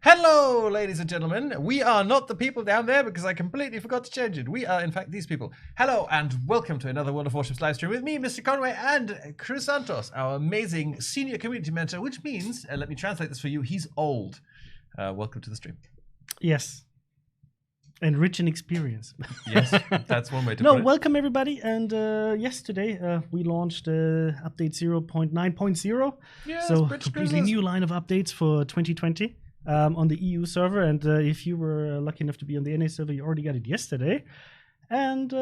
Hello, ladies and gentlemen. We are not the people down there because I completely forgot to change it. We are, in fact, these people. Hello, and welcome to another World of Warships live stream with me, Mr. Conway, and Chris Santos, our amazing senior community manager, which means, let me translate this for you, he's old. Welcome to the stream. Yes. And rich in experience. Yes, that's one way to put it. No, welcome everybody. And yes, today we launched update 0.9.0. Yes, so British completely Christmas. new line of updates for 2020 on the EU server. And if you were lucky enough to be on the NA server, you already got it yesterday. And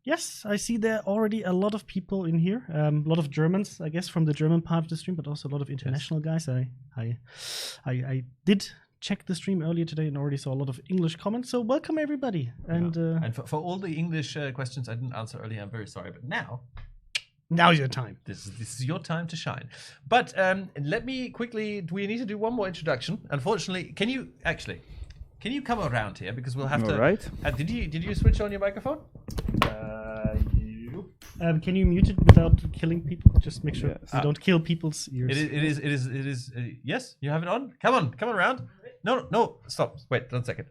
yes, I see there already a lot of people in here. A lot of Germans, I guess, from the German part of the stream, but also a lot of international guys. I did check the stream earlier today and already saw a lot of English comments. So welcome everybody. And and for all the English questions I didn't answer earlier, I'm very sorry. But now's your time. This is your time to shine. But let me quickly. We need to do one more introduction. Unfortunately, can you come around here because we'll have to. All right. Did you switch on your microphone? Can you mute it without killing people? Just make sure Yes. you don't kill people's ears. It is. Yes, you have it on. Come on around. No, stop. Wait 1 second.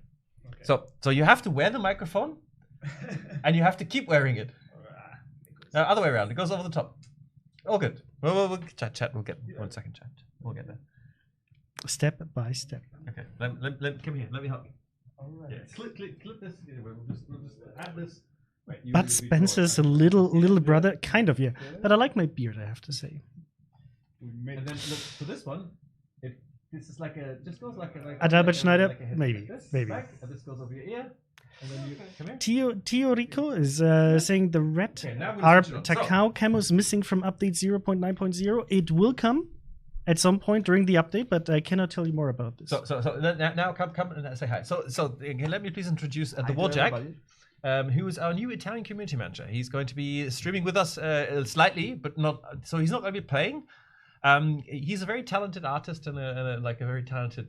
Okay. So you have to wear the microphone, and you have to keep wearing it. Other way around. It goes over the top. All good. We'll chat. We'll get 1 second chat. We'll get there. Step by step. Okay. Let come here. Let me help you. All right. Yeah. Clip this. We'll just add this. Wait, But Spencer's a little brother, kind of, yeah. But I like my beard, I have to say. And then look for this one. This is just goes like a. Adalbert Schneider, like a head maybe, like this, maybe. Back, and this goes over your ear. And then you come here. Tio Rico is saying the red Okay, now we're ARP switching on. Takao camo is missing from update 0.9.0. It will come at some point during the update, but I cannot tell you more about this. So now come and say hi. So let me please introduce the Warjack, who is our new Italian community manager. He's going to be streaming with us slightly, but not. So he's not going to be playing. He's a very talented artist and a very talented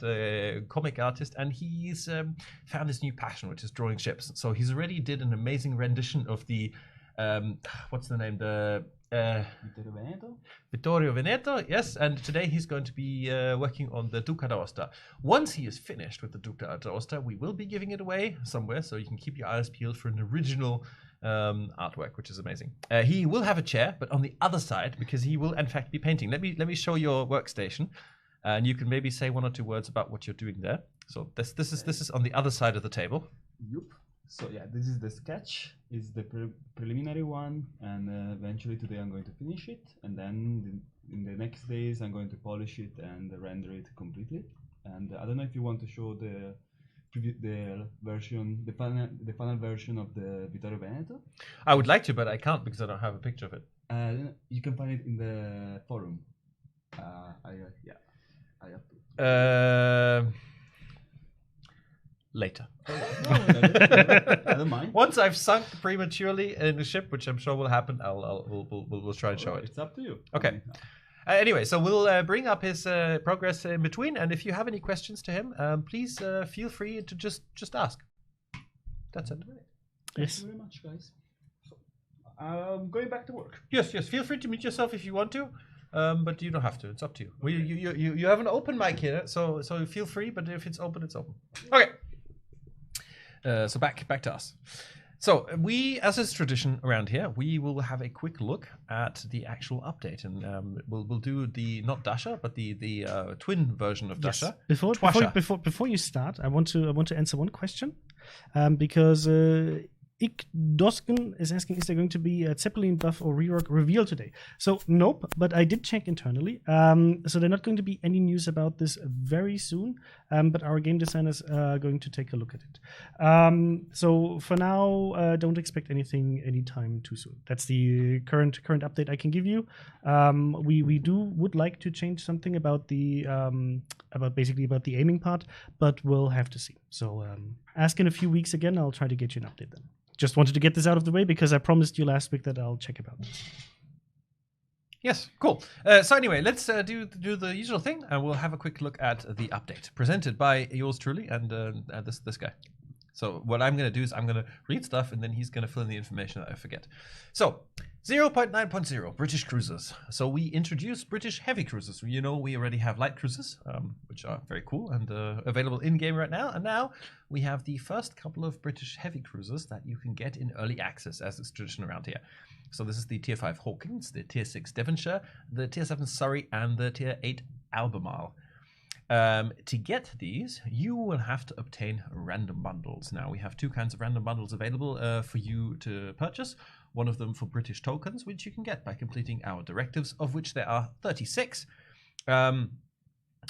comic artist, and he's found his new passion, which is drawing ships. So he's already did an amazing rendition of the what's the name, the Vittorio Veneto, yes. And today he's going to be working on the Duca d'Aosta. Once he is finished with the Duca d'Aosta, we will be giving it away somewhere, so you can keep your eyes peeled for an original artwork, which is amazing. He will have a chair, but on the other side, because he will in fact be painting. Let me show your workstation, and you can maybe say 1 or 2 words about what you're doing there. So this is on the other side of the table. Yep. So yeah, this is the sketch. It's the preliminary one, and eventually today I'm going to finish it, and then in the next days I'm going to polish it and render it completely. And I don't know if you want to show the final version of the Vittorio Veneto. I would like to, but I can't because I don't have a picture of it. You can find it in the forum. I have to. Later. I don't mind. Once I've sunk prematurely in the ship, which I'm sure will happen, we'll try and show it. It's up to you. Okay. Anyway, so we'll bring up his progress in between, and if you have any questions to him, please feel free to just ask. That's it. Yes. Thank you very much, guys. So, I'm going back to work. Yes. Feel free to mute yourself if you want to, but you don't have to. It's up to you. You have an open mic here, so feel free. But if it's open, it's open. Okay. So back to us. So we, as is tradition around here, we will have a quick look at the actual update, and we'll do the not Dasha, but the twin version of Dasha. Yes. Before you start, I want to answer one question, because Ik Dosken is asking, is there going to be a Zeppelin buff or rework reveal today? So nope, but I did check internally. So they're not going to be any news about this very soon, but our game designers are going to take a look at it. So for now, don't expect anything anytime too soon. That's the current update I can give you. We would like to change something about the about the aiming part, but we'll have to see. So ask in a few weeks again. I'll try to get you an update then. Just wanted to get this out of the way because I promised you last week that I'll check about this. Yes, cool. So anyway, let's do the usual thing, and we'll have a quick look at the update presented by yours truly and this guy. So what I'm going to do is I'm going to read stuff, and then he's going to fill in the information that I forget. So 0.9.0 British cruisers. So we introduced British heavy cruisers. You know, we already have light cruisers, which are very cool and available in-game right now. And now we have the first couple of British heavy cruisers that you can get in early access, as is tradition around here. So this is the Tier 5 Hawkins, the Tier 6 Devonshire, the Tier 7 Surrey, and the Tier 8 Albemarle. To get these, you will have to obtain random bundles. Now, we have two kinds of random bundles available for you to purchase. One of them for British tokens, which you can get by completing our directives, of which there are 36.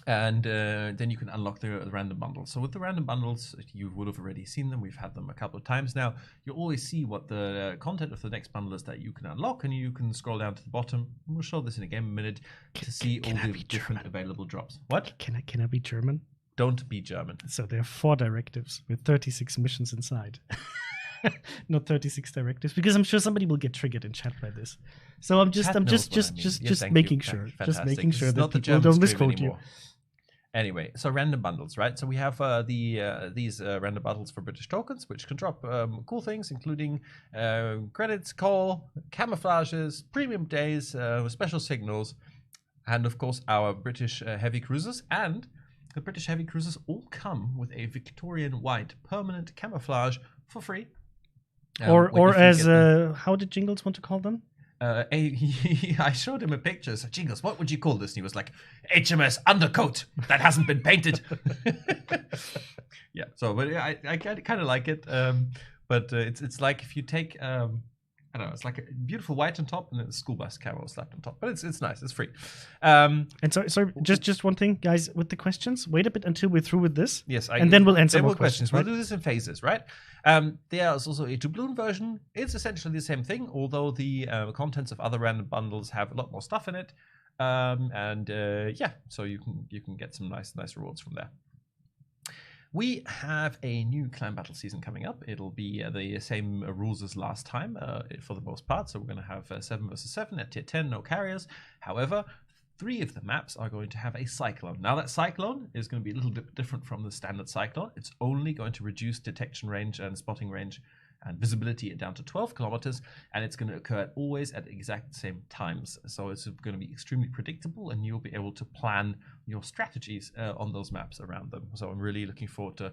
And then you can unlock the random bundles. So with the random bundles, you would have already seen them. We've had them a couple of times now. You always see what the content of the next bundle is that you can unlock, and you can scroll down to the bottom. We'll show this in a game in a minute to see all the different available drops. What? Can I be German? Don't be German. So there are 4 directives with 36 missions inside. Not 36 directives, because I'm sure somebody will get triggered in chat by this. So I'm just making sure. Just making sure that people don't misquote you. Anyway, so random bundles, right? So we have these random bundles for British tokens, which can drop cool things, including credits, call, camouflages, premium days, special signals, and of course our British heavy cruisers. And the British heavy cruisers all come with a Victorian white permanent camouflage for free. Or as how did Jingles want to call them? I showed him a picture. So, Jingles, what would you call this? And he was like, HMS undercoat that hasn't been painted. Yeah, so but I kind of like it. But it's like if you take I don't know, it's like a beautiful white on top and then a school bus camo slapped on top. But it's nice, it's free. And sorry, just one thing, guys, with the questions. Wait a bit until we're through with this. Yes, and then we'll answer more questions. Right? We'll do this in phases, right? There is also a doubloon version. It's essentially the same thing, although the contents of other random bundles have a lot more stuff in it. Yeah, so you can get some nice rewards from there. We have a new clan battle season coming up. It'll be the same rules as last time for the most part. So we're going to have 7 versus 7 at tier 10, no carriers. However, 3 of the maps are going to have a cyclone. Now that cyclone is going to be a little bit different from the standard cyclone. It's only going to reduce detection range and spotting range and visibility down to 12 kilometers, and it's going to occur always at exact same times. So it's going to be extremely predictable, and you'll be able to plan your strategies on those maps around them. So I'm really looking forward to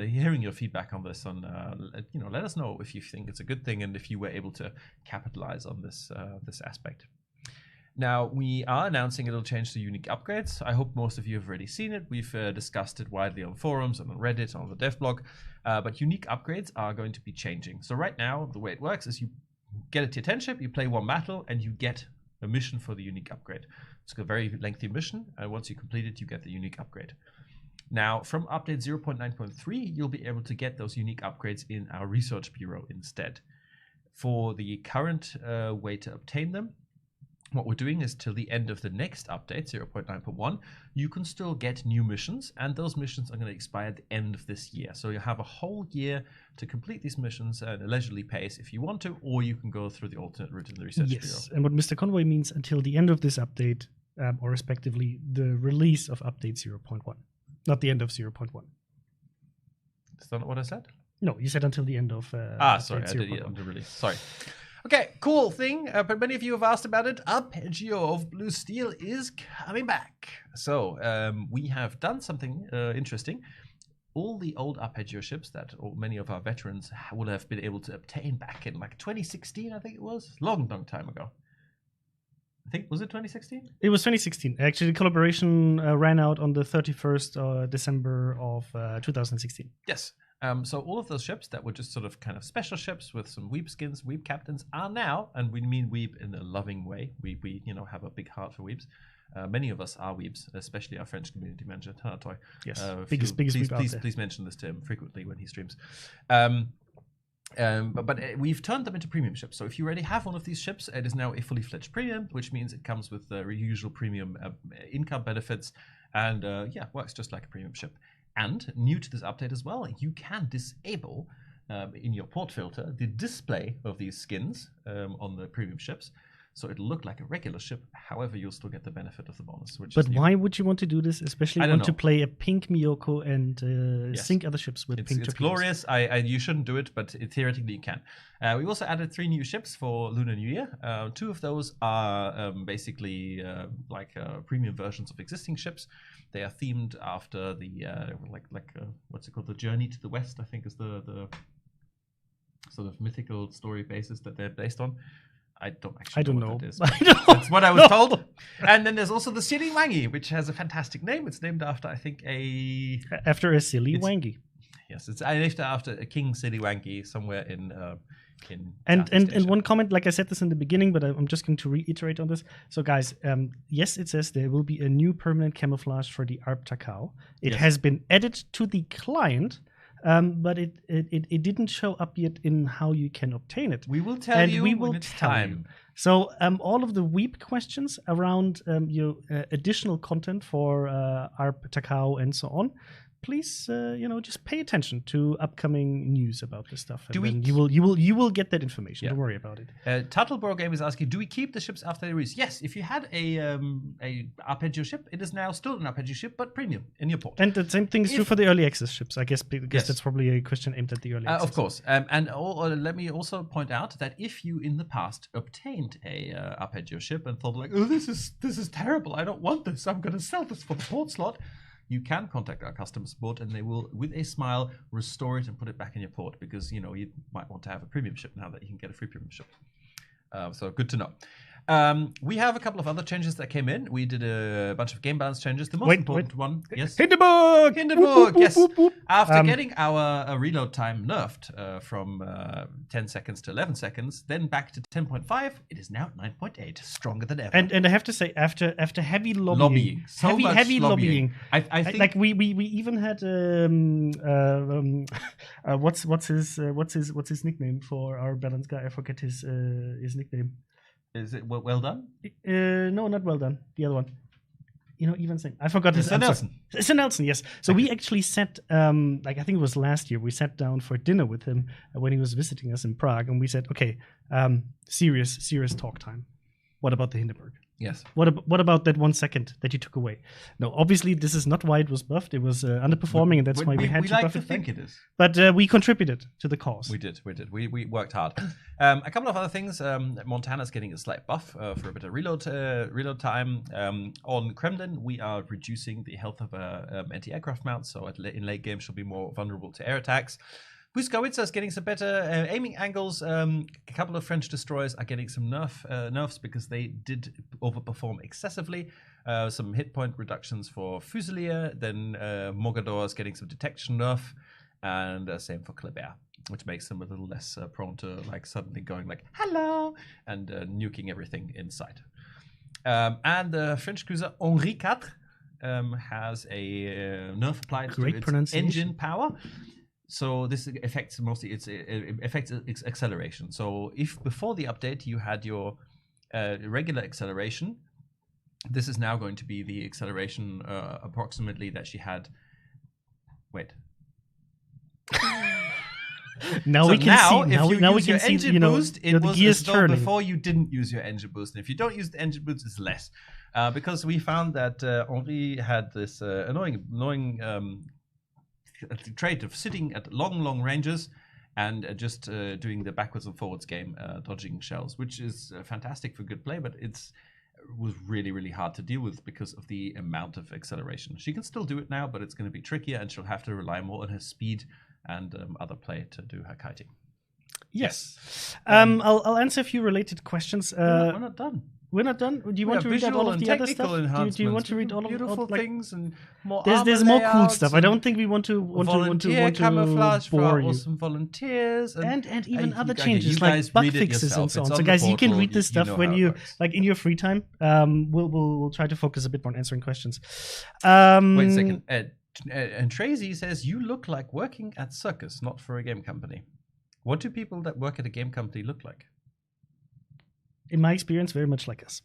hearing your feedback on this. Let us know if you think it's a good thing and if you were able to capitalize on this aspect. Now, we are announcing a little change to unique upgrades. I hope most of you have already seen it. We've discussed it widely on forums and on Reddit, on the dev blog. But unique upgrades are going to be changing. So right now, the way it works is you get a tier 10 ship, you play one battle, and you get a mission for the unique upgrade. It's a very lengthy mission, and once you complete it, you get the unique upgrade. Now, from update 0.9.3, you'll be able to get those unique upgrades in our research bureau instead. For the current way to obtain them, what we're doing is till the end of the next update, 0.9.1, you can still get new missions, and those missions are going to expire at the end of this year. So you have a whole year to complete these missions at a leisurely pace if you want to, or you can go through the alternate route in the research bureau. Yes, and what Mr. Conway means until the end of this update, or respectively, the release of update 0.1, not the end of 0.1. Is that not what I said? No, you said until the end of sorry, I did under release. Sorry. Okay, cool thing, but many of you have asked about it. Arpeggio of Blue Steel is coming back. So we have done something interesting. All the old Arpeggio ships that many of our veterans will have been able to obtain back in like 2016, I think it was. Long time ago. I think, was it 2016? It was 2016. Actually, the collaboration ran out on the 31st December of 2016. Yes. So all of those ships that were just sort of kind of special ships with some weeb skins, weeb captains, are now, and we mean weeb in a loving way. We have a big heart for weebs. Many of us are weebs, especially our French community manager, Tanatoy. Yes, biggest weeb out there. Please mention this to him frequently when he streams. But we've turned them into premium ships. So if you already have one of these ships, it is now a fully fledged premium, which means it comes with the usual premium income benefits, and works just like a premium ship. And new to this update as well, you can disable in your port filter the display of these skins on the premium ships. so it'll look like a regular ship. However, you'll still get the benefit of the bonus. But why would you want to do this? Especially want to play a pink Miyoko and sink other ships with pink torpedoes. It's glorious. You shouldn't do it, but theoretically you can. We also added 3 new ships for Lunar New Year. 2 of those are basically premium versions of existing ships. They are themed after the what's it called? The Journey to the West, I think, is the sort of mythical story basis that they're based on. I don't know what that is. That's what I was told. And then there's also the Silly Wangi, which has a fantastic name. It's named after, I think, after a Silly Wangi. Yes, it's named after a King Silly Wangi somewhere in and one comment, like I said this in the beginning, but I'm just going to reiterate on this. So guys, yes, it says there will be a new permanent camouflage for the Arp Takao. It has been added to the client. But it didn't show up yet in how you can obtain it. We will tell you when it's time. So all of the weep questions around your additional content for Arp Takao and so on, please just pay attention to upcoming news about this stuff. And you will get that information. Yeah. Don't worry about it. Tuttleboro Game is asking, do we keep the ships after they release? Yes, if you had a arpeggio ship, it is now still an arpeggio ship, but premium in your port. And the same thing is true for the early access ships, I guess, because that's probably a question aimed at the early access. Of course. Let me also point out that if you in the past obtained a arpeggio ship and thought like, oh, this is terrible, I don't want this, I'm going to sell this for the port slot, you can contact our customer support and they will, with a smile, restore it and put it back in your port, because you might want to have a premium ship now that you can get a free premium ship. So good to know. We have a couple of other changes that came in. We did a bunch of game balance changes. The most important one, yes. Hindenburg, yes. After getting our reload time nerfed from 10 seconds to 11 seconds, then back to 10.5, it is now 9.8, stronger than ever. And I have to say, after heavy lobbying, heavy lobbying. I think like we even had what's his nickname for our balance guy? I forget his nickname. Is it well done? No, not well done. The other one. Even saying. I forgot his name. Sir Nelson, yes. So we actually sat, I think it was last year, we sat down for dinner with him when he was visiting us in Prague, and we said, okay, serious talk time. What about the Hindenburg? Yes. What about that 1 second that you took away? No, obviously this is not why it was buffed. It was underperforming, and that's why we had to buff it. We like to think it is. But we contributed to the cause. We did. We worked hard. A couple of other things. Montana's getting a slight buff for a bit of reload time. On Kremlin, we are reducing the health of anti-aircraft mounts, so in late game she'll be more vulnerable to air attacks. Buskowitz is getting some better aiming angles. A couple of French destroyers are getting some nerfs because they did overperform excessively. Some hit point reductions for Fusilier. Then Mogador is getting some detection nerf, and same for Kleber, which makes them a little less prone to suddenly going like hello and nuking everything in sight. And the French cruiser Henri IV has a nerf applied to its engine power. So this affects mostly its acceleration. So if before the update you had your regular acceleration, this is now going to be the acceleration approximately that she had. Wait. Now we can see engine boost. It was gears as though turning. Before you didn't use your engine boost, and if you don't use the engine boost, it's less. Because we found that Henri had this annoying trait of sitting at long ranges and just doing the backwards and forwards game, dodging shells, which is fantastic for good play, but it was really hard to deal with because of the amount of acceleration. She can still do it now, but it's going to be trickier, and she'll have to rely more on her speed and other play to do her kiting. Yes. I'll answer a few related questions. We're not done. We're not done. Do you want to read out all of the other stuff? Do you want to read all of beautiful things and more? There's more cool stuff. I don't think we want to camouflage bore for you. Awesome volunteers and even other changes like bug fixes and so on. So guys, you can read this stuff when you in your free time. We'll try to focus a bit more on answering questions. Wait a second. And Tracy says you look like working at circus, not for a game company. What do people that work at a game company look like? In my experience, very much like us.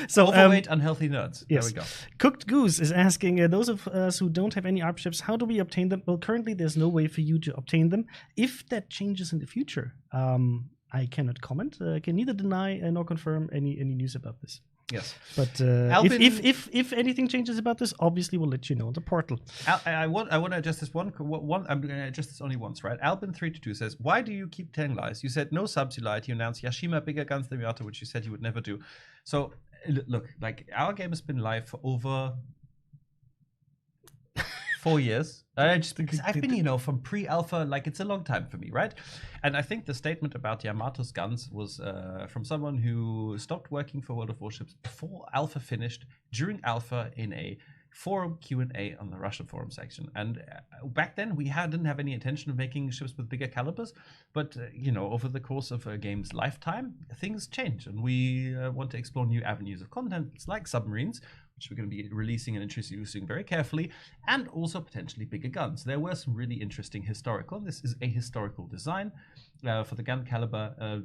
So overweight, unhealthy nerds. Yes. There we go. Cooked Goose is asking, those of us who don't have any ARP ships, how do we obtain them? Well, currently there's no way for you to obtain them. If that changes in the future, I cannot comment. I can neither deny nor confirm any news about this. Yes, but if anything changes about this, obviously we'll let you know on the portal. I want to adjust this one. I'm going to adjust this only once, right? Albin322 says, "Why do you keep telling lies? You said no subs, you lied. You announced Yashima bigger guns than Miata, which you said you would never do." So look, like our game has been live for over 4 years. Just because I've been, from pre-alpha, like it's a long time for me, right? And I think the statement about Yamato's guns was from someone who stopped working for World of Warships before alpha finished, during alpha in a forum Q&A on the Russian forum section. And back then we didn't have any intention of making ships with bigger calibers, but over the course of a game's lifetime, things change, and we want to explore new avenues of content, like submarines, which we're going to be releasing and introducing very carefully, and also potentially bigger guns. There were some really interesting historical, and this is a historical design for the gun caliber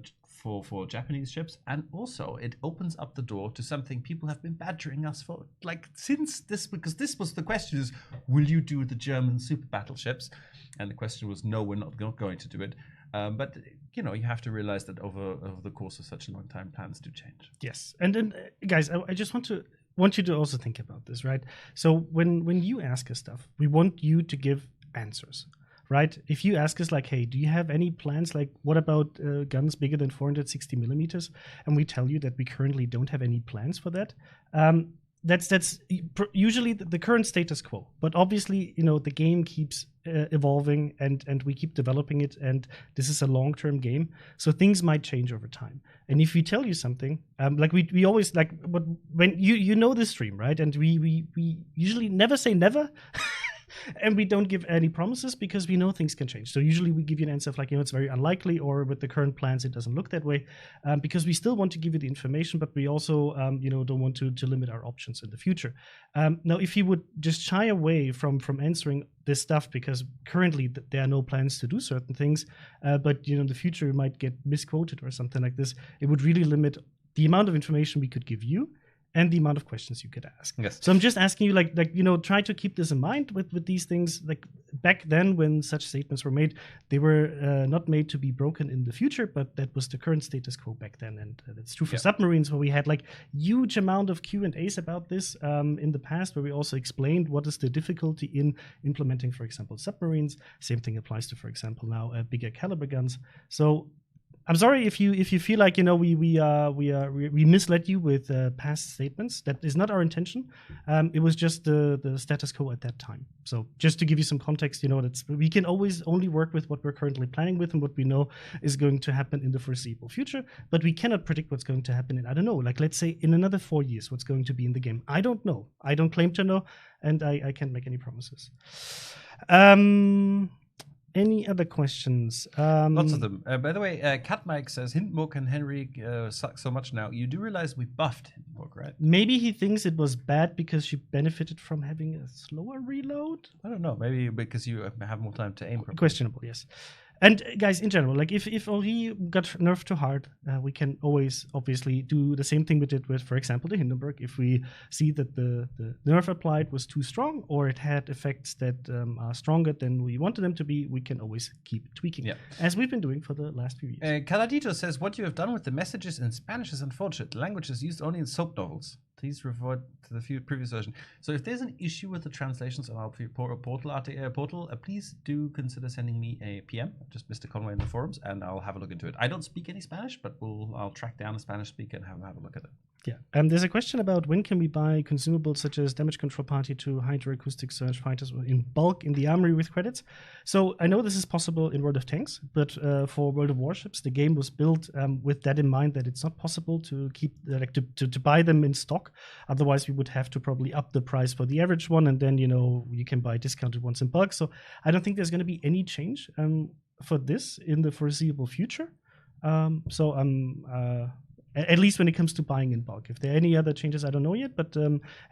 for Japanese ships, and also it opens up the door to something people have been badgering us for, like since this, because this was the question is, will you do the German super battleships? And the question was, no, we're not going to do it. But you have to realize that over the course of such a long time, plans do change. Yes, and then guys, I just want you to also think about this, right? So when you ask us stuff, we want you to give answers, right? If you ask us like, hey, do you have any plans? Like, what about guns bigger than 460 millimeters? And we tell you that we currently don't have any plans for that. That's usually the current status quo. But obviously, the game keeps evolving and we keep developing it. And this is a long-term game. So things might change over time. And if we tell you something, like we always like, but when you know this stream, right? And we usually never say never. And we don't give any promises because we know things can change. So usually we give you an answer of like, it's very unlikely, or with the current plans, it doesn't look that way, because we still want to give you the information, but we also, don't want to limit our options in the future. Now, if you would just shy away from answering this stuff, because currently there are no plans to do certain things, but in the future you might get misquoted or something like this, it would really limit the amount of information we could give you and the amount of questions you could ask. Yes. So I'm just asking you, try to keep this in mind with these things. Like back then, when such statements were made, they were not made to be broken in the future, but that was the current status quo back then, and that's true for submarines, where we had like huge amount of Q&As about this in the past, where we also explained what is the difficulty in implementing, for example, submarines. Same thing applies to, for example, now bigger caliber guns. So I'm sorry if you feel like we misled you with past statements. That is not our intention. It was just the status quo at that time. So just to give you some context, we can always only work with what we're currently planning with and what we know is going to happen in the foreseeable future. But we cannot predict what's going to happen in, I don't know, like let's say in another 4 years, what's going to be in the game. I don't know. I don't claim to know, and I can't make any promises. Any other questions? Lots of them. By the way, Cat Mike says, Hindenburg and Henry suck so much now. You do realize we buffed Hindenburg, right? Maybe he thinks it was bad because she benefited from having a slower reload? I don't know. Maybe because you have more time to aim properly. Questionable, yes. And guys, in general, like if Henri got nerfed too hard, we can always obviously do the same thing we did with, for example, the Hindenburg. If we see that the nerf applied was too strong, or it had effects that are stronger than we wanted them to be, we can always keep tweaking, as we've been doing for the last few years. Caladito says, what you have done with the messages in Spanish is unfortunate. The language is used only in soap novels. Please refer to the previous version. So if there's an issue with the translations on our portal, please do consider sending me a PM, just Mr. Conway in the forums, and I'll have a look into it. I don't speak any Spanish, but I'll track down a Spanish speaker and have a look at it. Yeah. There's a question about when can we buy consumables such as damage control party to hydroacoustic surge fighters in bulk in the armory with credits. So I know this is possible in World of Tanks, but for World of Warships, the game was built with that in mind, that it's not possible to keep to buy them in stock. Otherwise, we would have to probably up the price for the average one, and then you can buy discounted ones in bulk. So I don't think there's going to be any change for this in the foreseeable future. At least when it comes to buying in bulk. If there are any other changes, I don't know yet, but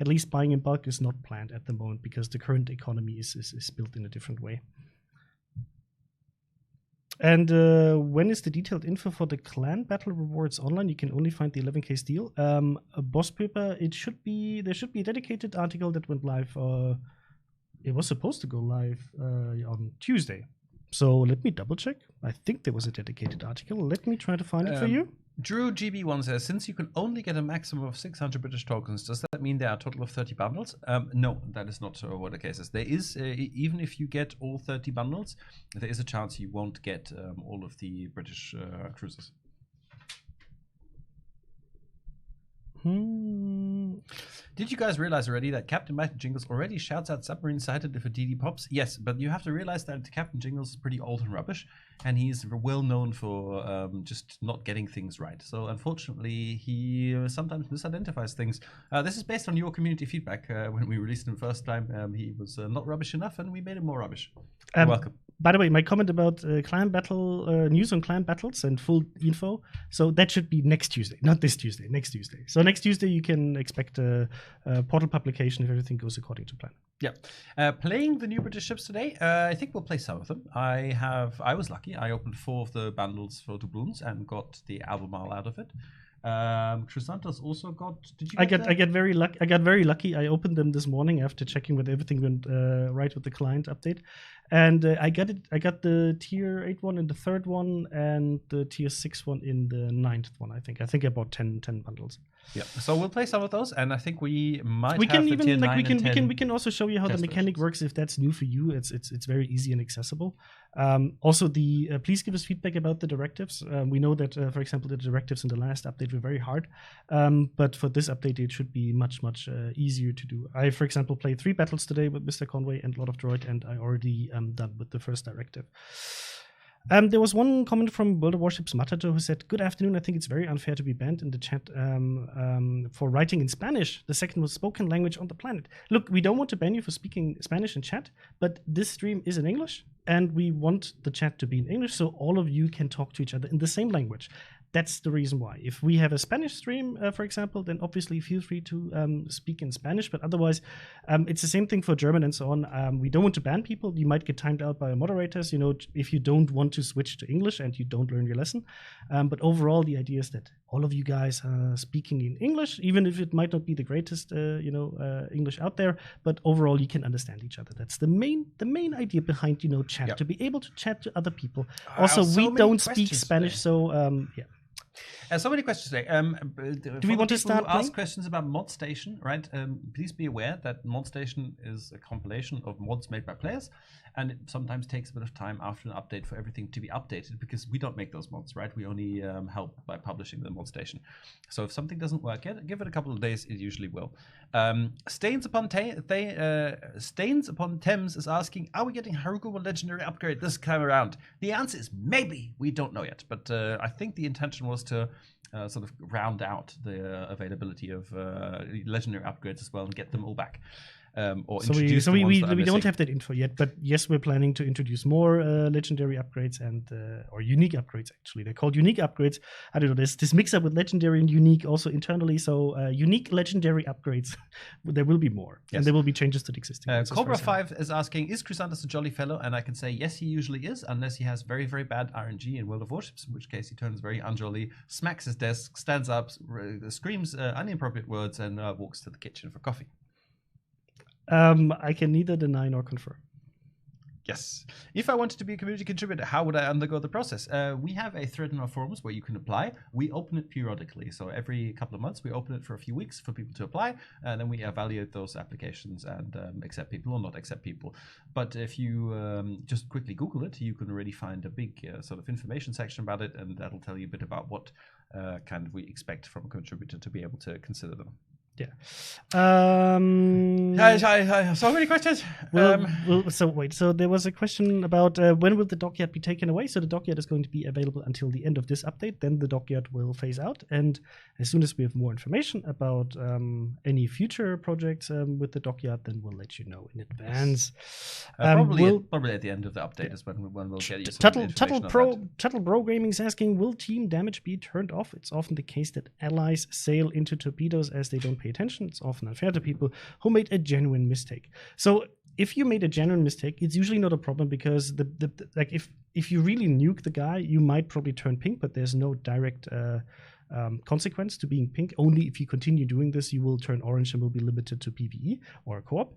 at least buying in bulk is not planned at the moment because the current economy is built in a different way. And when is the detailed info for the clan battle rewards online? You can only find the 11K deal. A boss paper, there should be a dedicated article that went live. It was supposed to go live on Tuesday. So let me double check. I think there was a dedicated article. Let me try to find it for you. Drew GB1 says, since you can only get a maximum of 600 British tokens, does that mean there are a total of 30 bundles? No, that is not what the case is. There is, even if you get all 30 bundles, there is a chance you won't get all of the British cruisers. Did you guys realize already that Captain Mighty Jingles already shouts out submarine sighted if a DD pops? Yes, but you have to realize that Captain Jingles is pretty old and rubbish, and he's well known for just not getting things right. So unfortunately, he sometimes misidentifies things. This is based on your community feedback. When we released him first time, he was not rubbish enough, and we made him more rubbish. You're welcome. By the way, my comment about clan battle news on clan battles and full info. So that should be next Tuesday, not this Tuesday. Next Tuesday. So next Tuesday you can expect a portal publication if everything goes according to plan. Yeah. Playing the new British ships today. I think we'll play some of them. I was lucky. I opened 4 of the bundles for doubloons and got the Albemarle out of it. Chrysanthus also got. Did you? I got very lucky. I got very lucky. I opened them this morning after checking whether everything went right with the client update, and I got it. I got the tier 8 one in the 3rd one, and the tier 6 one in the 9th one. I think I bought 10 bundles. Yeah. So we'll play some of those, and I think we might. We can have even the tier we can also show you how the mechanic works if that's new for you. It's very easy and accessible. Also, please give us feedback about the directives. We know that, for example, the directives in the last update were very hard, but for this update, it should be much easier to do. I, for example, played 3 battles today with Mr. Conway and Lord of Droid, and I already done with the first directive. There was one comment from World of Warships Matador who said, "Good afternoon. I think it's very unfair to be banned in the chat for writing in Spanish, the second most spoken language on the planet." Look, we don't want to ban you for speaking Spanish in chat, but this stream is in English, and we want the chat to be in English so all of you can talk to each other in the same language. That's the reason why. If we have a Spanish stream, for example, then obviously feel free to speak in Spanish. But otherwise, it's the same thing for German and so on. We don't want to ban people. You might get timed out by our moderators, if you don't want to switch to English and you don't learn your lesson. But overall, the idea is that all of you guys are speaking in English, even if it might not be the greatest, English out there. But overall, you can understand each other. That's the main idea behind, chat, to be able to chat to other people. Also, we don't speak Spanish, today. so yeah. So many questions today. Do we want to start? Ask questions about Mod Station, right? Please be aware that Mod Station is a compilation of mods made by players, and it sometimes takes a bit of time after an update for everything to be updated because we don't make those mods, right? We only help by publishing the Mod Station. So if something doesn't work yet, give it a couple of days. It usually will. Stains Upon Thames is asking, "Are we getting Haruko Legendary upgrade this time around?" The answer is maybe. We don't know yet, but I think the intention was to sort of round out the availability of legendary upgrades as well and get them all back. We don't have that info yet, but yes, we're planning to introduce more legendary upgrades or unique upgrades. Actually, they're called unique upgrades. I don't know. There's this mix-up with legendary and unique also internally. So unique legendary upgrades. There will be more, yes. And there will be changes to the existing. Cobra 5 is asking, "Is Chrysanthus a jolly fellow?" And I can say yes, he usually is, unless he has very very bad RNG in World of Warships, in which case he turns very unjolly, smacks his desk, stands up, screams inappropriate words, and walks to the kitchen for coffee. I can neither deny nor confirm. Yes. If I wanted to be a community contributor, how would I undergo the process? We have a thread in our forums where you can apply. We open it periodically. So every couple of months, we open it for a few weeks for people to apply. And then we evaluate those applications and accept people or not accept people. But if you just quickly Google it, you can already find a big sort of information section about it. And that'll tell you a bit about what kind of we expect from a contributor to be able to consider them. Yeah. So many questions. So there was a question about when will the dockyard be taken away? So the dockyard is going to be available until the end of this update. Then the dockyard will phase out. And as soon as we have more information about any future projects with the dockyard, then we'll let you know in advance. Probably at the end of the update is when we'll get you some information. Tuttle Bro Gaming is asking, will team damage be turned off? It's often the case that allies sail into torpedoes as they don't pay attention. It's often unfair to people who made a genuine mistake. So if you made a genuine mistake, it's usually not a problem because if you really nuke the guy, you might probably turn pink, but there's no direct consequence to being pink. Only if you continue doing this, you will turn orange and will be limited to PvE or co-op.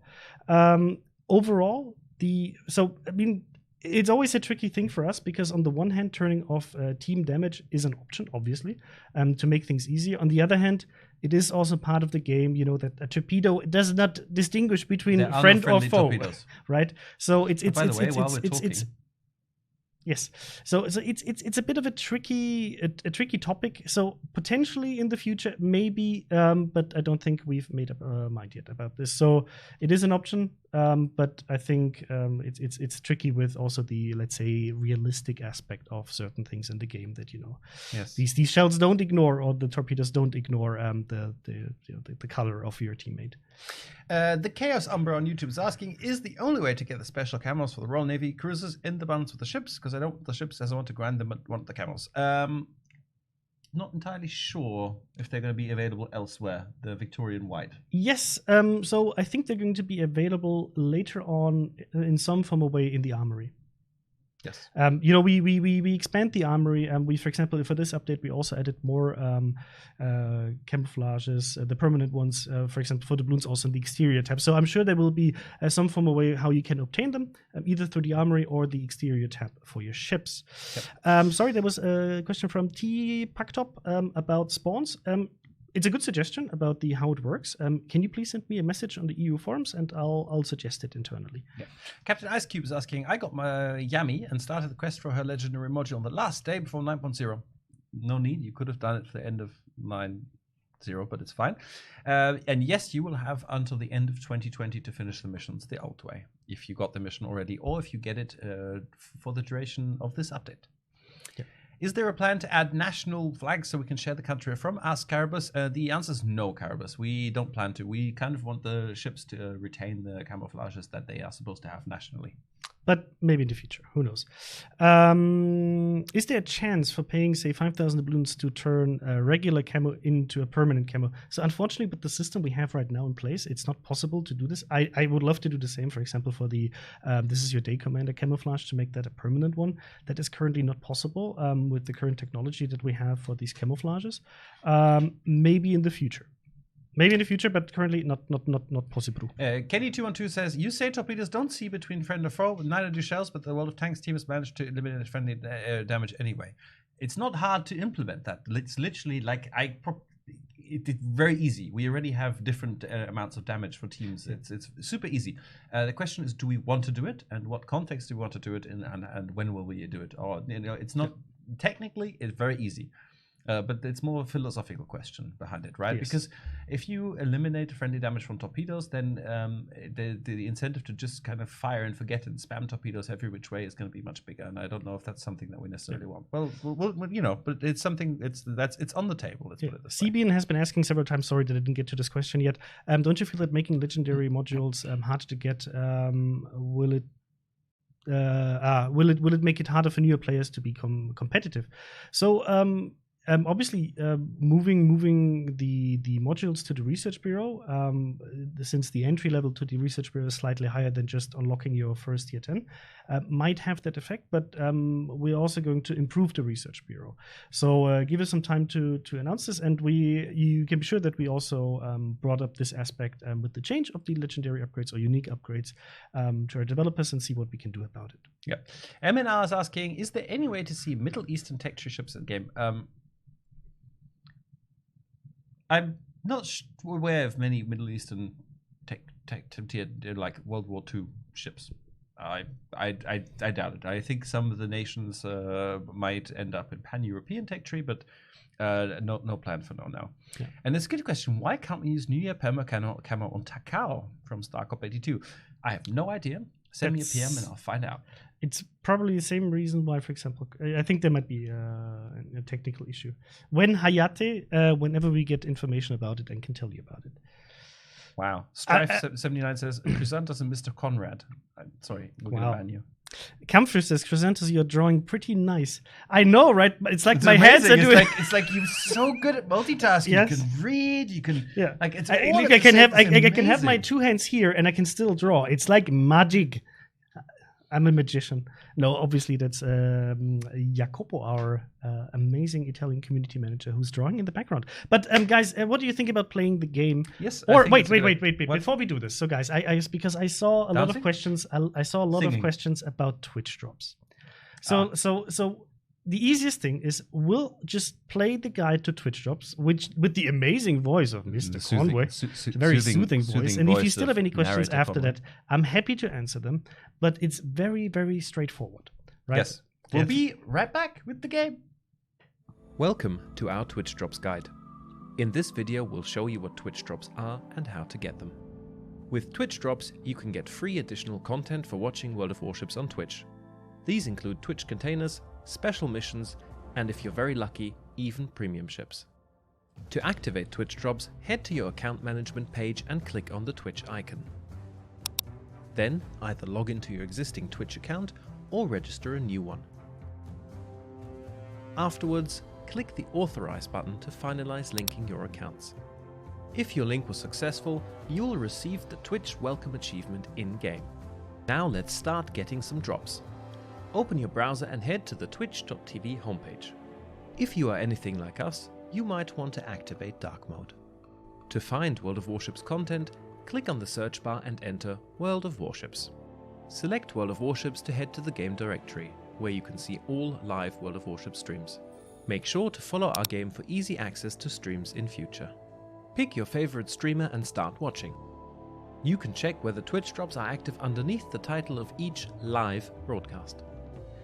Overall, it's always a tricky thing for us because on the one hand, turning off team damage is an option, obviously, to make things easier. On the other hand, it is also part of the game, that a torpedo does not distinguish between friend or foe, right? So it's yes. So it's a bit of a tricky topic. So potentially in the future, maybe, but I don't think we've made up our mind yet about this. So it is an option, but I think it's tricky with also the, let's say, realistic aspect of certain things in the game that Yes. These shells don't ignore, or the torpedoes don't ignore the color of your teammate. The Chaos Umbra on YouTube is asking, is the only way to get the special camos for the Royal Navy cruisers in the bundles with the ships? Because I don't want the ships as I want to grind them, but want the camos. Not entirely sure if they're going to be available elsewhere, the Victorian White. Yes, so I think they're going to be available later on in some form or way in the armory. Yes. We expand the armory. We, for example, for this update, we also added more camouflages, the permanent ones, for example, for the balloons, also in the exterior tab. So I'm sure there will be some form of way how you can obtain them, either through the armory or the exterior tab for your ships. Yep. Sorry, there was a question from T Packtop about spawns. It's a good suggestion about how it works. Can you please send me a message on the EU forums, and I'll suggest it internally. Yeah. Captain Ice Cube is asking, I got my Yami and started the quest for her legendary module on the last day before 9.0. No need. You could have done it for the end of 9.0, but it's fine. And yes, you will have until the end of 2020 to finish the missions the old way, if you got the mission already, or if you get it for the duration of this update. Is there a plan to add national flags so we can share the country we're from? Ask Caribus. The answer is no, Caribus. We don't plan to. We kind of want the ships to retain the camouflages that they are supposed to have nationally. But maybe in the future. Who knows? Is there a chance for paying, say, 5,000 doubloons to turn a regular camo into a permanent camo? So unfortunately, with the system we have right now in place, it's not possible to do this. I would love to do the same, for example, for the This Is Your Day Commander camouflage, to make that a permanent one. That is currently not possible with the current technology that we have for these camouflages. Maybe in the future. Maybe in the future, but currently not possible. Kenny212 says, you say torpedoes don't see between friend or foe, neither do shells, but the World of Tanks team has managed to eliminate friendly damage anyway. It's not hard to implement that. It's literally like it's very easy. We already have different amounts of damage for teams. It's super easy. The question is, do we want to do it, and what context do we want to do it in, and when will we do it? Or it's not technically. It's very easy. But it's more a philosophical question behind it, right? Yes. Because if you eliminate friendly damage from torpedoes, then the incentive to just kind of fire and forget and spam torpedoes every which way is going to be much bigger. And I don't know if that's something that we necessarily want. Well, but it's something. It's on the table. Let's put it this way. CBN has been asking several times. Sorry that I didn't get to this question yet. Don't you feel that making legendary modules hard to get? Will it make it harder for newer players to become competitive? So. Obviously, moving the modules to the Research Bureau, since the entry level to the Research Bureau is slightly higher than just unlocking your first tier 10, might have that effect, but we're also going to improve the Research Bureau. So give us some time to announce this, and you can be sure that we also brought up this aspect with the change of the legendary upgrades or unique upgrades to our developers, and see what we can do about it. Yeah. MNR is asking, is there any way to see Middle Eastern tech tree ships in the game? I'm not aware of many Middle Eastern tech tier like World War II ships. I doubt it. I think some of the nations might end up in pan-European tech tree, but no plan for now. Yeah. And it's a good question. Why can't we use New Year Perma camo on Takao from StarCop 82? I have no idea. Send me a PM and I'll find out. It's probably the same reason why, for example, I think there might be a technical issue. When Hayate, whenever we get information about it, I can tell you about it. Wow. Strife79 says, Chrysanthus and Mr. Conrad. Sorry, we're going to ban you. Comfort says, Chrysanthus, you're drawing pretty nice. I know, right? It's like my hands are doing. It's like you're so good at multitasking. Yes. You can read. You can. Yeah. Like it's. I can have my two hands here, and I can still draw. It's like magic. I'm a magician. No, obviously that's Jacopo, our amazing Italian community manager, who's drawing in the background. But guys, what do you think about playing the game? Yes. Or wait. Before we do this, so guys, because I saw a lot of questions. I saw a lot Singing. of questions about Twitch drops. So the easiest thing is we'll just play the guide to Twitch drops, which with the amazing voice of Mr. Conway, very soothing voice. And if you still have any questions after that, I'm happy to answer them. But it's very, very straightforward, right? Yes. We'll be right back with the game. Welcome to our Twitch Drops guide. In this video, we'll show you what Twitch Drops are and how to get them. With Twitch Drops, you can get free additional content for watching World of Warships on Twitch. These include Twitch containers, special missions, and if you're very lucky, even premium ships. To activate Twitch Drops, head to your account management page and click on the Twitch icon. Then, either log into your existing Twitch account or register a new one. Afterwards, click the Authorize button to finalize linking your accounts. If your link was successful, you'll receive the Twitch Welcome Achievement in-game. Now let's start getting some drops. Open your browser and head to the twitch.tv homepage. If you are anything like us, you might want to activate dark mode. To find World of Warships content, click on the search bar and enter World of Warships. Select World of Warships to head to the game directory, where you can see all live World of Warships streams. Make sure to follow our game for easy access to streams in future. Pick your favorite streamer and start watching. You can check whether Twitch drops are active underneath the title of each live broadcast.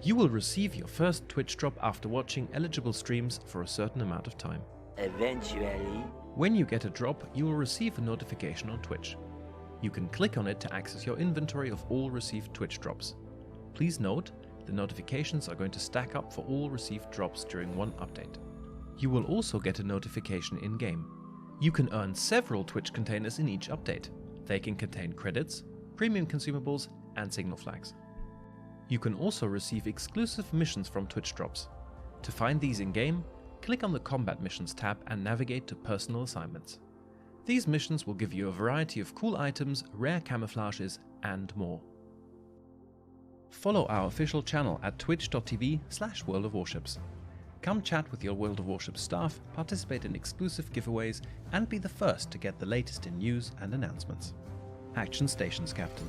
You will receive your first Twitch drop after watching eligible streams for a certain amount of time. Eventually, when you get a drop, you will receive a notification on Twitch. You can click on it to access your inventory of all received Twitch drops. Please note, the notifications are going to stack up for all received drops during one update. You will also get a notification in-game. You can earn several Twitch containers in each update. They can contain credits, premium consumables, and signal flags. You can also receive exclusive missions from Twitch drops. To find these in-game, click on the Combat Missions tab and navigate to Personal Assignments. These missions will give you a variety of cool items, rare camouflages, and more. Follow our official channel at twitch.tv/World of Warships. Come chat with your World of Warships staff, participate in exclusive giveaways, and be the first to get the latest in news and announcements. Action Stations, Captain.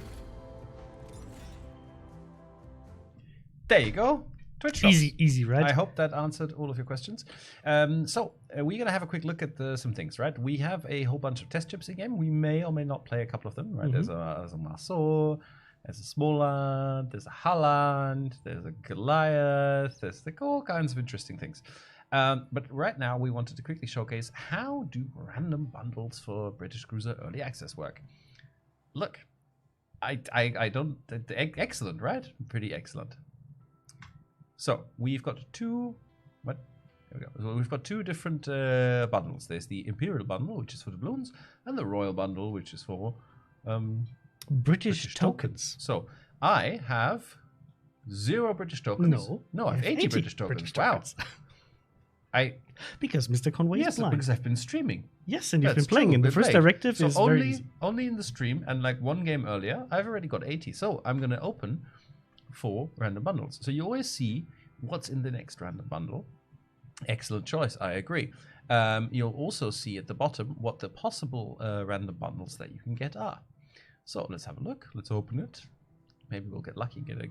There you go. Twitch drops. Easy, right? I hope that answered all of your questions. So we're going to have a quick look at some things, right? We have a whole bunch of test ships in game. We may or may not play a couple of them, right? There's a Marceau, there's a Smoland, there's a Halland, there's a Goliath, there's all kinds of interesting things. But right now we wanted to quickly showcase how do random bundles for British Cruiser Early Access work. Look, I don't... Excellent, right? Pretty excellent. So we've got two. What? There we go. So we've got two different bundles. There's the Imperial bundle, which is for doubloons, and the Royal bundle, which is for British tokens. So I have 0 British tokens. No, I have 80 British tokens. Wow. Because Mr. Conway is blind. Because I've been streaming. Yes, and you've been playing. And the first directive is very easy. Only in the stream, and like one game earlier, I've already got 80. So I'm going to open 4 random bundles. So you always see what's in the next random bundle. Excellent choice, I agree. You'll also see at the bottom what the possible random bundles that you can get are. So let's have a look. Let's open it. Maybe we'll get lucky, get a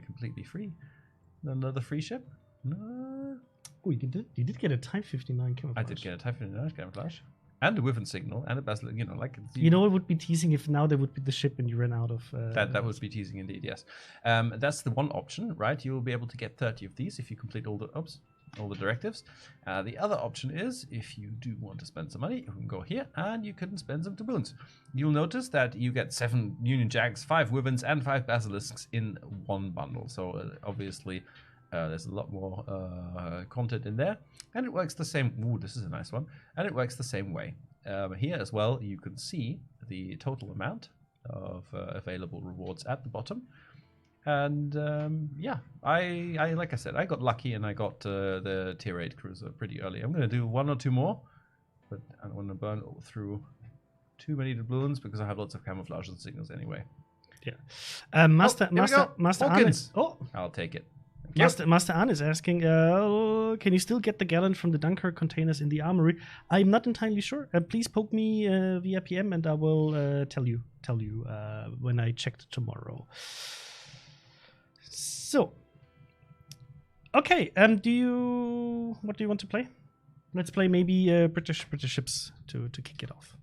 completely free, another free ship. No. Oh, you did get a Type 59 camouflage. I did get a Type 59 camouflage. And a Wyvern signal, and a basilisk, it would be teasing if now there would be the ship and you ran out of... That would be teasing indeed, yes. That's the one option, right? You will be able to get 30 of these if you complete all the directives. The other option is, if you do want to spend some money, you can go here, and you can spend some doubloons. You'll notice that you get 7 Union Jags, 5 Wyverns, and 5 Basilisks in one bundle. So obviously... there's a lot more content in there, and it works the same. Ooh, this is a nice one, and it works the same way. Here as well, you can see the total amount of available rewards at the bottom, and yeah, I like I said, I got lucky and I got the tier 8 cruiser pretty early. I'm going to do 1 or 2 more, but I don't want to burn through too many doubloons because I have lots of camouflage and signals anyway. Yeah. Master Hawkins. Arne. Oh, I'll take it. Master Arne is asking, can you still get the gallon from the Dunkirk containers in the armory? I'm not entirely sure. Please poke me via PM and I will tell you when I checked tomorrow. So, okay. What do you want to play? Let's play maybe British ships to kick it off.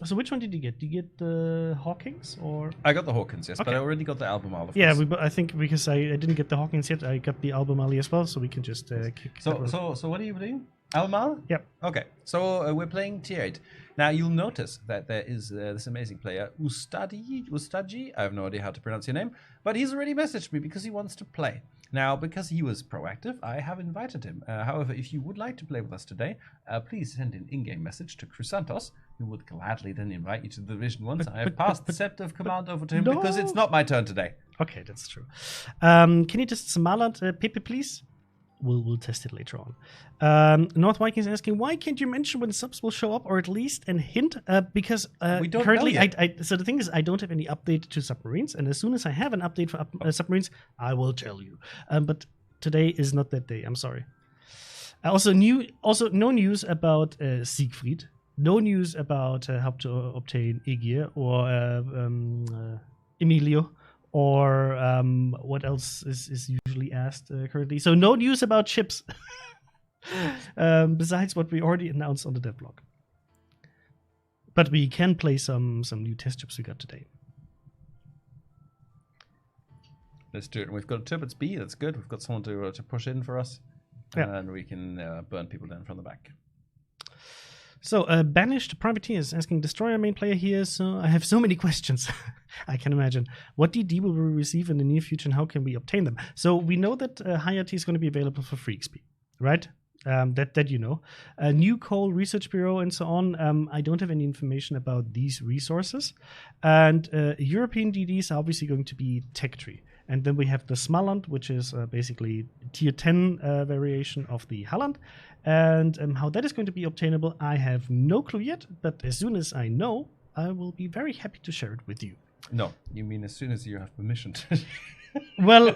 So which one did you get? Did you get the Hawkings or? I got the Hawkins, yes, Okay. but I already got the Albemarle. Yeah, I think because I didn't get the Hawkins yet, I got the Albemarle as well, so we can just kick. So what are you doing? Albemarle? Yep. Okay, so we're playing tier 8. Now you'll notice that there is this amazing player, Ustaji. I have no idea how to pronounce your name, but he's already messaged me because he wants to play. Now, because he was proactive, I have invited him. However, if you would like to play with us today, please send an in-game message to Chrysantos, who would gladly then invite you to the Division once I have passed the scepter of command over to him, because it's not my turn today. Okay, that's true. Can you just Smaland Pepe, please? We'll test it later on. North Vikings asking, why can't you mention when subs will show up, or at least a hint? Because we don't currently, know yet. so the thing is, I don't have any update to submarines, and as soon as I have an update for submarines, I will tell you. But today is not that day. I'm sorry. Also, no news about Siegfried. No news about how to obtain Aegir or Emilio. Or what else is usually asked currently? So no news about ships, besides what we already announced on the devlog. But we can play some new test ships we got today. Let's do it. We've got Turbot's B. That's good. We've got someone to push in for us, and we can burn people down from the back. So, Banished Privateer is asking, Destroyer main player here, so I have so many questions. I can imagine. What DD will we receive in the near future, and how can we obtain them? So, we know that higher T is going to be available for free XP, right? That you know. New Coal Research Bureau and so on. I don't have any information about these resources. And European DDs are obviously going to be Tech Tree. And then we have the Smaland, which is basically tier 10 variation of the Halland. And how that is going to be obtainable, I have no clue yet. But as soon as I know, I will be very happy to share it with you. No, you mean as soon as you have permission to. Well,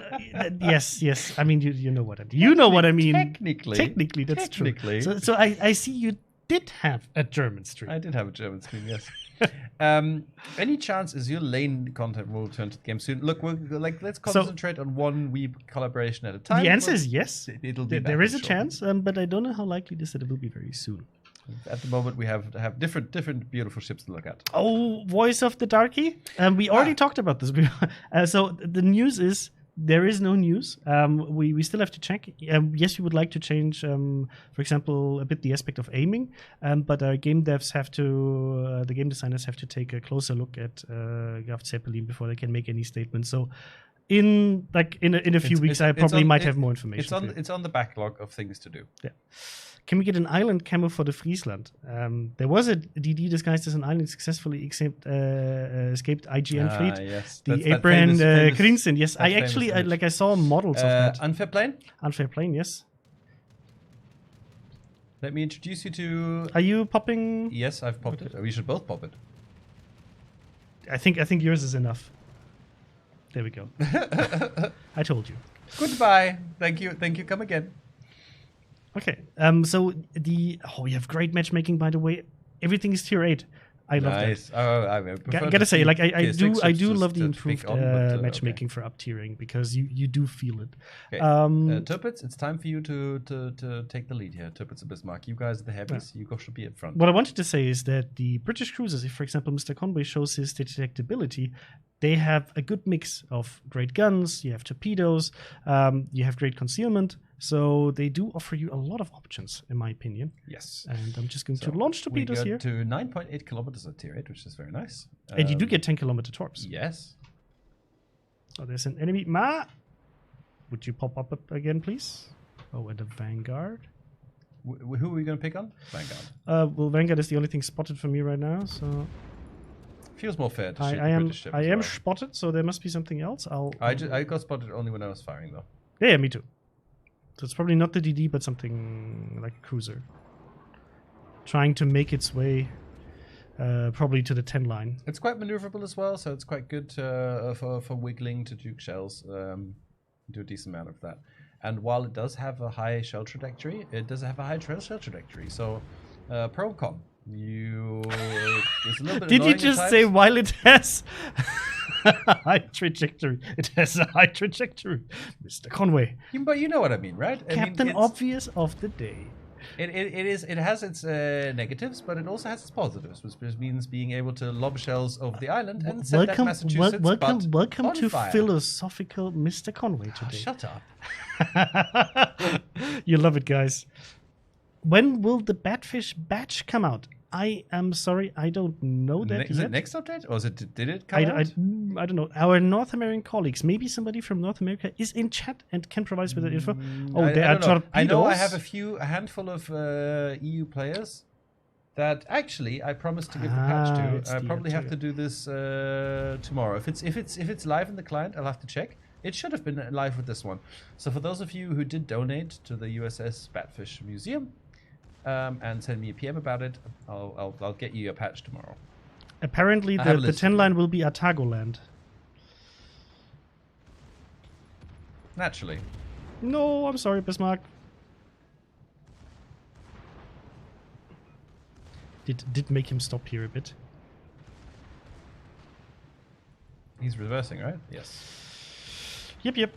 yes. I mean, you know what I mean. You know what I mean. Technically, that's true. So I see you did have a German stream. I did have a German stream, yes. Any chance is your lane content will return to the game soon? Look, let's concentrate on one web collaboration at a time. The answer is yes. It'll be there is a chance, but I don't know how likely it is that it will be very soon. At the moment, we have different beautiful ships to look at. Oh, Voice of the Darky. We already talked about this. So the news is there is no news. We still have to check. Yes, we would like to change, for example, a bit the aspect of aiming. But our game devs have to, the game designers have to take a closer look at Graf Zeppelin before they can make any statements. So in a few weeks, I probably might have more information. It's on the backlog of things to do. Yeah. Can we get an island camo for the Friesland? There was a DD disguised as an island successfully escaped IGN fleet. Yes. The Abraham Grinsen. Yes, I actually I saw models of that. Unfair Plane? Unfair Plane, yes. Let me introduce you to. Are you popping? Yes, I've popped it. We should both pop it. I think yours is enough. There we go. I told you. Goodbye. Thank you. Come again. Okay. So we have great matchmaking, by the way. Everything is tier 8. I love that. I gotta say, I do love the improved matchmaking for up tiering because you do feel it. Okay. Tuppets, it's time for you to take the lead here. Tuppets and Bismarck, you guys are the heavies. You guys should be up front. What I wanted to say is that the British cruisers, if for example Mr. Conway shows his detectability, they have a good mix of great guns. You have torpedoes. You have great concealment. So they do offer you a lot of options, in my opinion. Yes. And I'm just going to launch torpedoes here. We got to 9.8 kilometers at tier 8, which is very nice. And you do get 10-kilometer torps. Yes. Oh, there's an enemy. Ma! Would you pop up again, please? Oh, and a Vanguard. Who are we going to pick on? Vanguard. Well, Vanguard is the only thing spotted for me right now, so... Feels more fair to shoot I am British ship as well. spotted, so there must be something else. I got spotted only when I was firing, though. Yeah, me too. So it's probably not the DD, but something like a cruiser. Trying to make its way probably to the 10 line. It's quite maneuverable as well, so it's quite good for wiggling to juke shells. Do a decent amount of that. And while it does have a high shell trajectory, it does have a high shell trajectory. So, pro and con. It's a little bit Did you annoying just at say times. while it has a high trajectory, it has a high trajectory? Mr. Conway. But you know what I mean, right? I mean, Captain Obvious of the day. It has its negatives, but it also has its positives, which means being able to lob shells over the island and set that Massachusetts butt welcome on to fire. philosophical Mr. Conway Oh, today. shut up. You love it, guys. When will the Batfish batch come out? I am sorry, I don't know that Is yet. it next update, or did it come I out? don't know. Our North American colleagues, maybe somebody from North America is in chat and can provide us with that info. Oh, I there are don't know. I know I torpedoes. have a handful of EU players that actually I promised to give the patch it's to. I the probably have to Ontario. do this tomorrow. If it's live in the client, I'll have to check. It should have been live with this one. So for those of you who did donate to the USS Batfish Museum and send me a PM about it, I'll get you a patch tomorrow. Apparently, I have a the list 10 of line them. will be Otago land. Naturally. No, I'm sorry, Bismarck. Did make him stop here a bit. He's reversing, right? Yes. Yep.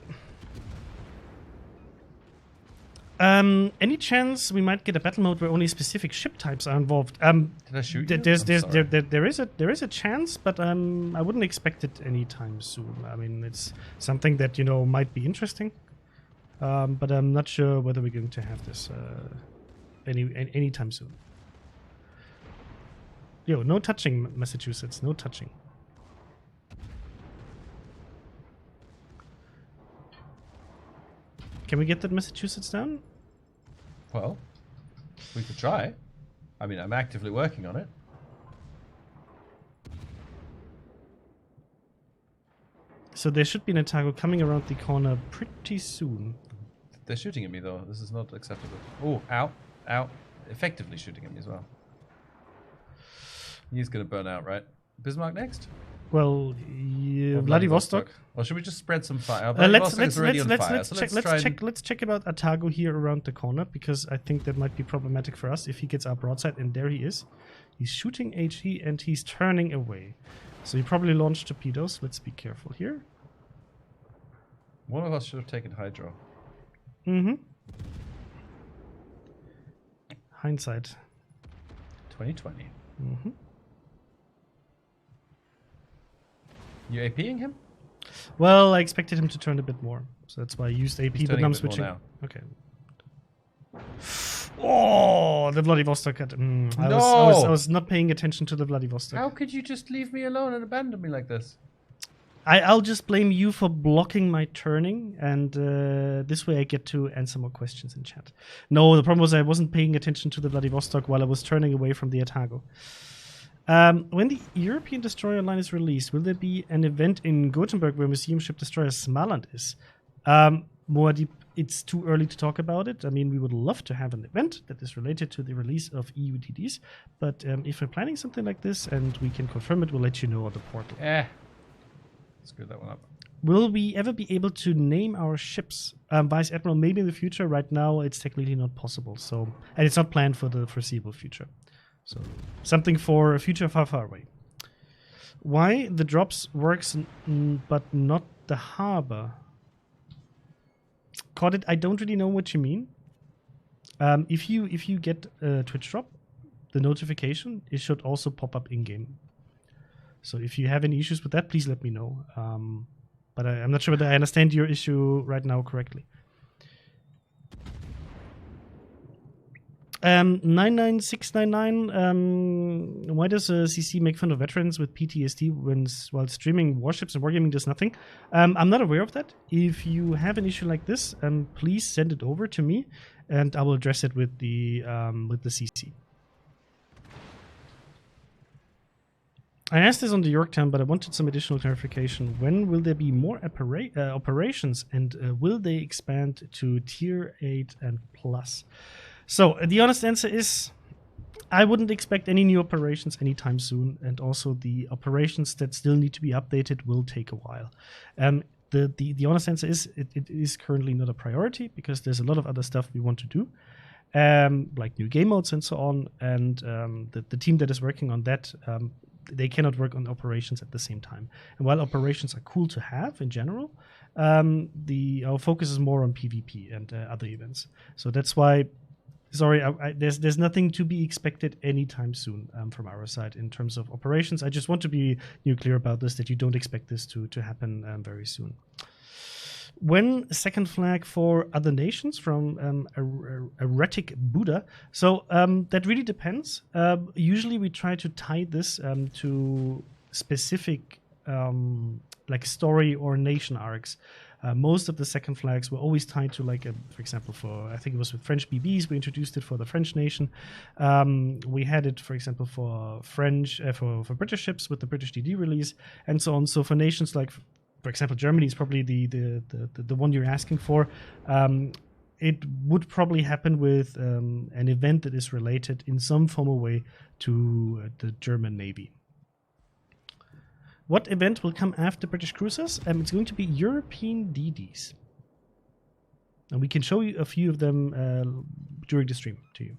Any chance we might get a battle mode where only specific ship types are involved? Did I shoot you? There I'm is a chance, but I wouldn't expect it anytime soon. I mean, it's something that might be interesting, but I'm not sure whether we're going to have this anytime soon. Yo, no touching, Massachusetts. No touching. Can we get that Massachusetts down? Well, we could try. I mean, I'm actively working on it. So there should be an Otago coming around the corner pretty soon. They're shooting at me, though. This is not acceptable. Oh, ow. Effectively shooting at me as well. He's going to burn out, right? Bismarck next? Well, yeah, Vladivostok. Or should we just spread some fire? Let's Vladivostok is already on fire, so try and- let's check about Otago here around the corner, because I think that might be problematic for us if he gets our broadside, and there he is. He's shooting HE and he's turning away. So he probably launched torpedoes. Let's be careful here. One of us should have taken Hydro. Mm-hmm. Hindsight. 2020. Mm-hmm. You APing him? Well, I expected him to turn a bit more, so that's why I used AP, He's but turning now a I'm bit more switching. now. Okay. Oh, the Vladivostok. I No! was not paying attention to the Vladivostok. How could you just leave me alone and abandon me like this? I'll just blame you for blocking my turning, and this way I get to answer more questions in chat. No, the problem was I wasn't paying attention to the Vladivostok while I was turning away from the Otago. When the European Destroyer line is released, will there be an event in Gothenburg where Museum Ship Destroyer Smaland is? More deep, it's too early to talk about it. I mean, we would love to have an event that is related to the release of EUTDs, but if we're planning something like this and we can confirm it, we'll let you know on the portal. Screw that one up. Will we ever be able to name our ships? Vice Admiral, maybe in the future. Right now, it's technically not possible. So, and it's not planned for the foreseeable future. So, something for a future far, far away. Why the drops works, but not the harbor? Caught it. I don't really know what you mean. If you get a Twitch drop, the notification, it should also pop up in game. So if you have any issues with that, please let me know. But I'm not sure whether I understand your issue right now correctly. 99699, why does CC make fun of veterans with PTSD while streaming warships and wargaming does nothing? I'm not aware of that. If you have an issue like this, please send it over to me, and I will address it with the CC. I asked this on the Yorktown, but I wanted some additional clarification. When will there be more operations, and will they expand to Tier 8 and plus? So, the honest answer is, I wouldn't expect any new operations anytime soon, and also the operations that still need to be updated will take a while. The honest answer is it is currently not a priority because there's a lot of other stuff we want to do, like new game modes and so on. And the team that is working on that, they cannot work on operations at the same time. And while operations are cool to have in general, our focus is more on PvP and other events. So that's why. Sorry, there's nothing to be expected anytime soon from our side in terms of operations. I just want to be clear about this, that you don't expect this to happen very soon. When second flag for other nations from Erratic Buddha. So that really depends. Usually we try to tie this to specific like story or nation arcs. Most of the second flags were always tied to, like, for example, I think it was with French BBs, we introduced it for the French nation. We had it, for example, for for British ships with the British DD release, and so on. So for nations like, for example, Germany is probably the one you're asking for. It would probably happen with an event that is related in some form or way to the German Navy. What event will come after British cruisers? It's going to be European DDs. And we can show you a few of them during the stream to you.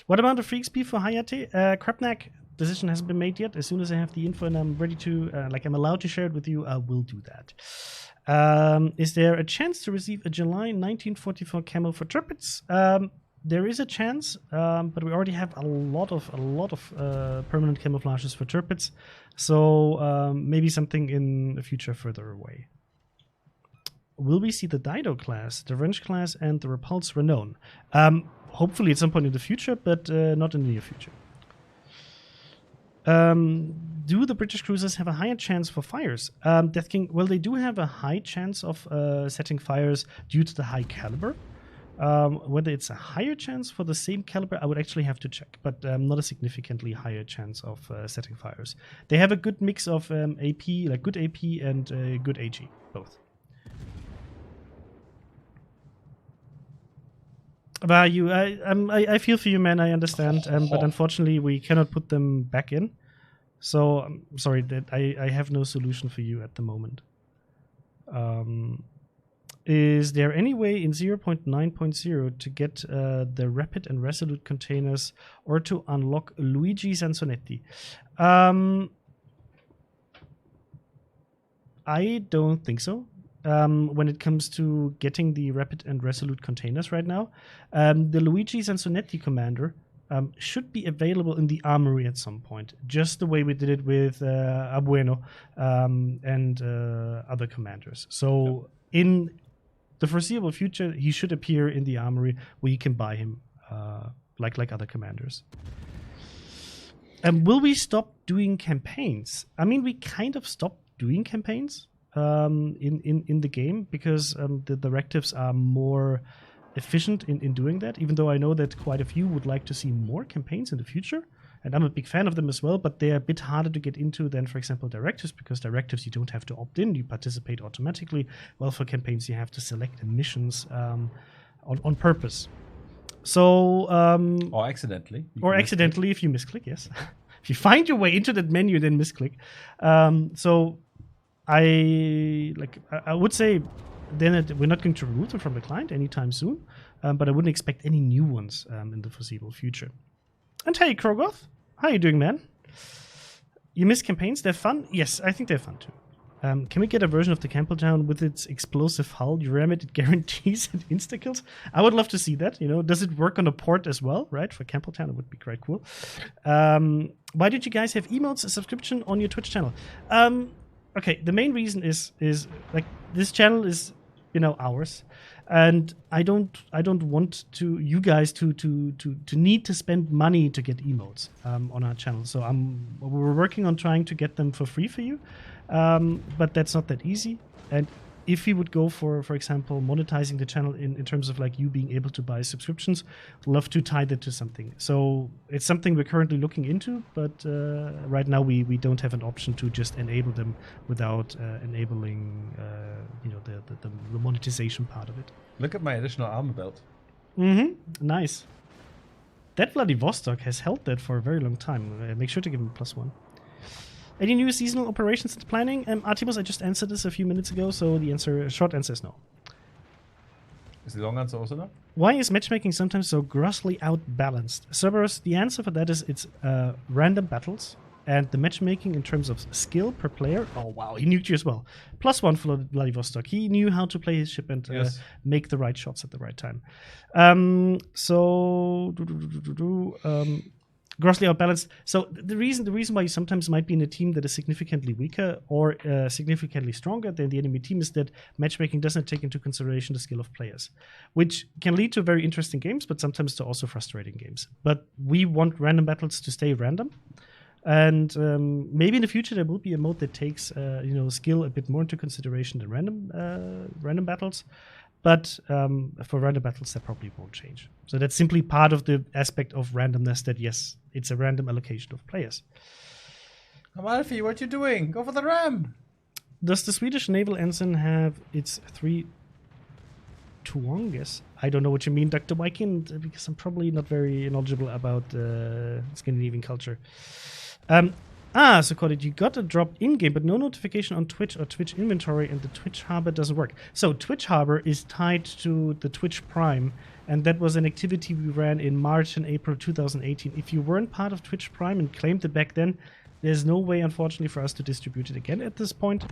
What about the free XP for Hayate? Krapnak, decision hasn't been made yet. As soon as I have the info and I'm ready to, I'm allowed to share it with you, I will do that. Is there a chance to receive a July 1944 camo for Tirpitz? There is a chance, but we already have a lot of permanent camouflages for Tirpitz, so maybe something in the future further away. Will we see the Dido class, the Wrench class, and the Repulse Renown? Hopefully at some point in the future, but not in the near future. Do the British cruisers have a higher chance for fires? Death King, well, they do have a high chance of setting fires due to the high caliber. Whether it's a higher chance for the same caliber, I would actually have to check, but not a significantly higher chance of setting fires. They have a good mix of AP, like good AP and good AG, both. Value, I feel for you, man. I understand, but unfortunately, we cannot put them back in. So I'm sorry that I have no solution for you at the moment. Is there any way in 0.9.0 to get the Rapid and Resolute containers or to unlock Luigi Sansonetti? I don't think so. When it comes to getting the Rapid and Resolute containers right now, the Luigi Sansonetti commander should be available in the armory at some point, just the way we did it with Abueno and other commanders. So in the foreseeable future, he should appear in the armory where you can buy him, like other commanders. Will we stop doing campaigns? I mean, we kind of stopped doing campaigns in the game because the directives are more efficient in doing that, even though I know that quite a few would like to see more campaigns in the future. And I'm a big fan of them as well, but they're a bit harder to get into than, for example, directives, because directives you don't have to opt in, you participate automatically. Well, for campaigns you have to select missions on purpose. So or accidentally. Or accidentally if you misclick, yes. If you find your way into that menu, then misclick. So I would say then we're not going to remove them from the client anytime soon, but I wouldn't expect any new ones in the foreseeable future. And hey, Krogoth, how you doing, man? You miss campaigns? They're fun? Yes, I think they're fun too. Can we get a version of the Campbelltown with its explosive hull? You ram it guarantees it insta-kills? I would love to see that. You know, does it work on a port as well, right? For Campbelltown, it would be quite cool. Why did you guys have emotes subscription on your Twitch channel? Okay, the main reason is like this channel is, you know, ours. And I don't want you guys to need to spend money to get emotes on our channel. So we're working on trying to get them for free for you, but that's not that easy. And if you would go for example, monetizing the channel in terms of like you being able to buy subscriptions, love to tie that to something. So it's something we're currently looking into, but right now we don't have an option to just enable them without enabling the monetization part of it. Look at my additional armor belt. Mm-hmm. Nice. That Vladivostok has held that for a very long time. Make sure to give him +1. Any new seasonal operations and planning? Artemis, I just answered this a few minutes ago, so the short answer is no. Is the long answer also no? Why is matchmaking sometimes so grossly outbalanced? Cerberus, the answer for that is it's random battles, and the matchmaking in terms of skill per player. Oh wow, he nuked you as well. +1 for Vladivostok. He knew how to play his ship and make the right shots at the right time. Grossly outbalanced. So the reason why you sometimes might be in a team that is significantly weaker or significantly stronger than the enemy team is that matchmaking doesn't take into consideration the skill of players, which can lead to very interesting games, but sometimes to also frustrating games. But we want random battles to stay random. And maybe in the future there will be a mode that takes skill a bit more into consideration than random battles. But for random battles, that probably won't change. So that's simply part of the aspect of randomness that, yes, it's a random allocation of players. Amalfi, what you doing? Go for the ram! Does the Swedish naval ensign have its 3 Tuonges? I don't know what you mean, Dr. Viking, because I'm probably not very knowledgeable about Scandinavian culture. So Cody, you got a drop in-game, but no notification on Twitch or Twitch inventory, and the Twitch Harbor doesn't work. So Twitch Harbor is tied to the Twitch Prime, and that was an activity we ran in March and April 2018. If you weren't part of Twitch Prime and claimed it back then, there's no way, unfortunately, for us to distribute it again at this point.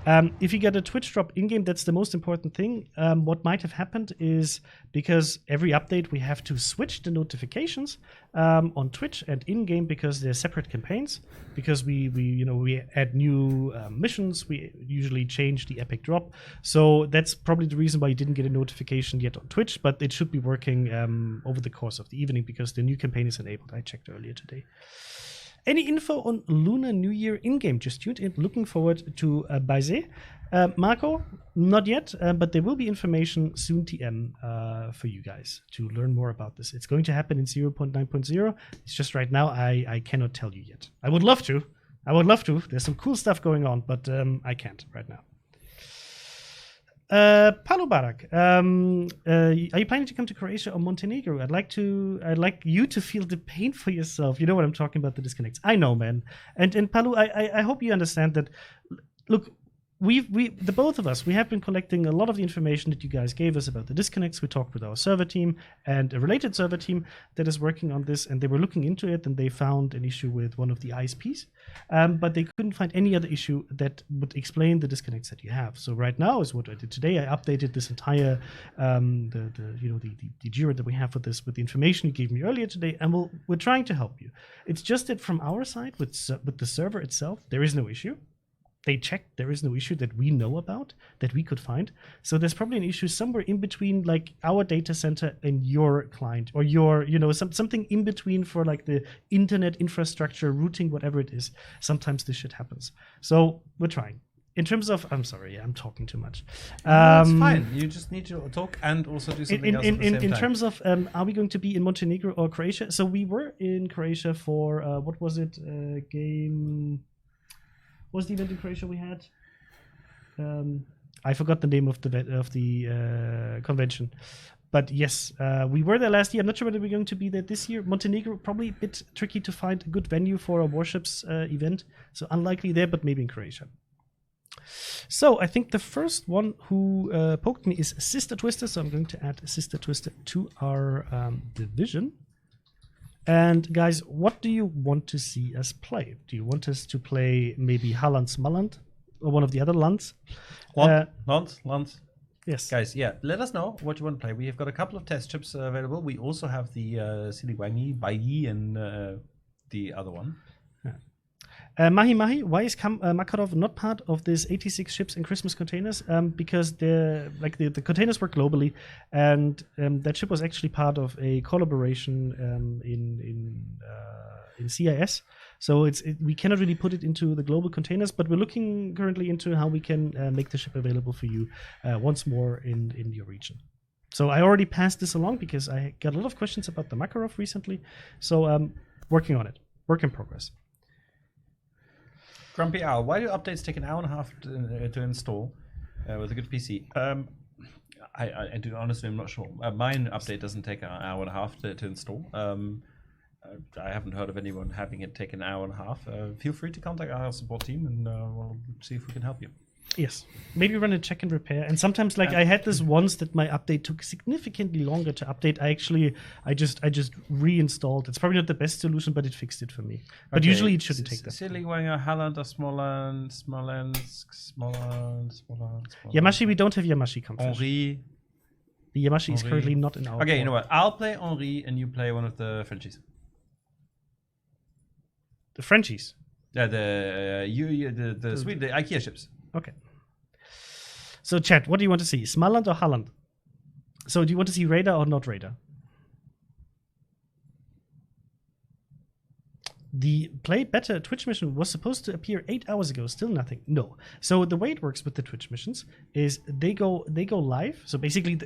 If you get a Twitch drop in-game, that's the most important thing. What might have happened is because every update we have to switch the notifications on Twitch and in-game because they're separate campaigns. Because we add new missions, we usually change the epic drop. So that's probably the reason why you didn't get a notification yet on Twitch, but it should be working over the course of the evening because the new campaign is enabled. I checked earlier today. Any info on Lunar New Year in-game? Just tuned in. Looking forward to Baize. Marco, not yet, but there will be information soon TM for you guys to learn more about this. It's going to happen in 0.9.0. It's just right now I cannot tell you yet. I would love to. There's some cool stuff going on, but I can't right now. Paolo Barak, are you planning to come to Croatia or Montenegro? I'd like you to feel the pain for yourself. You know what I'm talking about, the disconnects. I know, man. And Paolo, I hope you understand that. Look, the both of us, we have been collecting a lot of the information that you guys gave us about the disconnects. We talked with our server team and a related server team that is working on this, and they were looking into it, and they found an issue with one of the ISPs, but they couldn't find any other issue that would explain the disconnects that you have. So right now is what I did today. I updated this entire the Jira that we have for this with the information you gave me earlier today, and we're trying to help you. It's just that from our side with the server itself, there is no issue. They checked, there is no issue that we know about, that we could find. So there's probably an issue somewhere in between, like our data center and your client, or your, something in between for like the internet infrastructure, routing, whatever it is. Sometimes this shit happens. So we're trying. In terms of, I'm sorry, I'm talking too much. It's fine. You just need to talk and also do something else at the same time. In terms of, are we going to be in Montenegro or Croatia? So we were in Croatia for, what was it, game... What was the event in Croatia we had? I forgot the name of the convention. But yes, we were there last year. I'm not sure whether we're going to be there this year. Montenegro, probably a bit tricky to find a good venue for a Warships event. So unlikely there, but maybe in Croatia. So I think the first one who poked me is Sister Twister. So I'm going to add Sister Twister to our division. And guys, what do you want to see us play? Do you want us to play maybe Halland's Malland or one of the other lands? Lands. Yes. Guys, yeah, let us know what you want to play. We have got a couple of test chips available. We also have the Siliwangi, Bayi, and the other one. Mahi, why is Makarov not part of this 86 ships and Christmas containers? Because the containers work globally, and that ship was actually part of a collaboration in CIS. So we cannot really put it into the global containers, but we're looking currently into how we can make the ship available for you once more in your region. So I already passed this along because I got a lot of questions about the Makarov recently. So working on it, work in progress. Grumpy Owl, why do updates take an hour and a half to install with a good PC? I do honestly, I'm not sure. Mine update doesn't take an hour and a half to install. I haven't heard of anyone having it take an hour and a half. Feel free to contact our support team, and we'll see if we can help you. Yes, maybe run a check and repair. And sometimes, like I had this once that my update took significantly longer to update. I just reinstalled. It's probably not the best solution, but it fixed it for me. But usually it shouldn't take that. Silligwanger, Halland, Smolensk. Yamashi, we don't have Yamashi confirmed. Henri. The Yamashi is currently not in our. Okay, you know what? I'll play Henri, and you play one of the Frenchies. The Frenchies. Yeah, the IKEA ships. Okay. So, chat, what do you want to see? Smaland or Halland? So, do you want to see Raider or not Raider? The Play Better Twitch mission was supposed to appear 8 hours ago. Still nothing. No. So the way it works with the Twitch missions is they go live. So basically,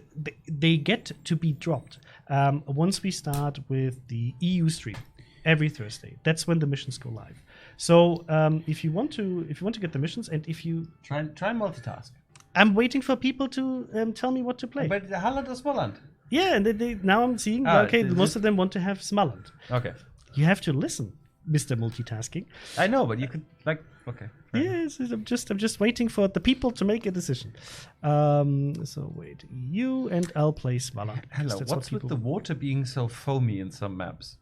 they get to be dropped once we start with the EU stream every Thursday. That's when the missions go live. So if you want to get the missions, and if you try and multitask. I'm waiting for people to tell me what to play. But Halland or Smoland? Yeah, and now I'm seeing. Most of them want to have Smaland. Okay. You have to listen, Mr. Multitasking. I know, but you could okay. Yes, I'm just waiting for the people to make a decision. So wait, you and I'll play Smaland. Hello. What's with the water being so foamy in some maps?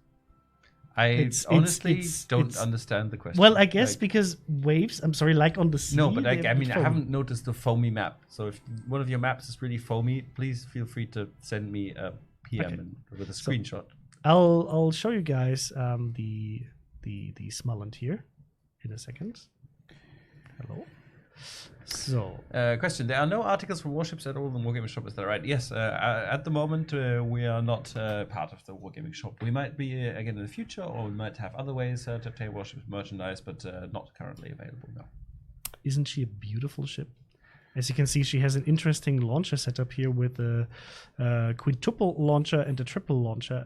I honestly don't understand the question. Well, I guess because waves, I'm sorry, like on the sea. No, but I haven't noticed the foamy map. So if one of your maps is really foamy, please feel free to send me a PM with a screenshot. I'll show you guys the Smaland here in a second. Hello. So, question: there are no articles for warships at all in the Wargaming Shop. Is that right? Yes. At the moment, we are not part of the Wargaming Shop. We might be again in the future, or we might have other ways to obtain warships merchandise, but not currently available now. Isn't she a beautiful ship? As you can see, she has an interesting launcher setup here with a quintuple launcher and a triple launcher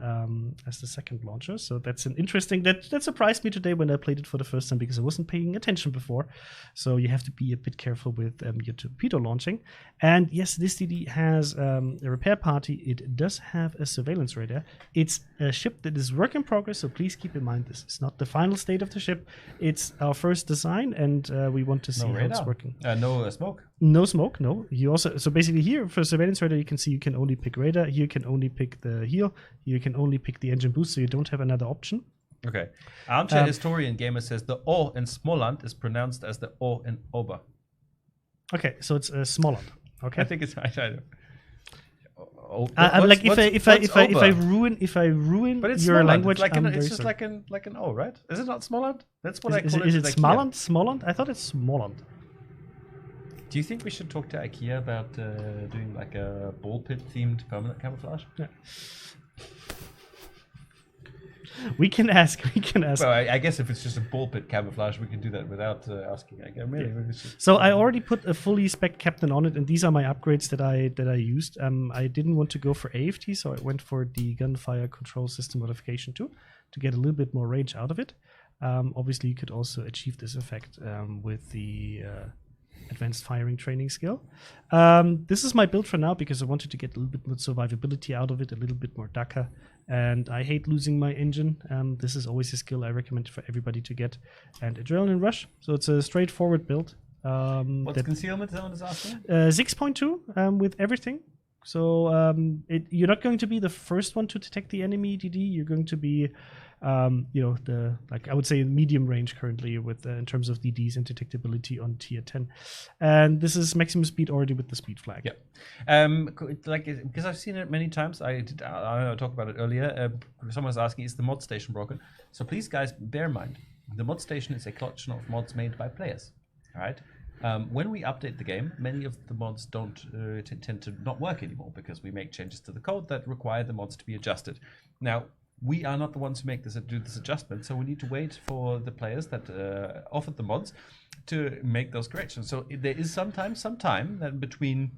as the second launcher. So that's an interesting. That surprised me today when I played it for the first time because I wasn't paying attention before. So you have to be a bit careful with your torpedo launching. And yes, this DD has a repair party. It does have a surveillance radar. It's a ship that is work in progress. So please keep in mind this is not the final state of the ship. It's our first design, and we want to see how it's working. No smoke. No smoke, no. You also basically here for surveillance radar you can see you can only pick radar. Here you can only pick the heel. You can only pick the engine boost, so you don't have another option. Okay. Armchair Historian Gamer says the O in Smoland is pronounced as the O in Ober. Okay, so it's Smoland. Okay. I think it's I don't know. Like if I ruin but it's your Smoland. language, it's just like an O, right? Is it not Smoland? That's what I call it. Is it Smoland? Smoland? I thought it's Smoland. Do you think we should talk to IKEA about doing like a ball pit themed permanent camouflage? Yeah. We can ask. Well, I guess if it's just a ball pit camouflage, we can do that without asking. Maybe so I already put a fully spec captain on it, and these are my upgrades that I used. I didn't want to go for AFT, so I went for the gunfire control system modification 2 to get a little bit more range out of it. Obviously, you could also achieve this effect with the advanced firing training skill. This is my build for now because I wanted to get a little bit more survivability out of it, a little bit more DACA, and I hate losing my engine. This is always a skill I recommend for everybody to get. And Adrenaline Rush, so it's a straightforward build. What's concealment, someone is asking? 6.2 with everything. So you're not going to be the first one to detect the enemy DD. You're going to be I would say medium range currently with in terms of DDs and detectability on tier 10, and this is maximum speed already with the speed flag. Yeah, because I've seen it many times. I talked about it earlier. Someone was asking, is the mod station broken? So please, guys, bear in mind the mod station is a collection of mods made by players. All right. When we update the game, many of the mods don't tend to not work anymore because we make changes to the code that require the mods to be adjusted. Now, we are not the ones who do this adjustment, so we need to wait for the players that offered the mods to make those corrections. So there is some time then between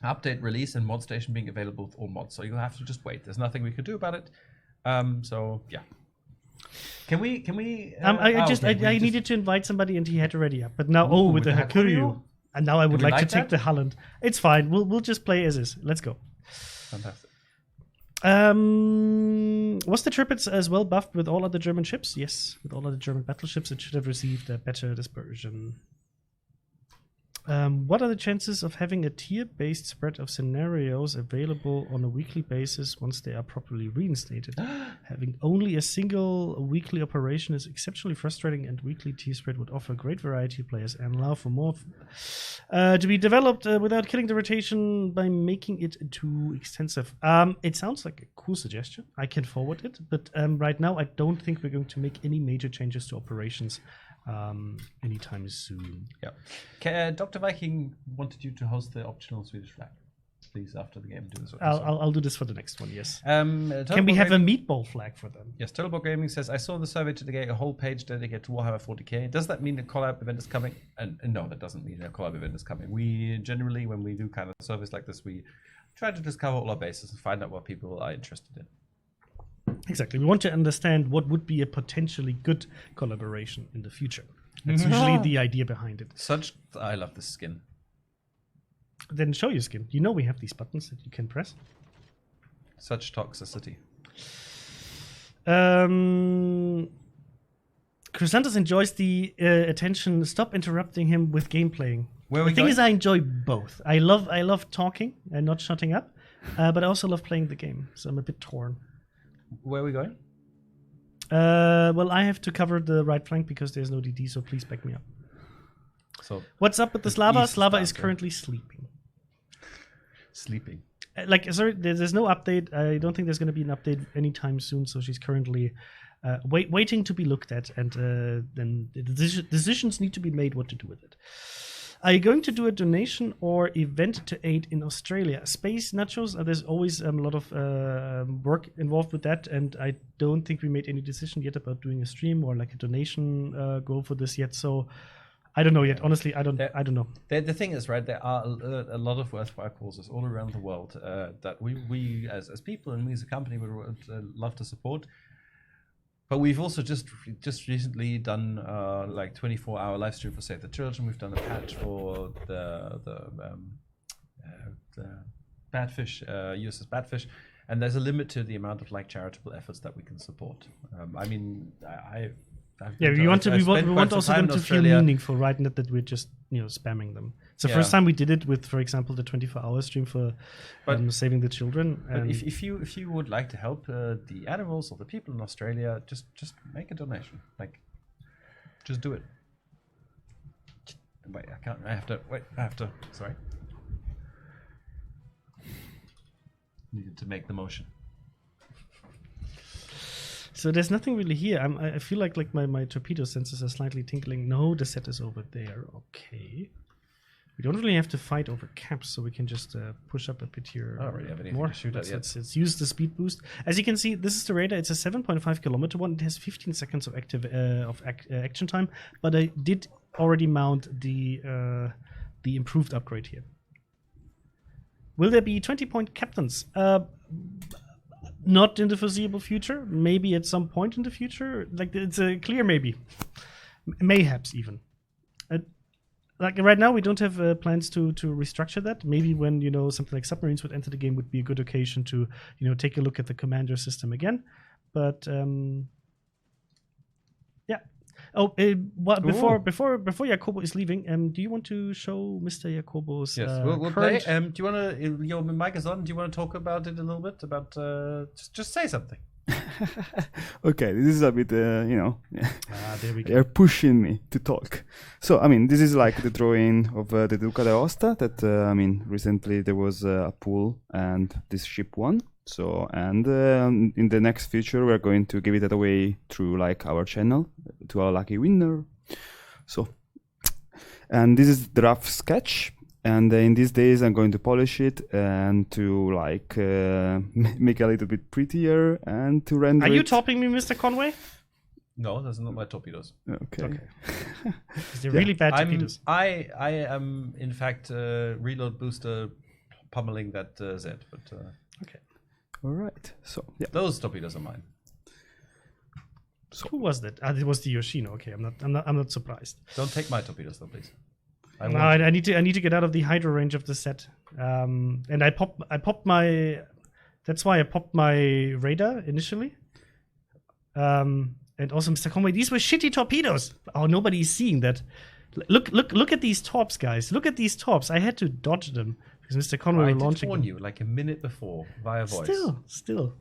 update release and mod station being available with all mods. So you have to just wait. There's nothing we could do about it. So yeah. Can we? I needed to invite somebody and he had already up. But now, with the Hakuryu, and now I would like to take the Halland. It's fine. We'll just play as is. Let's go. Fantastic. Was the Tripids as well buffed with all other German ships? Yes, with all other German battleships, it should have received a better dispersion. What are the chances of having a tier-based spread of scenarios available on a weekly basis once they are properly reinstated? Having only a single weekly operation is exceptionally frustrating, and weekly tier spread would offer great variety of players and allow for more to be developed without killing the rotation by making it too extensive. It sounds like a cool suggestion. I can forward it, but right now I don't think we're going to make any major changes to operations anytime soon. Yeah. Dr. Viking wanted you to host the optional Swedish flag. Please, after the game, do this. I'll do this for the next one, yes. Can we have a meatball flag for them? Yes, Totalball Gaming says, I saw in the survey today a whole page dedicated to Warhammer 40k. Does that mean a collab event is coming? And no, that doesn't mean a collab event is coming. We generally, when we do kind of surveys like this, we try to just cover all our bases and find out what people are interested in. Exactly. We want to understand what would be a potentially good collaboration in the future. That's usually the idea behind it. I love this skin. Then show your skin. You know we have these buttons that you can press. Such toxicity. Chrysanthus enjoys the attention. Stop interrupting him with gameplaying. The thing is, I enjoy both. I love talking and not shutting up, but I also love playing the game. So I'm a bit torn. Where are we going? Well, I have to cover the right flank because there's no DD, so please back me up. So, what's up with the Slava? Slava is currently sleeping. Sleeping? Sorry, there's no update. I don't think there's going to be an update anytime soon, so she's currently waiting to be looked at, and then the decisions need to be made what to do with it. Are you going to do a donation or event to aid in Australia? Space Nachos, there's always a lot of work involved with that, and I don't think we made any decision yet about doing a stream or like a donation goal for this yet. So I don't know yet. Honestly, I don't know. The thing is, right, there are a lot of worthwhile causes all around the world that we as people and we as a company would love to support. But we've also just recently done like 24-hour live stream for Save the Children. We've done a patch for the Badfish, USS Badfish, and there's a limit to the amount of like charitable efforts that we can support. We want also them to feel meaningful, right? Not that we're just spamming them. It's the first time we did it with, for example, the 24-hour stream for Saving the Children. But if you would like to help the animals or the people in Australia, just make a donation. Like, just do it. Wait, I have to. Sorry. Needed to make the motion. So there's nothing really here. I feel like my torpedo sensors are slightly tinkling. No, the set is over there. Okay. We don't really have to fight over caps, so we can just push up a bit here. I don't really have anything to shoot at yet. Let's use the speed boost. As you can see, this is the radar. It's a 7.5 kilometer one. It has 15 seconds of action time, but I did already mount the improved upgrade here. Will there be 20-point captains? Not in the foreseeable future. Maybe at some point in the future. Like, it's a clear maybe. Mayhaps even. Like right now, we don't have plans to restructure that. Maybe when something like submarines would enter the game would be a good occasion to take a look at the commander system again. But yeah. Oh, before Jacobo is leaving, do you want to show Mr. Jacobo's? Yes, we'll play. Do you want to? Your mic is on. Do you want to talk about it a little bit? About just say something. Okay, this is a bit, there we go. They're pushing me to talk. So, this is like the drawing of the Duca d'Aosta that, recently there was a pool and this ship won. So, and in the next future, we're going to give it away through like our channel to our lucky winner. So, and this is the rough sketch. And in these days, I'm going to polish it and to like make it a little bit prettier and to render. Are you topping me, Mr. Conway? No, those are not my torpedoes. Okay. They're really bad torpedoes. I am in fact reload booster pummeling that Z. But okay. All right. So yeah, those torpedoes are mine. So who was that? It was the Yoshino. Okay, I'm not surprised. Don't take my torpedoes though, please. I need to get out of the hydro range of the set. And I popped my That's why I popped my radar initially. And also, Mr. Conway, these were shitty torpedoes. Oh, nobody's seeing that. Look at these torps, guys. Look at these torps. I had to dodge them because Mr. Conway was launching them. I did warn you like a minute before via voice. Still.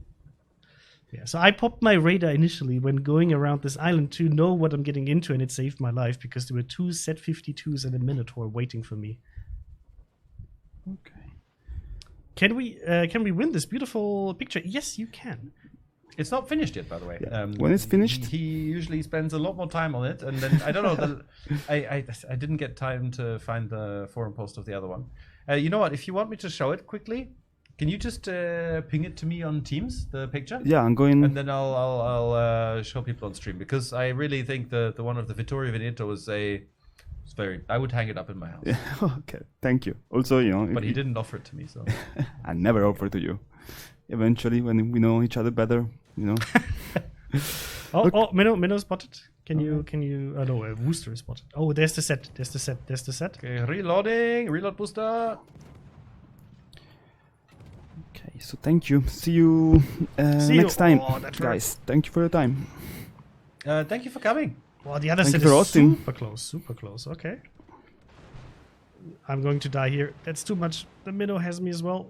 Yeah, so I popped my radar initially when going around this island to know what I'm getting into, and it saved my life because there were 2 Z-52s and a Minotaur waiting for me. Okay. Can we win this beautiful picture? Yes, you can. It's not finished yet, by the way. Yeah. When it's finished, he usually spends a lot more time on it, and then I don't know. I didn't get time to find the forum post of the other one. You know what? If you want me to show it quickly, can you just ping it to me on Teams, the picture? Yeah, I'm going. And then I'll show people on stream because I really think the one of the Vittorio Veneto was very. I would hang it up in my house. Yeah, okay, thank you. Also, you know, but he didn't offer it to me, so I never offered to you. Eventually, when we know each other better, you know. Minnow spotted. Can you? Oh no, Wooster is spotted. Oh, there's the set. There's the set. Okay, reload booster. Okay, so thank you. See you next time, guys. Thank you for your time. Thank you for coming. Well, the other set is super close. Okay. I'm going to die here. That's too much. The Minnow has me as well.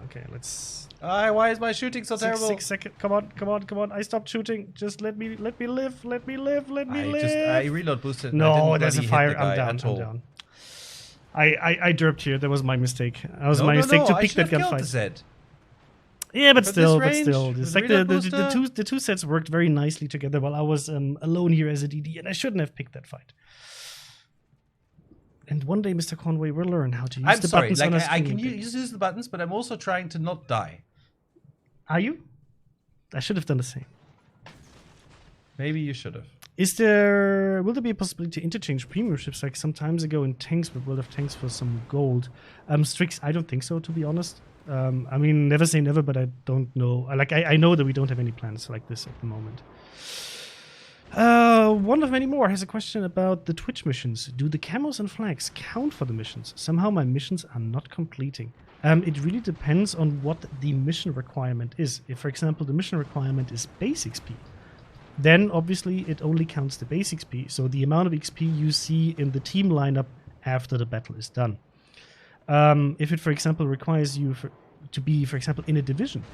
Okay, let's. Why is my shooting so terrible? 6 seconds. Come on. I stopped shooting. Just let me live. Let me live. I reload boosted. No, there's a fire. I'm down. I derped here. That was my mistake. My mistake to pick that gunfight. Yeah, but still. It's like the two sets worked very nicely together while I was alone here as a DD, and I shouldn't have picked that fight. And one day, Mr. Conway will learn how to use the buttons on a screen. I can use the buttons, but I'm also trying to not die. Are you? I should have done the same. Maybe you should have. Will there be a possibility to interchange premium ships like some times ago in tanks with World of Tanks for some gold? Strix, I don't think so, to be honest. I mean, never say never, but I don't know. I know that we don't have any plans like this at the moment. One of many more has a question about the Twitch missions. Do the camos and flags count for the missions? Somehow my missions are not completing. It really depends on what the mission requirement is. If, for example, the mission requirement is base XP, then obviously it only counts the base XP, so the amount of XP you see in the team lineup after the battle is done. If it, for example, requires you to be, for example, in a division,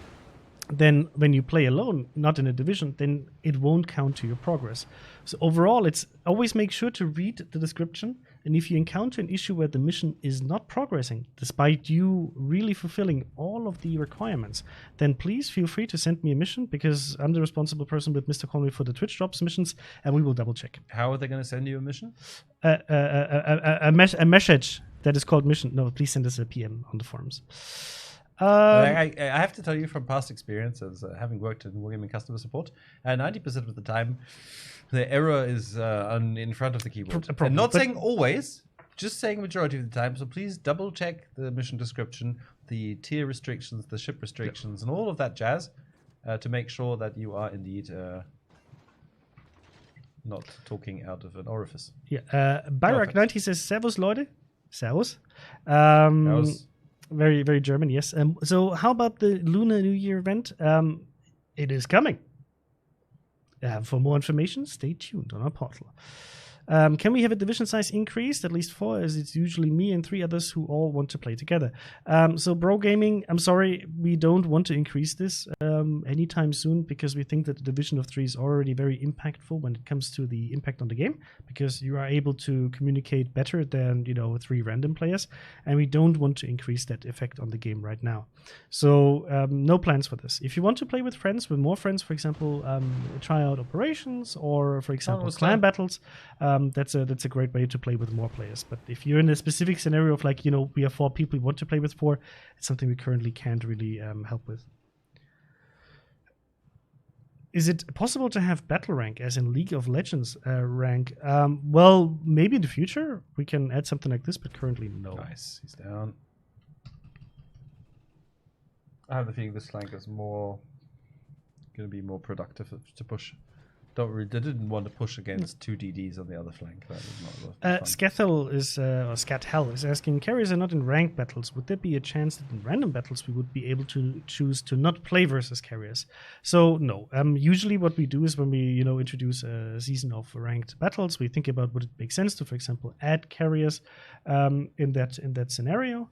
then when you play alone, not in a division, then it won't count to your progress. So overall, it's always make sure to read the description, and if you encounter an issue where the mission is not progressing, despite you really fulfilling all of the requirements, then please feel free to send me a mission, because I'm the responsible person with Mr. Conway for the Twitch drops missions, and we will double check. How are they going to send you a mission? A message that is called mission. No, please send us a PM on the forums. I have to tell you from past experiences, having worked in wargaming customer support, 90% of the time, the error is in front of the keyboard. I'm not saying always, just saying majority of the time. So please double check the mission description, the tier restrictions, the ship restrictions, and all of that jazz to make sure that you are indeed not talking out of an orifice. Yeah. Byrak90 says, Servus, Leute. Servus. Very, very German, yes. So how about the Lunar New Year event? It is coming. For more information, stay tuned on our portal. Can we have a division size increased, at least 4, as it's usually me and 3 others who all want to play together? So Bro Gaming, I'm sorry, we don't want to increase this anytime soon, because we think that the division of 3 is already very impactful when it comes to the impact on the game, because you are able to communicate better than 3 random players, and we don't want to increase that effect on the game right now. So no plans for this. If you want to play with friends, with more friends, for example, try out operations, or for example clan battles, that's a great way to play with more players. But if you're in a specific scenario of we are 4 people, we want to play with 4, it's something we currently can't really help with. Is it possible to have battle rank, as in League of Legends rank? Well, maybe in the future we can add something like this, but currently no. Nice, he's down. I have the feeling this flank is going to be more productive to push. They didn't want to push against 2 DDs on the other flank. That was Scathel is, or Scathel is asking, carriers are not in ranked battles. Would there be a chance that in random battles we would be able to choose to not play versus carriers? So no. Usually what we do is when we introduce a season of ranked battles, we think about would it make sense to, for example, add carriers in that scenario.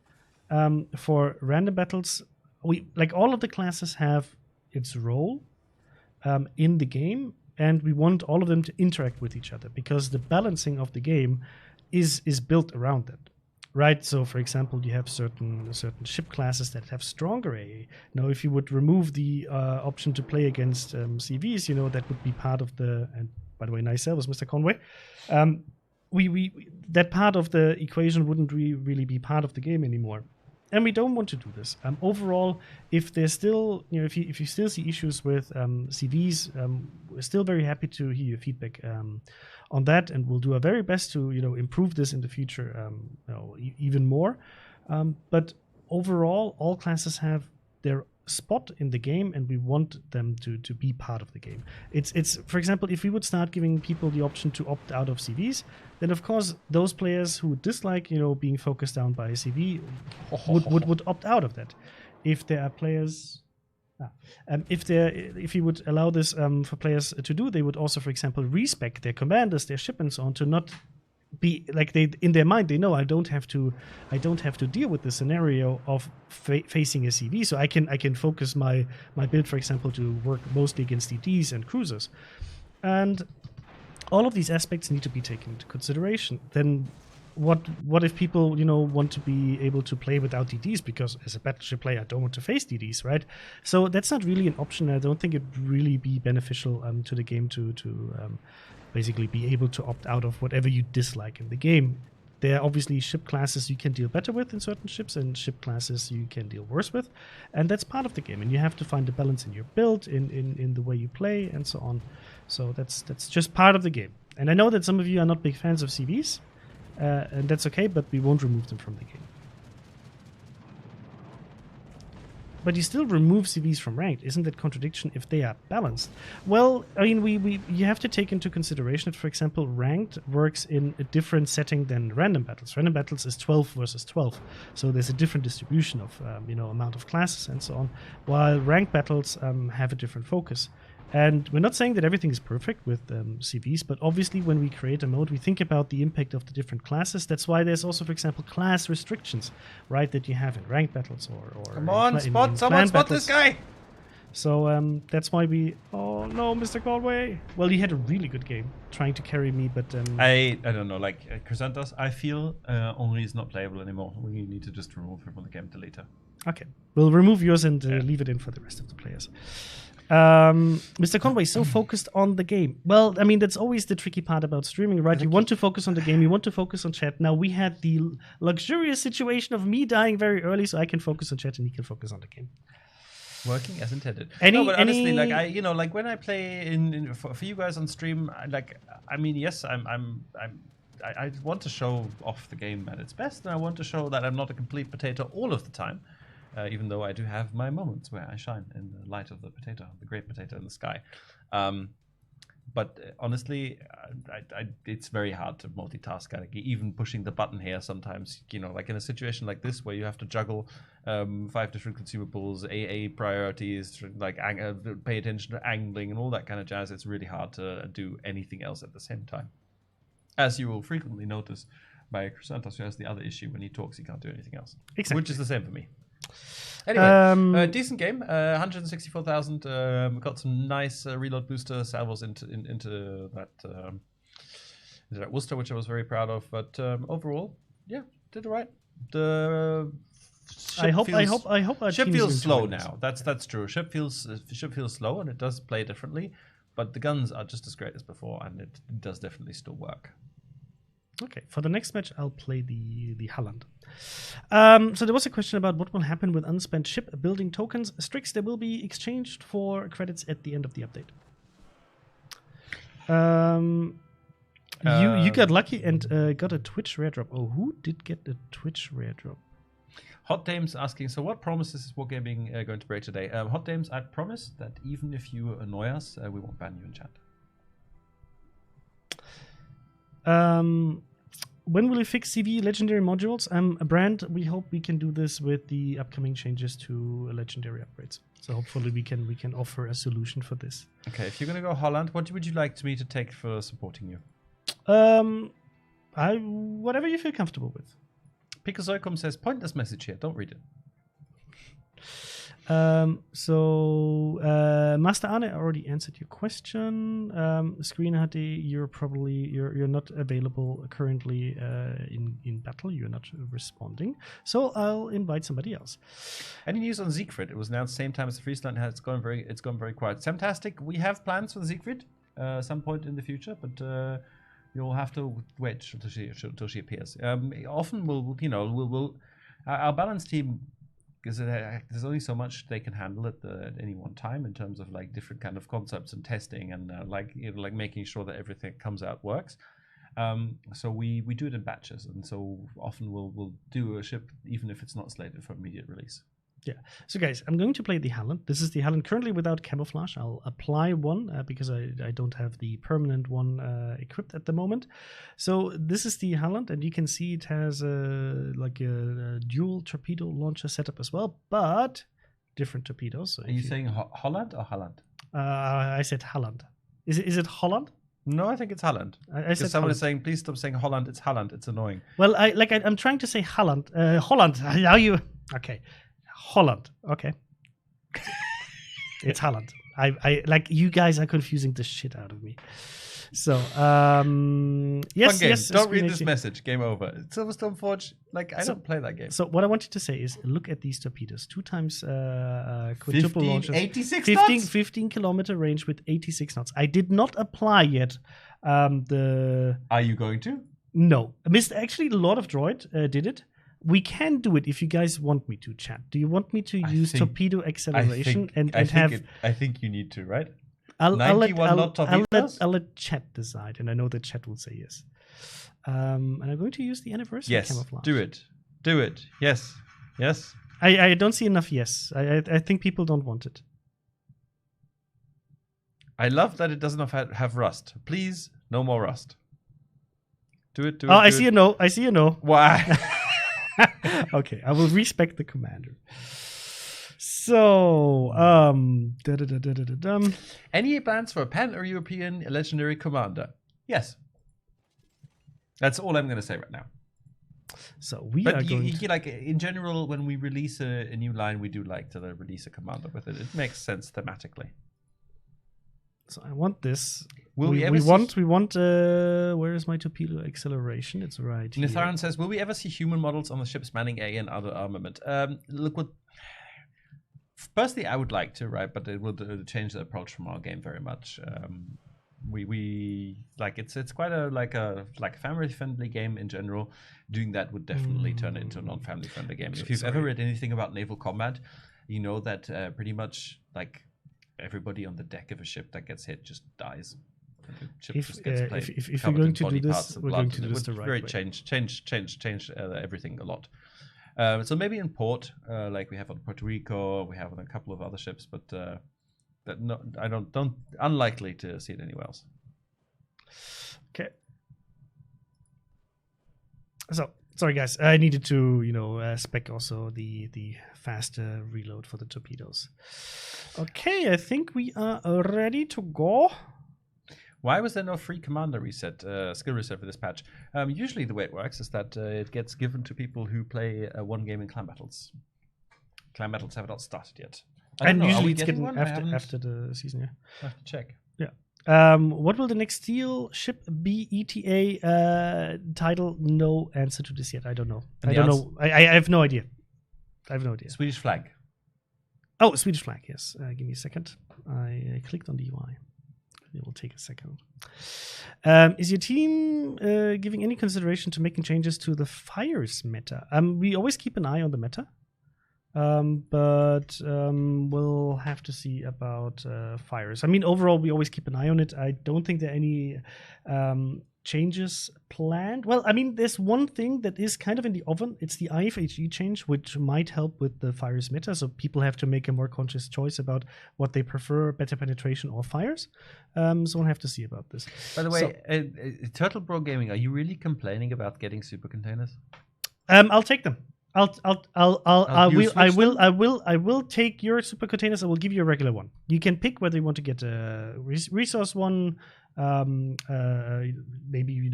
For random battles, we all of the classes have its role in the game. And we want all of them to interact with each other because the balancing of the game is built around that, right? So, for example, you have certain ship classes that have stronger AA. Now, if you would remove the option to play against CVs, that would be part of the. And by the way, nice service, Mr. Conway. We that part of the equation wouldn't really be part of the game anymore. And we don't want to do this. Overall, if there's still, if you still see issues with CVs, we're still very happy to hear your feedback on that, and we'll do our very best to, improve this in the future, even more. But overall, all classes have their spot in the game, and we want them to be part of the game. It's for example, if we would start giving people the option to opt out of CVs, then of course those players who dislike being focused down by a CV would opt out of that. If there are players if you would allow this for players to do, they would also, for example, respec their commanders, their ship, and so on, to not be like they in their mind they know I don't have to deal with the scenario of facing a CV, so I can focus my build, for example, to work mostly against DDs and cruisers, and all of these aspects need to be taken into consideration. Then what if people want to be able to play without DDs because as a battleship player I don't want to face DDs, right? So that's not really an option. I don't think it'd really be beneficial to the game to basically be able to opt out of whatever you dislike in the game. There are obviously ship classes you can deal better with in certain ships and ship classes you can deal worse with, and that's part of the game, and you have to find a balance in your build, in the way you play, and so on. So that's just part of the game. And I know that some of you are not big fans of CVs, and that's okay, but we won't remove them from the game. But you still remove CVs from ranked. Isn't that contradiction if they are balanced? Well, I mean, you have to take into consideration that, for example, ranked works in a different setting than random battles. Random battles is 12 versus 12, so there's a different distribution of amount of classes and so on. While ranked battles have a different focus. And we're not saying that everything is perfect with CVs, but obviously when we create a mode, we think about the impact of the different classes. That's why there's also, for example, class restrictions, right, that you have in ranked battles or come on, someone spot battles. this guy! So that's why we... Oh, no, Mr. Galway. Well, he had a really good game trying to carry me, but... I don't know, like Chrysanthos, I feel Henri is not playable anymore. We need to just remove him from the game deleter. Okay. We'll remove yours and leave it in for the rest of the players. Mr. Conway, so focused on the game. Well, I mean, that's always the tricky part about streaming, right? You want to focus on the game, you want to focus on chat. Now, we had the luxurious situation of me dying very early, so I can focus on chat and he can focus on the game. Working as intended. But honestly, like like when I play for you guys on stream, yes, I want to show off the game at its best, and I want to show that I'm not a complete potato all of the time. Even though I do have my moments where I shine in the light of the potato, the great potato in the sky. But honestly, it's very hard to multitask. Even pushing the button here sometimes, like in a situation like this where you have to juggle 5 different consumables, AA priorities, like pay attention to angling and all that kind of jazz, it's really hard to do anything else at the same time. As you will frequently notice by Chrysanthos, who has the other issue when he talks, he can't do anything else. Exactly. Which is the same for me. Anyway, decent game. 164,000. Got some nice reload booster salvos into that Worcester, which I was very proud of. But overall, yeah, did it right. The I hope our ship team feels is slow enjoying this. now. That's true. Ship feels slow, and it does play differently. But the guns are just as great as before, and it does definitely still work. Okay, for the next match, I'll play the Holland. So there was a question about what will happen with unspent ship building tokens. Strix, they will be exchanged for credits at the end of the update. You got lucky and got a Twitch rare drop. Oh, who did get a Twitch rare drop? Hot Dames asking, so what promises is Wargaming going to break today? Hot Dames, I promise that even if you annoy us, we won't ban you in chat. when will you fix CV legendary modules? Brand, we hope we can do this with the upcoming changes to legendary upgrades. So hopefully we can offer a solution for this. Okay, if you're gonna go Holland, what would you like me to take for supporting you? Whatever you feel comfortable with. Picozoicum says pointless message here. Don't read it. Master Arne, I already answered your question. Screen HD, you're not available currently in battle. You're not responding. So I'll invite somebody else. Any news on Siegfried? It was announced same time as the Friesland. It's gone very quiet. Samtastic. We have plans for Siegfried some point in the future, but you'll have to wait till she appears. Often we'll our balance team. Because there's only so much they can handle at any one time in terms of like different kind of concepts and testing and like making sure that everything comes out works. So we do it in batches, and so often we'll do a ship even if it's not slated for immediate release. Yeah. So guys, I'm going to play the Halland. This is the Halland currently without camouflage. I'll apply one because I don't have the permanent one equipped at the moment. So this is the Halland, and you can see it has a dual torpedo launcher setup as well, but different torpedoes. So Are you saying Holland or Halland? I said Halland. Is it Holland? No, I think it's Holland. I said someone Holland. is saying, please stop saying Holland. It's Holland. It's annoying. Well, I'm trying to say Holland. Holland. How you? Okay. Holland. Okay. It's Holland. I like you guys are confusing the shit out of me. So yes, Fun game. yes. Don't read this message. Game over. Silverstone Forge. I don't play that game. So what I want you to say is look at these torpedoes. 2 times quintuple launches. 86 knots? 15 kilometer range with 86 knots. I did not apply yet. Are you going to? No. Actually, Lord of Droid did it. We can do it if you guys want me to, chat. Do you want me to use torpedo acceleration I think you need to, right? I'll let chat decide, and I know that chat will say yes. And I'm going to use the anniversary camouflage. Do it. Yes. I don't see enough yes. I think people don't want it. I love that it doesn't have rust. Please, no more rust. Do it. I see a no. Why? Okay, I will respect the commander. So, Any plans for a pan-European legendary commander? Yes. That's all I'm going to say right now. So in general, when we release a new line, we do like to release a commander with it. It makes sense thematically. So I want this. Where is my torpedo acceleration? It's right here. Nitharan says, will we ever see human models on the ships manning A and other armament? Personally, I would like to, right? But it would change the approach from our game very much. It's quite a family-friendly game in general. Doing that would definitely turn it into a non-family friendly game. If you've ever read anything about naval combat, you know that pretty much everybody on the deck of a ship that gets hit just dies. If you're going to do this, we're going to do this the right way. Change everything a lot. So maybe in port, like we have on Puerto Rico, we have on a couple of other ships, but unlikely to see it anywhere else. Okay. So sorry guys, I needed to spec also the faster reload for the torpedoes. Okay, I think we are ready to go. Why was there no free commander reset, skill reset for this patch? Usually the way it works is that it gets given to people who play one game in clan battles. Clan battles have not started yet. And usually it's getting after the season, yeah. I have to check. Yeah. What will the next steel ship be? ETA title? No answer to this yet. I don't know. I have no idea. Swedish flag. Oh, Swedish flag, yes. Give me a second. I clicked on the UI. It will take a second. Is your team giving any consideration to making changes to the fires meta? We always keep an eye on the meta. But we'll have to see about fires. I mean, overall, we always keep an eye on it. I don't think there are any changes planned. Well, I mean, there's one thing that is kind of in the oven. It's the IFHE change, which might help with the fires meta. So people have to make a more conscious choice about what they prefer, better penetration or fires. So we'll have to see about this. By the way, Turtle Bro Gaming, are you really complaining about getting super containers? I'll take them. I will take your super containers. I will give you a regular one. You can pick whether you want to get a resource one, maybe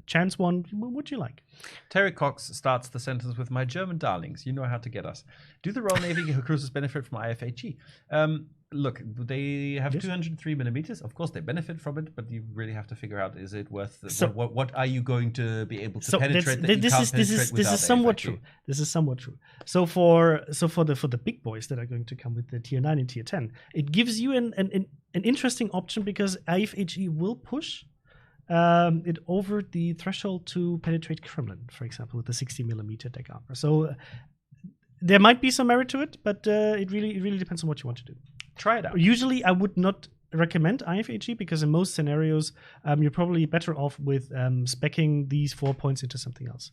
chance one. What would you like? Terry Cox starts the sentence with, "My German darlings, you know how to get us. Do the Royal Navy cruisers benefit from IFHE?" Look, they have 203 millimeters. Of course, they benefit from it, but you really have to figure out: is it worth? What are you going to be able to penetrate? This is somewhat true. This is somewhat true. So for the big boys that are going to come with the tier 9 and tier 10, it gives you an interesting option because IFHE will push it over the threshold to penetrate Kremlin, for example, with the 60 millimeter deck armor. So there might be some merit to it, but it really depends on what you want to do. Try it out. Usually, I would not recommend IFHE because in most scenarios, you're probably better off with speccing these 4 points into something else.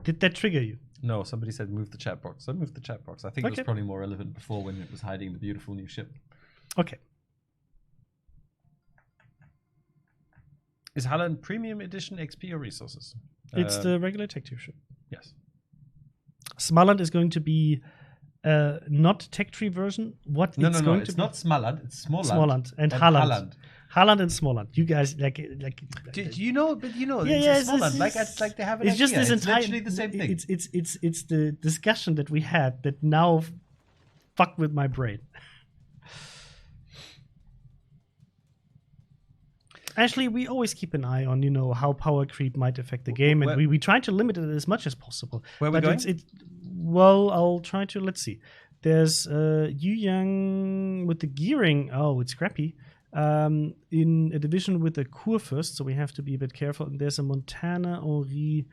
Did that trigger you? No, somebody said move the chat box. So move the chat box. I think it was probably more relevant before when it was hiding the beautiful new ship. Okay. Is Holland Premium Edition XP or resources? It's the regular tech tier ship. Yes. Smaland is going to be not tech tree version. What No, it's going to it's be? not Smaland. It's Smaland. Smaland and Halland. Halland and Smaland. You guys like. Do you know? But you know, it's Smaland. Like they have an It's just idea. this It's entire. literally the same thing. It's the discussion that we had that now fucked with my brain. Actually, we always keep an eye on, how power creep might affect the game, and we try to limit it as much as possible. Where are we going? Well, I'll try to. Let's see. There's Yu Yang with the gearing. Oh, it's scrappy. In a division with a Kurfürst, so we have to be a bit careful. And there's a Montana Henri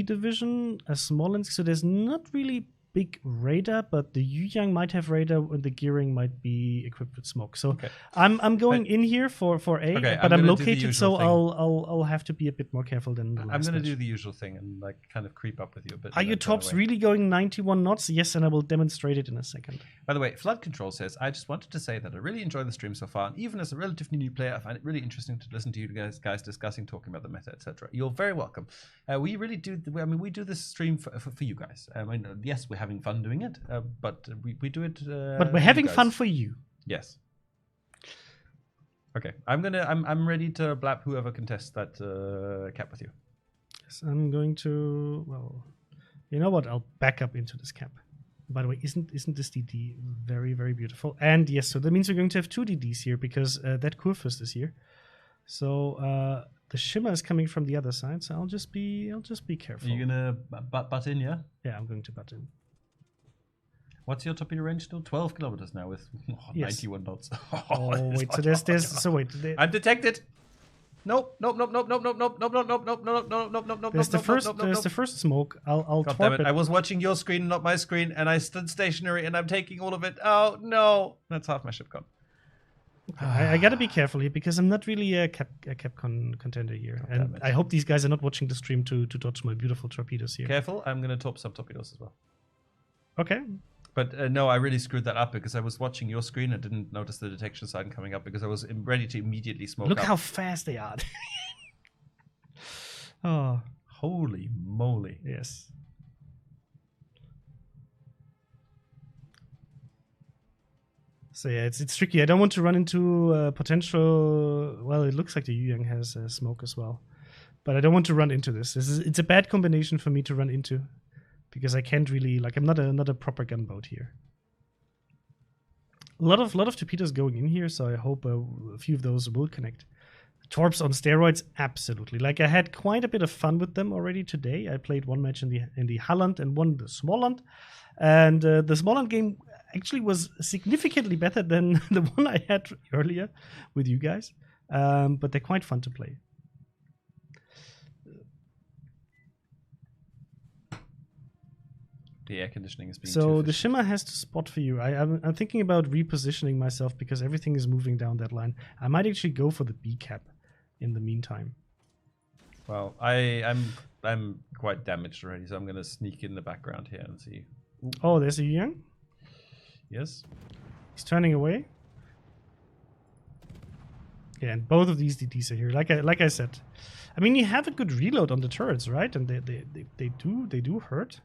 division, a Smolensk. So there's not really big radar, but the Yu Yang might have radar, and the gearing might be equipped with smoke. So I'm going in here for A, but I'm located, so I'll have to be a bit more careful than the last I'm going to match. do the usual thing and kind of creep up with you a bit. Are your tops really going 91 knots? Yes, and I will demonstrate it in a second. By the way, Flood Control says, "I just wanted to say that I really enjoy the stream so far, and even as a relatively new player, I find it really interesting to listen to you guys discussing, talking about the meta, etc. You're very welcome. We really do. We do this stream for you guys. Yes, we're having fun doing it, but we do it. But we're having fun for you. Yes. Okay, I'm ready to blap whoever contests that cap with you. Yes, I'm going to. Well, you know what? I'll back up into this cap. By the way, isn't this DD very, very beautiful? And yes, so that means we're going to have 2 DDs here because that Kurfürst is here. So the shimmer is coming from the other side. So I'll just be careful. Are you gonna butt in? Yeah. Yeah, I'm going to butt in. What's your torpedo range still? 12 kilometers now with 91 knots. Wait. So there's. So wait. I'm detected. Nope. There's the first smoke. I'll God twarp damn it. it. I was watching your screen, not my screen, and I stood stationary and I'm taking all of it. Oh no. That's half my ship gone. I gotta be careful here because I'm not really a cap contender here. And I hope these guys are not watching the stream to dodge my beautiful torpedoes here. Careful, I'm gonna torp some torpedoes as well. Okay. But no, I really screwed that up because I was watching your screen and didn't notice the detection sign coming up because I was ready to immediately smoke Look up. how fast they are. Oh. Holy moly. Yes. So yeah, it's tricky. I don't want to run into potential. Well, it looks like the Yu Yang has smoke as well, but I don't want to run into this. It's a bad combination for me to run into because I can't really I'm not a proper gunboat here. A lot of torpedoes going in here, so I hope a few of those will connect. Torps on steroids, absolutely. I had quite a bit of fun with them already today. I played one match in the Halland and one the Småland, and the Småland game actually was significantly better than the one I had earlier with you guys. But they're quite fun to play. the air conditioning is being too So the efficient. shimmer has to spot for you. I'm thinking about repositioning myself because everything is moving down that line. I might actually go for the B cap in the meantime. Well, I'm quite damaged already, so I'm gonna sneak in the background here and see. Ooh, Oh, there's a Yang. yes. He's turning away. Yeah, and both of these DDs are here. Like I said, I mean, you have a good reload on the turrets, right? And they do hurt.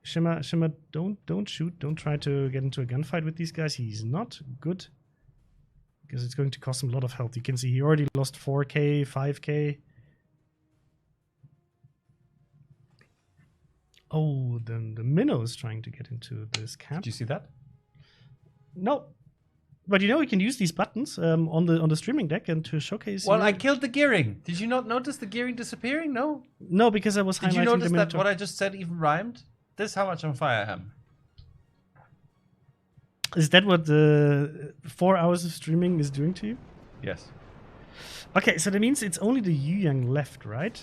Shimmer, don't shoot. Don't try to get into a gunfight with these guys. He's not good because it's going to cost him a lot of health. You can see he already lost 4k, 5k. Oh, then the minnow is trying to get into this camp. Did you see that? No, but you know we can use these buttons on the streaming deck and to showcase. Well, your- I killed the gearing. Did you not notice the gearing disappearing? No. No, because I was highlighting Did you notice the that Minotaur. what I just said even rhymed? This is how much on fire I am. Is that what the 4 hours of streaming is doing to you? Yes. Okay, so that means it's only the Yu Yang left, right?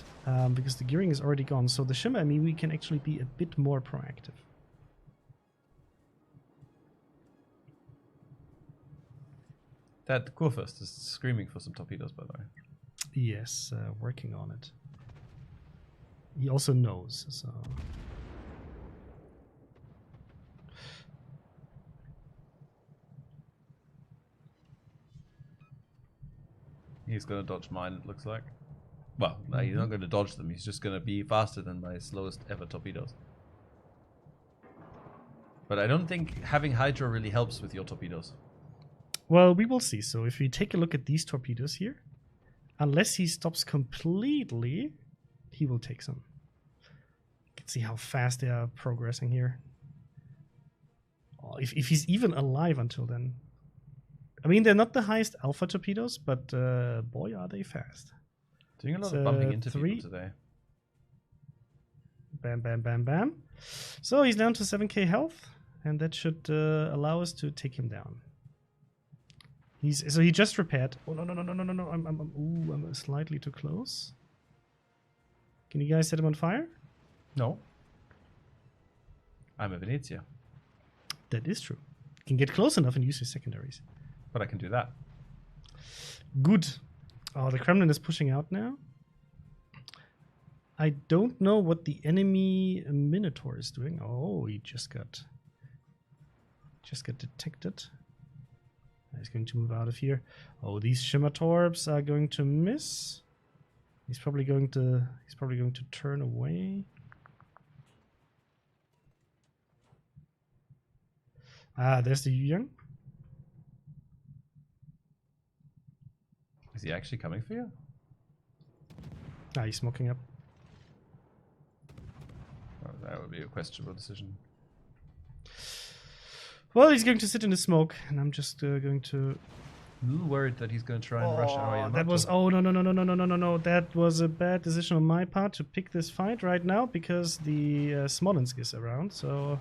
Because the gearing is already gone. So the Shimmer, I mean, we can actually be a bit more proactive. That Kurfürst is screaming for some torpedoes, by the way. Yes, working on it. He also knows, so... He's gonna dodge mine, it looks like. Well, no, he's not gonna dodge them. He's just gonna be faster than my slowest ever torpedoes. But I don't think having Hydro really helps with your torpedoes. Well, we will see. So if we take a look at these torpedoes here, unless he stops completely, he will take some. You can see how fast they are progressing here. Oh, if he's even alive until then. I mean, they're not the highest alpha torpedoes, but boy, are they fast. Doing a lot It's, of bumping into 3. people today. Bam, bam, bam, bam. So he's down to 7k health, and that should allow us to take him down. So he just repaired. Oh no! I'm slightly too close. Can you guys set him on fire? No. I'm a Venezia, That is true. You can get close enough and use your secondaries. but I can do that. Good. Oh, the Kremlin is pushing out now. I don't know what the enemy Minotaur is doing. Oh, he just got detected. He's going to move out of here. Oh, these Shimmer Torps are going to miss. He's probably going to turn away. Ah, there's the Yu Yang. Is he actually coming for you? Ah, he's smoking up. Well, that would be a questionable decision. Well, he's going to sit in the smoke, and I'm just going to. I'm a little worried that he's going to try and rush our Yamato. That was no. That was a bad decision on my part to pick this fight right now because the Smolensk is around. So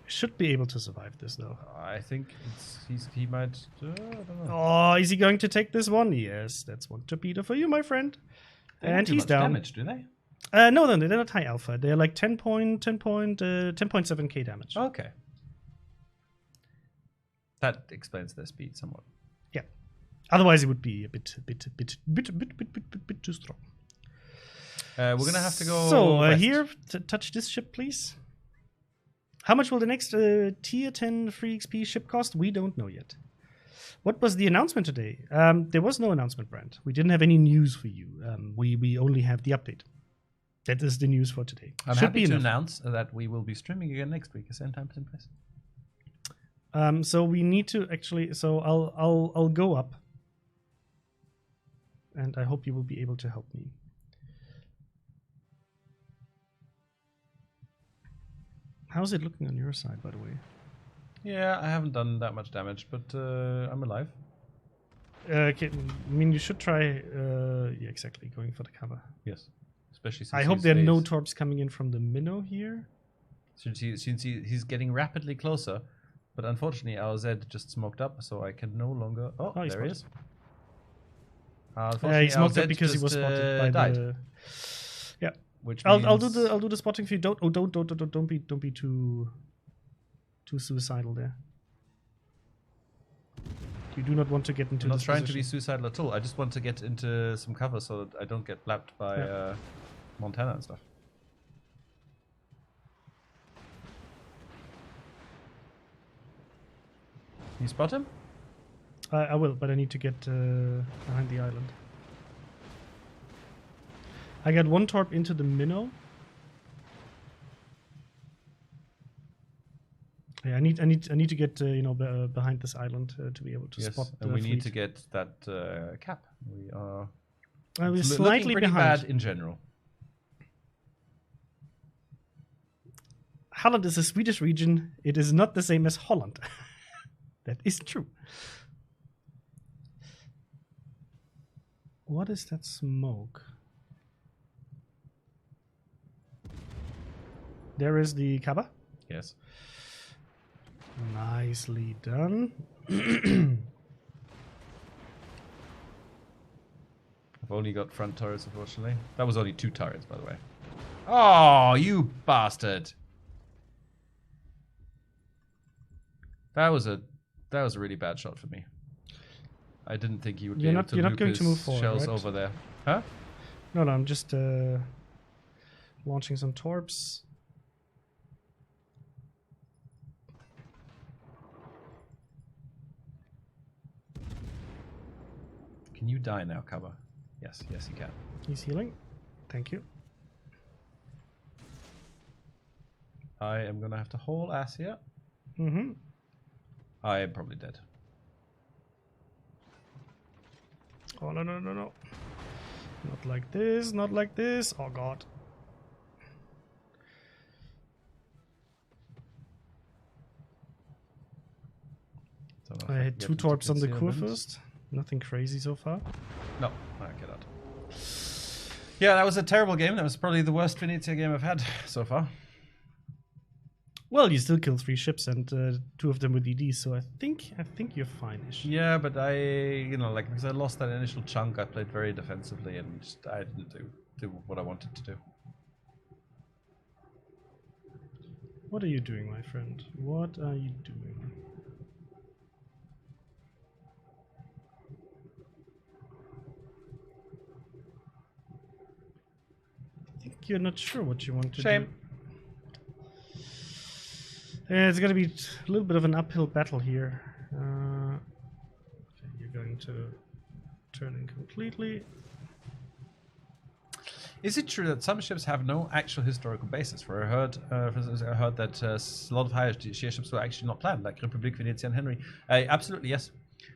should be able to survive this though. I think he might. I don't know. Oh, is he going to take this one? Yes, that's one torpedo for you, my friend. They don't And do he's much down. damage, do they? No, they're not high alpha. They're like 10.7k damage. Okay. That explains their speed somewhat. Yeah. Otherwise, it would be a bit too strong. We're gonna have to go. So west. here, touch this ship, please. How much will the next tier 10 free XP ship cost? We don't know yet. What was the announcement today? There was no announcement, Brand. We didn't have any news for you. We only have the update. That is the news for today. I'm Should happy be to enough. announce that we will be streaming again next week. Same time, same place. So we need to actually. So I'll go up, and I hope you will be able to help me. How's it looking on your side, by the way? Yeah, I haven't done that much damage, but I'm alive. I mean, you should try. Yeah, exactly. Going for the cover. Yes, especially since I hope there are no torps coming in from the minnow here. Since he's getting rapidly closer, But unfortunately, our Z just smoked up, so I can no longer. Oh, he's there he is. spotted. Unfortunately, He smoked our up because he was just, spotted by died. the. Yeah, Which I'll means... do the spotting for you. Don't be too suicidal there. You do not want to get into. I'm not this trying to be position. suicidal at all. I just want to get into some cover so that I don't get blapped by Montana and stuff. Can you spot him? I will, but I need to get behind the island. I got one torp into the minnow. Yeah, I need to get behind this island to be able to spot the and we need fleet. to get that cap. We are we're looking slightly pretty behind. bad in general. Holland is a Swedish region. It is not the same as Holland. That is true. What is that smoke? There is the cover. Yes. Nicely done. I've only got front turrets, unfortunately. That was only 2 turrets, by the way. Oh, you bastard! That was a really bad shot for me. I didn't think he would be able to you're not loop going his to move forward, shells right? over there. Huh? No, I'm just launching some torps. Can you die now, cover? Yes, yes, you can. He's healing. Thank you. I am gonna have to haul ass here. Mm-hmm. I am probably dead. Oh, no. Not like this, not like this. Oh, God. I had 2 torps on the core first. Nothing crazy so far. No, I cannot. Yeah, that was a terrible game. That was probably the worst Venezia game I've had so far. Well, you still killed 3 ships and 2 of them with ED, so I think you're fine-ish. Yeah, but because I lost that initial chunk, I played very defensively and I didn't do what I wanted to do. What are you doing, my friend? What are you doing? I think you're not sure what you want to do. It's going to be a little bit of an uphill battle here. Okay, you're going to turn in completely. Is it true that some ships have no actual historical basis? For instance, I heard that a lot of higher tier ships were actually not planned, like Republic, Venezia, and Henry. Absolutely, yes.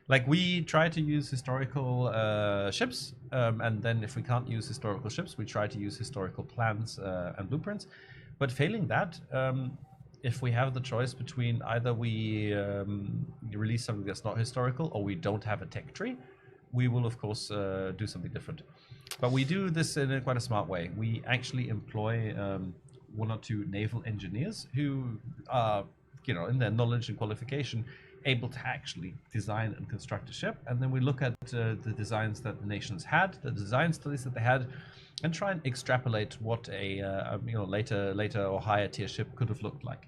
Like, we try to use historical ships, and then if we can't use historical ships, we try to use historical plans and blueprints. But failing that, if we have the choice between either we release something that's not historical or we don't have a tech tree, we will, of course, do something different. But we do this in quite a smart way. We actually employ 1 or 2 naval engineers who are, in their knowledge and qualification, able to actually design and construct a ship. And then we look at the designs that the nations had, the design studies that they had, and try and extrapolate what a later or higher tier ship could have looked like.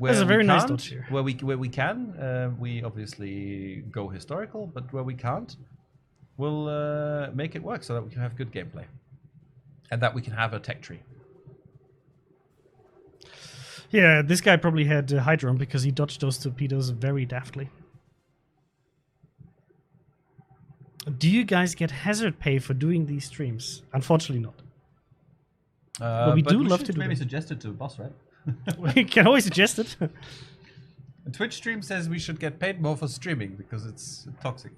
That's a very nice dodge here. Where we can, we obviously go historical, but where we can't, we'll make it work so that we can have good gameplay, and that we can have a tech tree. Yeah, this guy probably had Hydron because he dodged those torpedoes very daftly. Do you guys get hazard pay for doing these streams? Unfortunately not. But we do love to do maybe them. suggest it to the boss, right? We can always suggest it. Twitch stream says we should get paid more for streaming because it's toxic.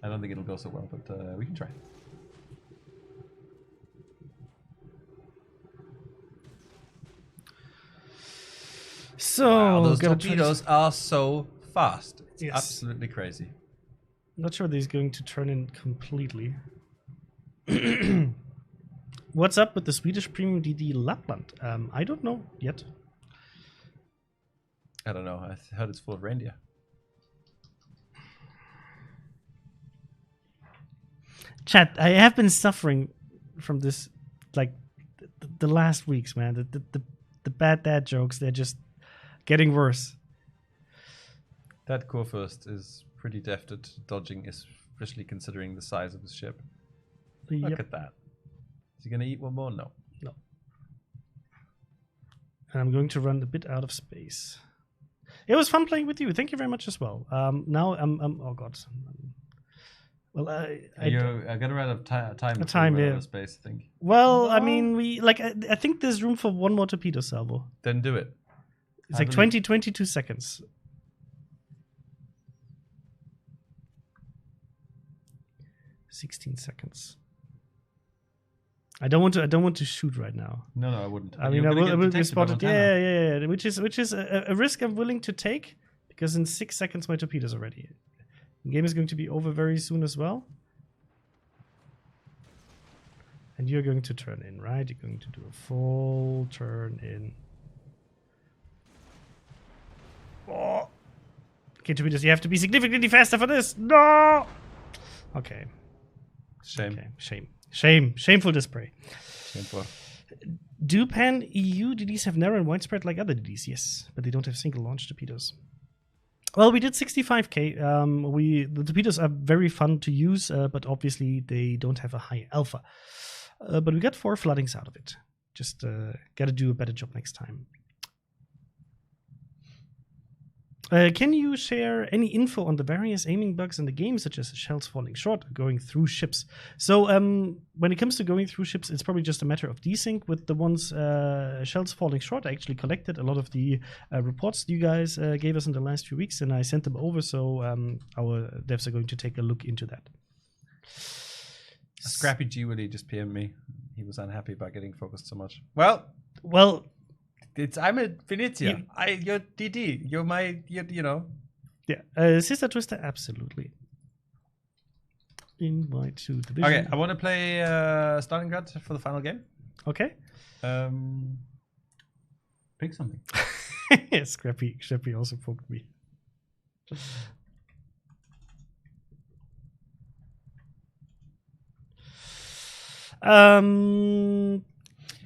I don't think it'll go so well, but we can try. So, wow, those torpedoes are so fast. It's Yes. absolutely crazy. Not sure that he's going to turn in completely. What's up with the Swedish Premium DD Lapland? I don't know yet. I don't know. I heard it's full of reindeer. Chat, I have been suffering from this, like, the last weeks, man. The bad dad jokes, they're just getting worse. That Kurfürst is pretty deft at dodging, especially considering the size of his ship. Look at that. Is he going to eat one more? No. No. And I'm going to run a bit out of space. It was fun playing with you. Thank you very much as well. Now I'm oh god. Well, You're going to run out of time. Out of space, I think. Well, I mean, I think there's room for one more torpedo salvo. Then do it. It's like 22 seconds. 16 seconds. I don't want to shoot right now. No, I wouldn't. I mean, I will be spotted. Yeah. Which is a risk I'm willing to take, because in 6 seconds my torpedoes are ready. The game is going to be over very soon as well. And you're going to turn in, right? You're going to do a full turn in. Oh. Okay, torpedoes, you have to be significantly faster for this. No. Okay. Shame. Okay. Shameful display. Shameful. Do pan-EU DDs have narrow and widespread like other DDs? Yes, but they don't have single launch torpedoes. Well, we did 65k. The torpedoes are very fun to use, but obviously they don't have a high alpha. But we got 4 floodings out of it. Just gotta do a better job next time. Can you share any info on the various aiming bugs in the game, such as shells falling short or going through ships? So when it comes to going through ships, it's probably just a matter of desync. With the ones shells falling short, I actually collected a lot of the reports you guys gave us in the last few weeks, and I sent them over, so our devs are going to take a look into that. Scrappy G Willy just PM'd me. He was unhappy about getting focused so much. Well, I'm a Venezia. You're DD. You're my, you know. Yeah. Sister Twister, absolutely. Invite to the division. Okay, I want to play Stalingrad for the final game. Okay. Pick something. Yeah, Scrappy also poked me.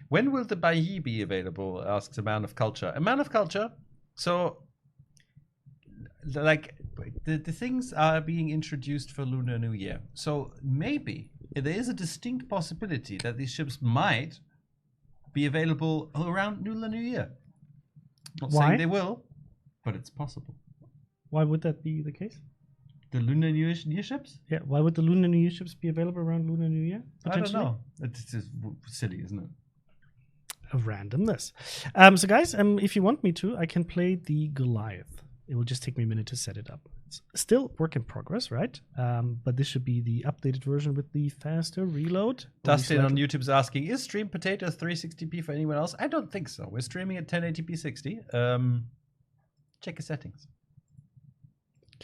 When will the Bailly be available? Asks a man of culture. A man of culture. So, like, the things are being introduced for Lunar New Year. So maybe there is a distinct possibility that these ships might be available around Lunar New Year. Not saying they will, but it's possible. Why would that be the case? The Lunar New Year ships? Yeah, why would the Lunar New Year ships be available around Lunar New Year? I don't know. It's just silly, isn't it? A randomness. So guys, if you want me to, I can play the Goliath. It will just take me a minute to set it up. It's still work in progress, right? But this should be the updated version with the faster reload. Dustin on YouTube is asking, is Stream Potatoes 360p for anyone else? I don't think so. We're streaming at 1080p 60. Check your settings.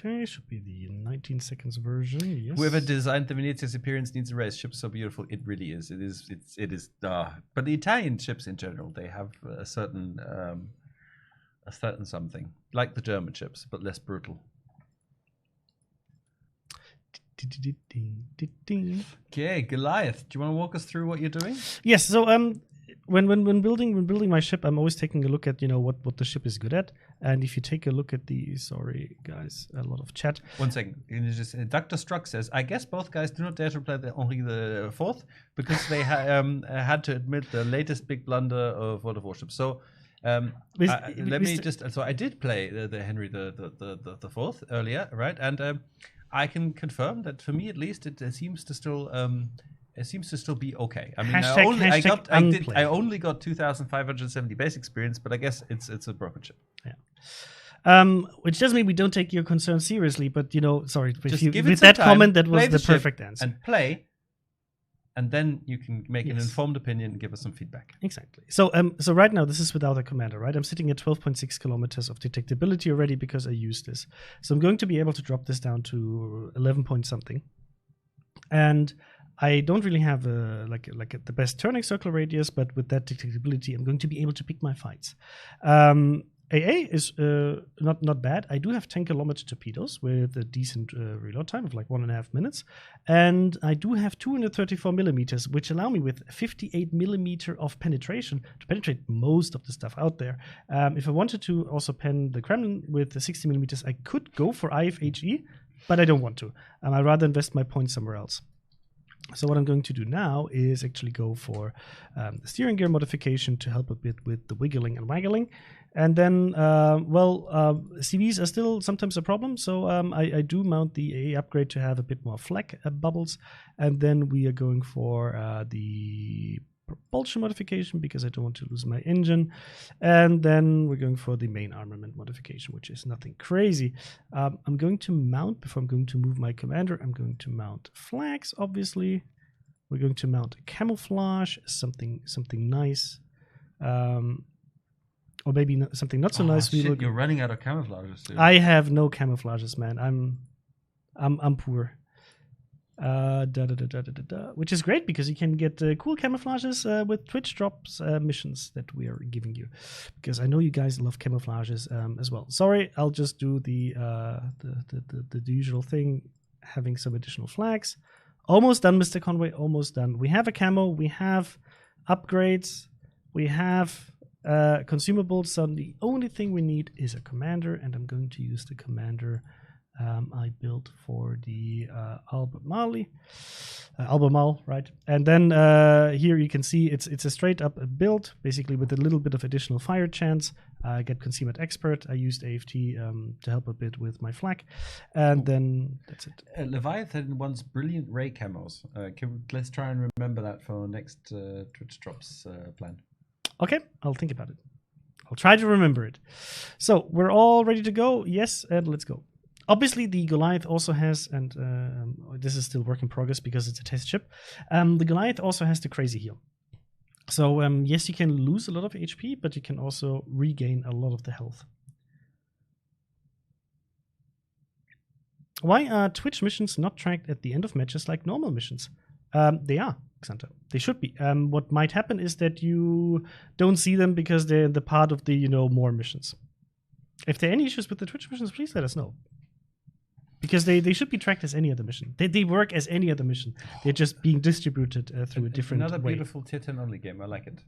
Okay, should be the 19 seconds version. Yes. Whoever designed the Venezia's appearance needs a raise. Ship's so beautiful. It really is. It is. But the Italian ships in general, they have a certain something, like the German ships, but less brutal. Okay, Goliath. Do you want to walk us through what you're doing? Yes. So when building my ship, I'm always taking a look at what the ship is good at. And if you take a look at the sorry guys, a lot of chat. 1 second. Dr. Struck says, I guess both guys do not dare to play only the 4th because they had to admit the latest big blunder of World of Warships. So So I did play the Henry the 4th earlier, right? And I can confirm that for me at least it seems to still. It seems to still be okay. I mean, I only got 2,570 base experience, but I guess it's a broken ship. Yeah. Which doesn't mean we don't take your concern seriously, but sorry, with that comment, that was the perfect answer. And play, and then you can make an informed opinion and give us some feedback. Exactly. So right now this is without a commander, right? I'm sitting at 12.6 kilometers of detectability already because I used this. So I'm going to be able to drop this down to 11 point something, and I don't really have the best turning circle radius, but with that detectability, I'm going to be able to pick my fights. AA is not bad. I do have 10 kilometer torpedoes with a decent reload time of like 1.5 minutes. And I do have 234 millimeters, which allow me with 58 millimeter of penetration to penetrate most of the stuff out there. If I wanted to also pen the Kremlin with the 60 millimeters, I could go for IFHE, but I don't want to. I'd rather invest my points somewhere else. So what I'm going to do now is actually go for the steering gear modification to help a bit with the wiggling and waggling. And then, CVs are still sometimes a problem, so I do mount the AA upgrade to have a bit more flak bubbles. And then we are going for the propulsion modification because I don't want to lose my engine. And then we're going for the main armament modification, which is nothing crazy. I'm going to mount, before I'm going to move my commander, I'm going to mount flags, obviously. We're going to mount camouflage, something nice. Or maybe something not so nice. Shit, you're running out of camouflages, dude. I have no camouflages, man. I'm poor. Which is great because you can get cool camouflages with Twitch drops missions that we are giving you. Because I know you guys love camouflages as well. Sorry, I'll just do the usual thing, having some additional flags. Almost done, Mr. Conway. Almost done. We have a camo. We have upgrades. We have consumables. So the only thing we need is a commander, and I'm going to use the commander I built for the Albemarle, right? And then here you can see it's a straight up build, basically with a little bit of additional fire chance. I get Concealment Expert. I used AFT to help a bit with my flak, and then that's it. Leviathan wants brilliant ray camos. Let's try and remember that for next Twitch drops plan. Okay, I'll think about it. I'll try to remember it. So we're all ready to go. Yes, and let's go. Obviously, the Goliath also has, and this is still work in progress because it's a test ship. The Goliath also has the Crazy Heal. So yes, you can lose a lot of HP, but you can also regain a lot of the health. Why are Twitch missions not tracked at the end of matches like normal missions? They are, Xanta. They should be. What might happen is that you don't see them because they're the part of the, more missions. If there are any issues with the Twitch missions, please let us know. Because they should be tracked as any other mission. They work as any other mission. They're just being distributed through a different Another way. beautiful Titan only game. I like it.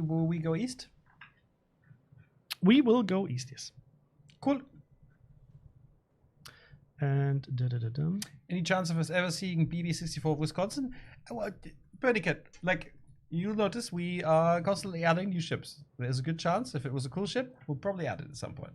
Will we go east? We will go east, yes. Cool. And Any chance of us ever seeing BB-64 Wisconsin? Bernicat, you'll notice we are constantly adding new ships. There's a good chance if it was a cool ship, we'll probably add it at some point.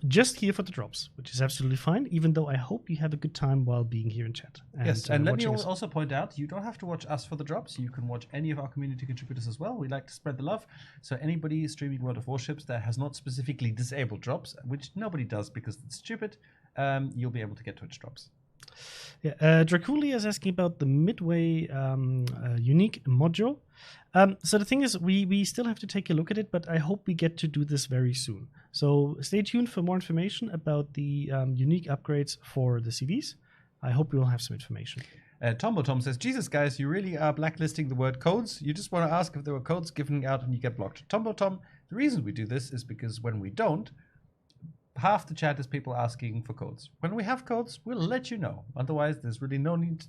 Just here for the drops, which is absolutely fine, even though I hope you have a good time while being here in chat. Yes, and let me also point out, you don't have to watch us for the drops. You can watch any of our community contributors as well. We like to spread the love. So anybody streaming World of Warships that has not specifically disabled drops, which nobody does because it's stupid, you'll be able to get Twitch drops. Yeah, Draculi is asking about the Midway unique module. So the thing is, we still have to take a look at it, but I hope we get to do this very soon. So stay tuned for more information about the unique upgrades for the CVs. I hope we will have some information. Tombo Tom says, Jesus, guys, you really are blacklisting the word codes. You just want to ask if there were codes given out and you get blocked. Tombo Tom, the reason we do this is because when we don't, half the chat is people asking for codes. When we have codes, we'll let you know. Otherwise, there's really no need,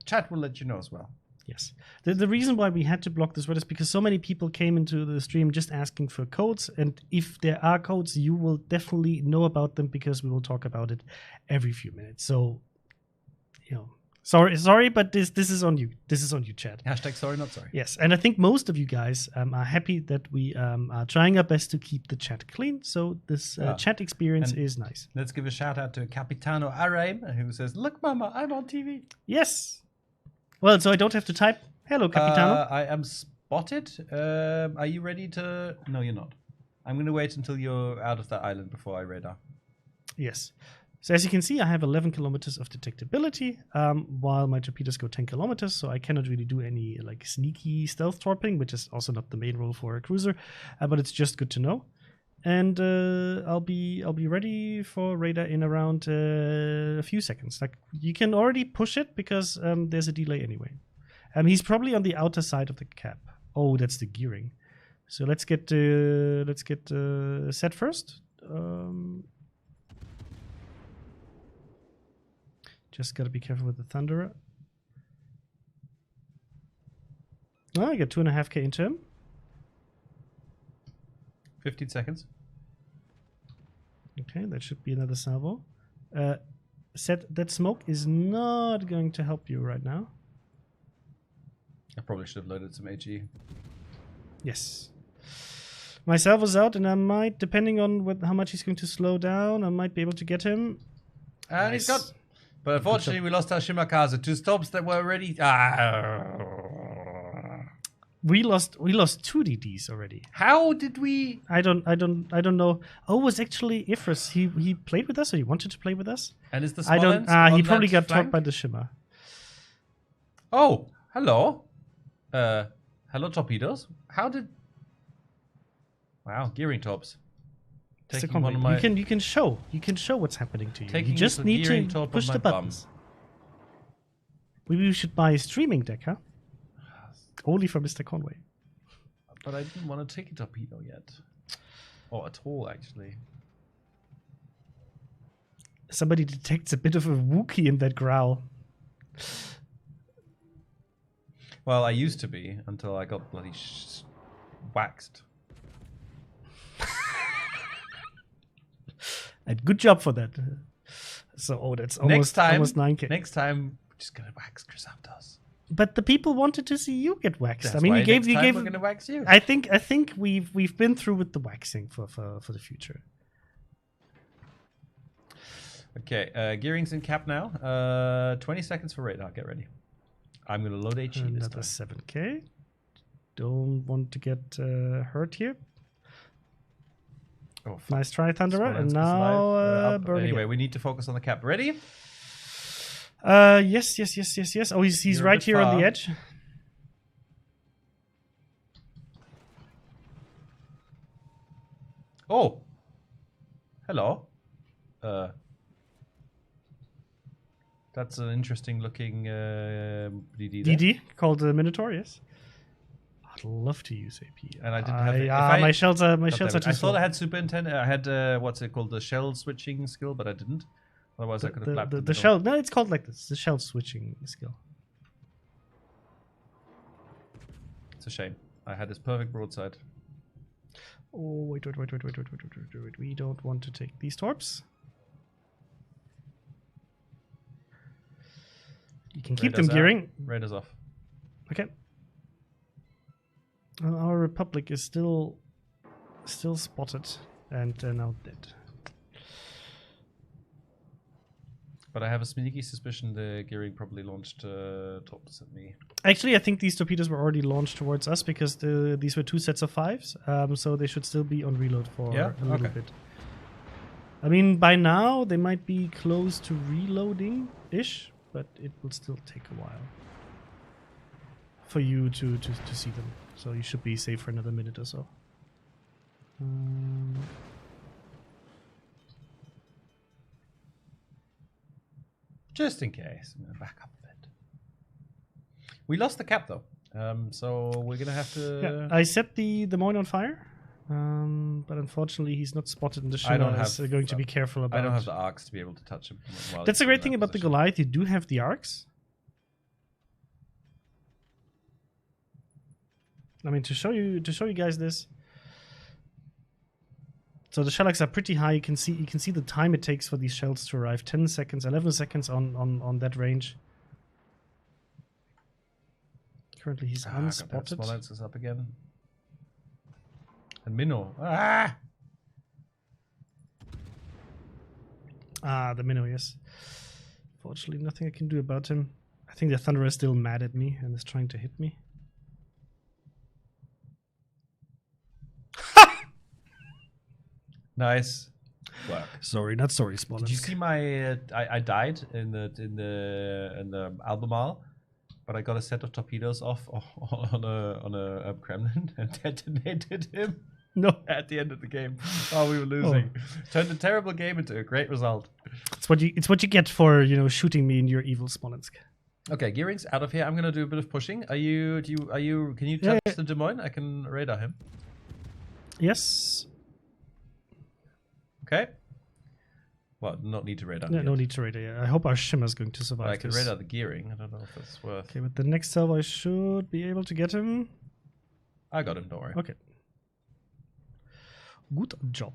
chat will let you know as well. Yes. The reason why we had to block this word is because so many people came into the stream just asking for codes. And if there are codes, you will definitely know about them because we will talk about it every few minutes. So, sorry, but this is on you. This is on you, chat. Hashtag sorry, not sorry. Yes, and I think most of you guys are happy that we are trying our best to keep the chat clean. So this chat experience is nice. Let's give a shout out to Capitano Araim, who says, "Look, Mama, I'm on TV." Yes. Well, so I don't have to type. Hello, Capitano. I am spotted. Are you ready to? No, you're not. I'm going to wait until you're out of that island before I radar. Yes. So as you can see, I have 11 kilometers of detectability, while my torpedoes go 10 kilometers, so I cannot really do any sneaky stealth torping, which is also not the main role for a cruiser, but it's just good to know. And I'll be ready for radar in around a few seconds. You can already push it because there's a delay anyway. He's probably on the outer side of the cap. Oh, that's the gearing. So let's get set first. Just gotta be careful with the Thunderer. Oh, I got 2.5k into him. 15 seconds. Okay, that should be another salvo. Set that smoke is not going to help you right now. I probably should have loaded some AG. Yes. My salvo's out, and I might, depending on how much he's going to slow down, I might be able to get him. And he's got. But unfortunately, we lost our Shimakaze. 2 stops that were ready. We lost 2 DDs already. How did we? I don't know. Oh, it was actually Ifris. He played with us, or he wanted to play with us. And is the I don't. He probably got flank? taught by the Shimmer. Oh, hello. Hello, torpedoes. How did? Wow, gearing tops. Taking one of my. You can show what's happening to you. Taking You just need gearing to top push on the my buttons. Maybe we should buy a streaming deck, huh? Only for Mr. Conway. But I didn't want to take a torpedo yet. Or at all, actually. Somebody detects a bit of a Wookiee in that growl. Well, I used to be until I got bloody waxed. And good job for that. So, that's almost 9k. Next time, we're just gonna wax Chrysanthos. But the people wanted to see you get waxed. That's I mean, why you gave. we're gonna wax you. I think we've been through with the waxing for the future. Okay, gearing's in cap now. 20 seconds for radar. Get ready. I'm gonna load HE this Another time. 7k. Don't want to get hurt here. Oh, fuck. Nice try, Thunderer. Smolensk And is now live, burn anyway, again. we need to focus on the cap. Ready? Yes. Oh, he's You're a right bit here on far. the edge. Oh, hello. That's an interesting looking DD. there. DD called the Minotaur. Yes. I'd love to use AP. And I didn't have it. If I- my shells are God damn it. too I slow. thought I had superintendent. I had what's it called, the shell switching skill, but I didn't. Otherwise, I could have clapped the shell. No, it's called like this. The shell switching skill. It's a shame. I had this perfect broadside. Oh wait. We don't want to take these torps. You can keep them Radar's out. gearing. Radar's off. Okay. And our Republic is still spotted and now dead. But I have a sneaky suspicion the gearing probably launched torps at me. Actually, I think these torpedoes were already launched towards us because these were 2 sets of 5s, so they should still be on reload for a little Okay. bit. I mean, by now they might be close to reloading-ish, but it will still take a while for you to see them. So you should be safe for another minute or so. Just in case. I'm going to back up a bit. We lost the cap, though. So we're going to have to... Yeah, I set the mine on fire, but unfortunately he's not spotted in the I don't shimmer. have- So going to be careful about. I don't have the arcs to be able to touch him. while That's he's the great in thing that about the position. Goliath. You do have the arcs. I mean, to show you guys this. So the shellacs are pretty high. You can see the time it takes for these shells to arrive. 10 seconds, 11 seconds on that range. Currently he's unspotted. Smolensk is up again. And Minnow. Ah! The Minnow, yes. Fortunately, nothing I can do about him. I think the Thunderer is still mad at me and is trying to hit me. Nice work. Sorry, not sorry, Smolensk. Did you see my? I died in the Albemarle, but I got a set of torpedoes off on a Kremlin and detonated him. No. At the end of the game. Oh, we were losing. Turned a terrible game into a great result. It's what you get for shooting me in your evil Smolensk. Okay, Gearing's out of here. I'm gonna do a bit of pushing. Can you touch the Des Moines? I can radar him. Yes. Okay. Well, not need to radar. No need to radar. Yeah. I hope our Shimmer's going to survive. But I can radar the Gearing. I don't know if that's worth. Okay, with the next salvo, I should be able to get him. I got him. Don't worry. Okay. Good job.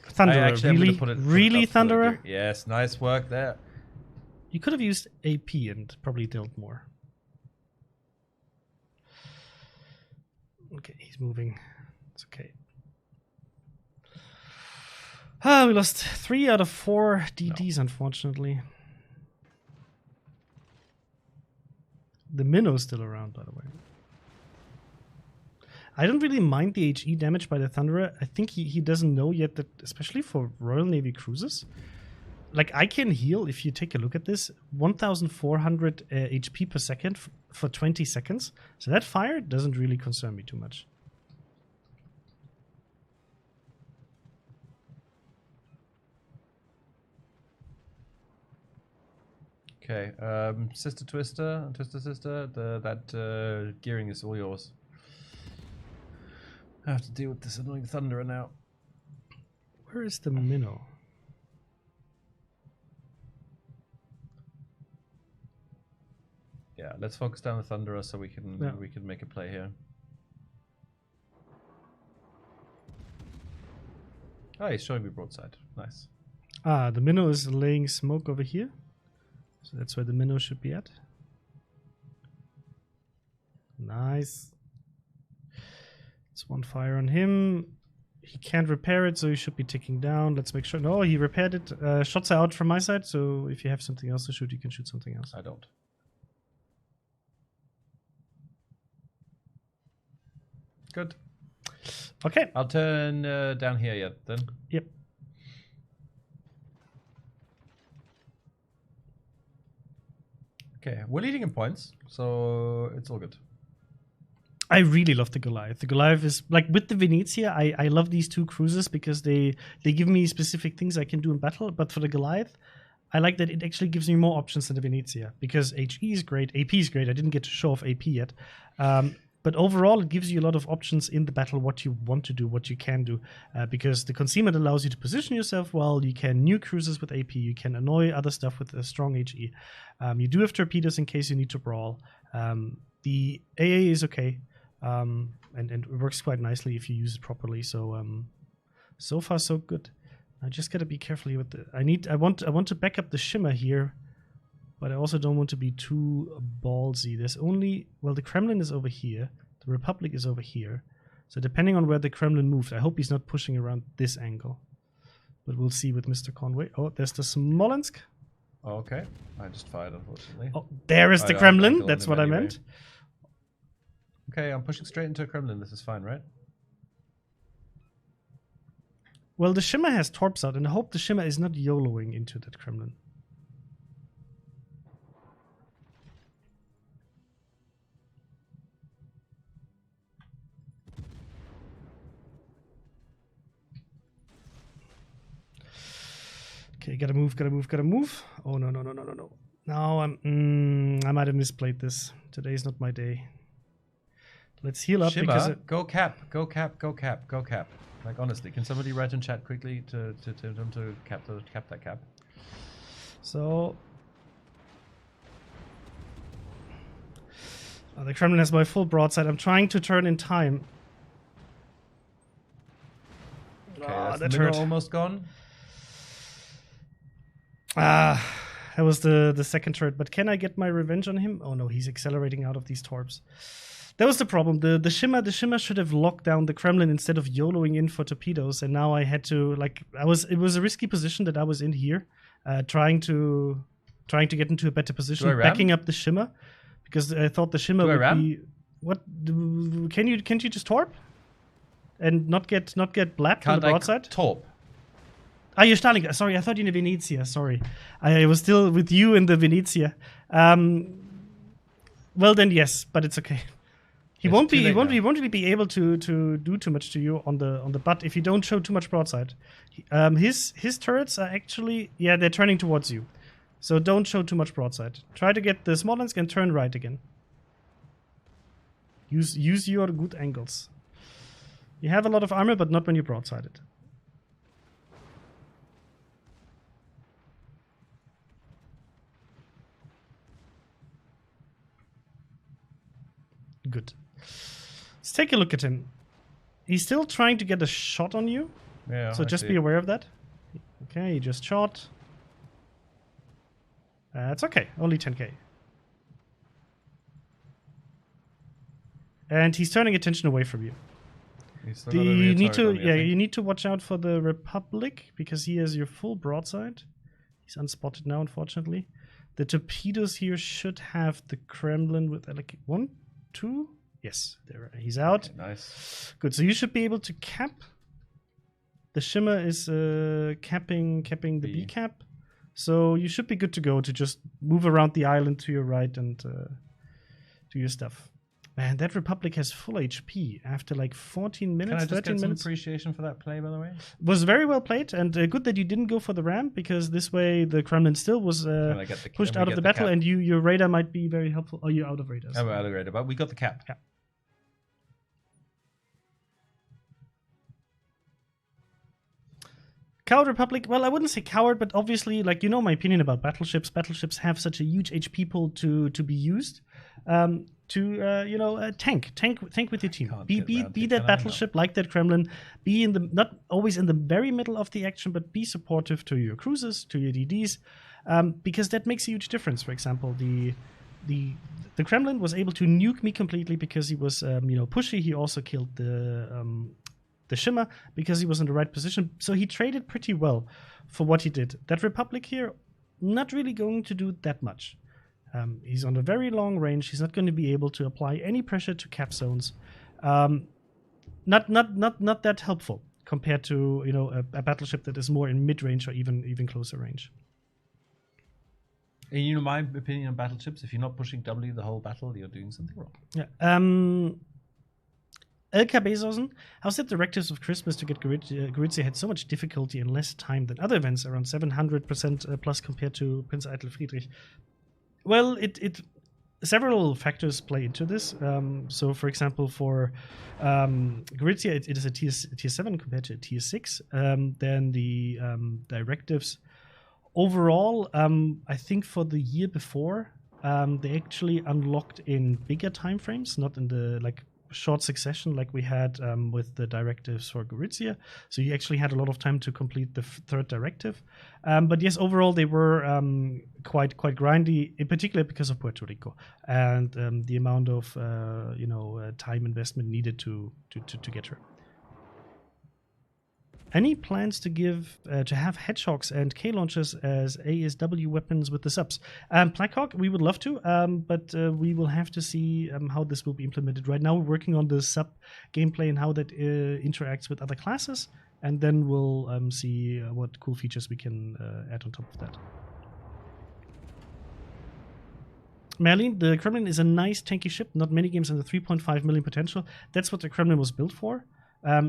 Thunderer, really Thunderer? Yes, nice work there. You could have used AP and probably dealt more. Okay, he's moving. It's okay. We lost 3 out of 4 DDs, unfortunately. The Minnow's still around, by the way. I don't really mind the HE damage by the Thunderer. I think he doesn't know yet that, especially for Royal Navy cruisers, like I can heal, if you take a look at this, 1,400 HP per second for 20 seconds. So that fire doesn't really concern me too much. Okay, Sister Twister, that Gearing is all yours. I have to deal with this annoying Thunderer now. Where is the Minnow? Yeah, let's focus down the Thunderer so we can make a play here. Oh, he's showing me broadside. Nice. Ah, the Minnow is laying smoke over here. So that's where the Minnow should be at. Nice. It's 1 fire on him. He can't repair it, so he should be ticking down. Let's make sure. No, he repaired it. Shots are out from my side, so if you have something else to shoot, you can shoot something else. I don't. Good. Okay. I'll turn down here then. Yep. Okay, we're leading in points, so it's all good. I really love the Goliath. The Goliath is like with the Venezia. I love these 2 cruisers because they give me specific things I can do in battle. But for the Goliath, I like that it actually gives me more options than the Venezia because HE is great, AP is great. I didn't get to show off AP yet. But overall, it gives you a lot of options in the battle, what you want to do, what you can do. Because the concealment allows you to position yourself well. You can nuke cruisers with AP. You can annoy other stuff with a strong HE. You do have torpedoes in case you need to brawl. The AA is okay. And it works quite nicely if you use it properly. So so far so good. I just gotta be careful here with the. I want to back up the Shimmer here, but I also don't want to be too ballsy. There's only the Kremlin is over here. The Republic is over here. So depending on where the Kremlin moved, I hope he's not pushing around this angle. But we'll see with Mr. Conway. Oh, there's the Smolensk. Okay, I just fired, unfortunately. Oh, there is the Kremlin. That's what I meant. Okay, I'm pushing straight into a Kremlin. This is fine, right? Well, the Shimmer has torps out, and I hope the Shimmer is not YOLOing into that Kremlin. Okay, gotta move. Oh, no. Now I might have misplayed this. Today's not my day. Let's heal up. Shimmer, because go cap. Like, honestly, can somebody write in chat quickly to them to cap that cap? So the Kremlin has my full broadside. I'm trying to turn in time. Okay, that's the middle almost gone. That was the second turret. But can I get my revenge on him? Oh no, he's accelerating out of these torps. That was the problem. The Shimmer should have locked down the Kremlin instead of YOLOing in for torpedoes, and now I had to it was a risky position that I was in here, trying to get into a better position, backing up the Shimmer, because I thought the Shimmer would be. What can't you just torp, and not get blapped on the broadside? Torp. Ah, you're Stalingrad. Sorry, I thought you in the Venezia. Sorry, I was still with you in the Venezia. Well then, yes, but it's okay. He won't really be able to do too much to you on the butt if you don't show too much broadside. His turrets are actually they're turning towards you. So don't show too much broadside. Try to get the Smolensk and turn right again. Use your good angles. You have a lot of armor, but not when you broadside it. Good. Let's take a look at him. He's still trying to get a shot on you. Yeah. So just be aware of that. Okay, he just shot. It's okay. Only 10k. And he's turning attention away from you. You need to watch out for the Republic because he has your full broadside. He's unspotted now, unfortunately. The torpedoes here should have the Kremlin with like 1, 2. Yes, there he's out. Okay, nice. Good. So you should be able to cap. The Shimmer is capping the B cap. So you should be good to go to just move around the island to your right and do your stuff. Man, that Republic has full HP after like 14 minutes, 13 Can I just get some minutes. appreciation for that play, by the way? Was very well played, and good that you didn't go for the ram, because this way the Kremlin still was pushed out of the battle, and your radar might be very helpful. Oh, you're out of radars. I'm out of radar, but we got the cap. Yeah. Coward Republic, well, I wouldn't say coward, but obviously, like, you know my opinion about battleships. Battleships have such a huge HP pool to be used. Tank with your team. Be that battleship, like that Kremlin. Be in the, not always in the very middle of the action, but be supportive to your cruisers, to your DDs, because that makes a huge difference. For example, the Kremlin was able to nuke me completely because he was pushy. He also killed the Shimmer because he was in the right position. So he traded pretty well for what he did. That Republic here, not really going to do that much. He's on a very long range. He's not going to be able to apply any pressure to cap zones. Not that helpful compared to a battleship that is more in mid range or even closer range. And my opinion on battleships: if you're not pushing W the whole battle, you're doing something wrong. Yeah. LK Bezosen, how's that directives of Christmas to get Gorizia had so much difficulty in less time than other events, around 700% plus compared to Prince Eitel Friedrich? Well, it several factors play into this. So, for example, for Gorizia, it is a tier 7 compared to a tier 6. Then the directives overall, I think for the year before, they actually unlocked in bigger time frames, not in the short succession like we had with the directives for Gorizia. So you actually had a lot of time to complete the third directive. But yes, overall they were quite grindy, in particular because of Puerto Rico and the amount of time investment needed to get her. Any plans to have Hedgehogs and K launchers as ASW weapons with the subs? Blackhawk, we would love to, but we will have to see how this will be implemented. Right now, we're working on the sub gameplay and how that interacts with other classes, and then we'll see what cool features we can add on top of that. Merlin, the Kremlin is a nice tanky ship. Not many games in the 3.5 million potential. That's what the Kremlin was built for.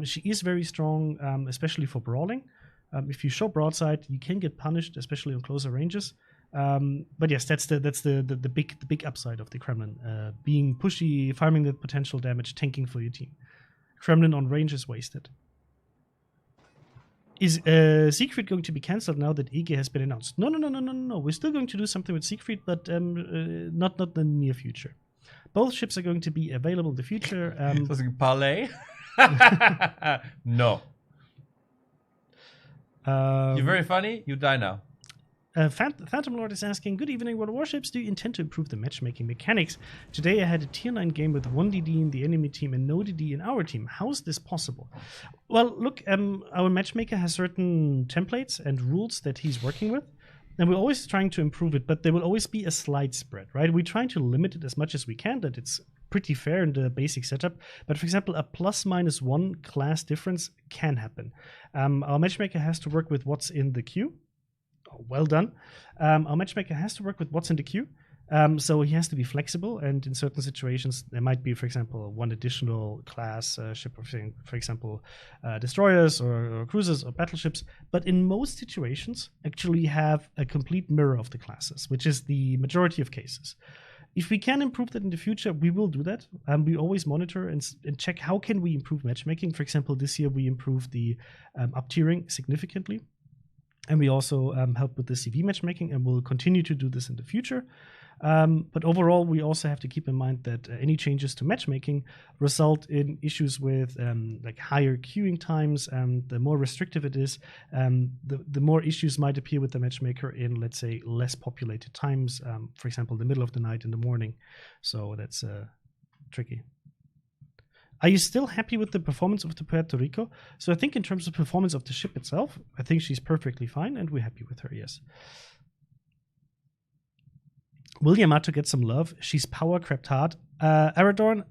She is very strong, especially for brawling. If you show broadside, you can get punished, especially on closer ranges. But yes, that's the big upside of the Kremlin. Being pushy, farming that potential damage, tanking for your team. Kremlin on range is wasted. Is Siegfried going to be cancelled now that EG has been announced? No. We're still going to do something with Siegfried, but not in the near future. Both ships are going to be available in the future. Parlay? No. You're very funny. You die now. Phantom Lord is asking, good evening, World of Warships. Do you intend to improve the matchmaking mechanics? Today I had a tier 9 game with 1 DD in the enemy team and no DD in our team. How is this possible? Well, look, our matchmaker has certain templates and rules that he's working with. And we're always trying to improve it, but there will always be a slight spread, right? We're trying to limit it as much as we can, that it's pretty fair in the basic setup. But for example, a ±1 class difference can happen. Our matchmaker has to work with what's in the queue. Oh, well done. Our matchmaker has to work with what's in the queue. So he has to be flexible, and in certain situations, there might be, for example, one additional class ship, for example, destroyers or cruisers or battleships. But in most situations, actually have a complete mirror of the classes, which is the majority of cases. If we can improve that in the future, we will do that. We always monitor and check how can we improve matchmaking. For example, this year we improved the up-tiering significantly. And we also help with the CV matchmaking, and we'll continue to do this in the future. But overall, we also have to keep in mind that any changes to matchmaking result in issues with like higher queuing times. The more restrictive it is, the more issues might appear with the matchmaker in, let's say, less populated times. For example, the middle of the night in the morning. So that's tricky. Are you still happy with the performance of the Puerto Rico? So I think in terms of performance of the ship itself, I think she's perfectly fine, and we're happy with her, yes. Will Yamato get some love? She's power crept hard. Aradorn,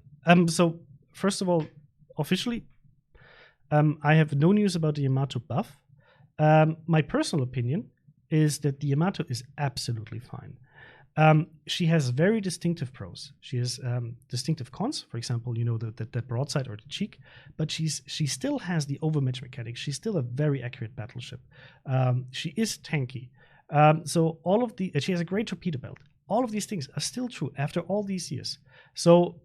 so first of all, officially, I have no news about the Yamato buff. My personal opinion is that the Yamato is absolutely fine. She has very distinctive pros. She has distinctive cons, for example, you know, the broadside or the cheek, but she still has the overmatch mechanics. She's still a very accurate battleship. She is tanky. So all of she has a great torpedo belt. All of these things are still true after all these years. So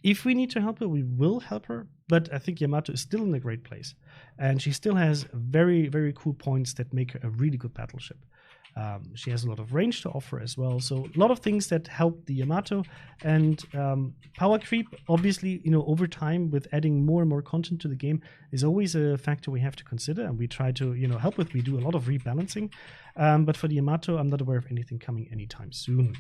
if we need to help her, we will help her. But I think Yamato is still in a great place. And she still has very, very cool points that make her a really good battleship. She has a lot of range to offer as well. So a lot of things that help the Yamato. And power creep, obviously, you know, over time with adding more and more content to the game is always a factor we have to consider. And we try to, you know, help with. We do a lot of rebalancing. But for the Yamato, I'm not aware of anything coming anytime soon.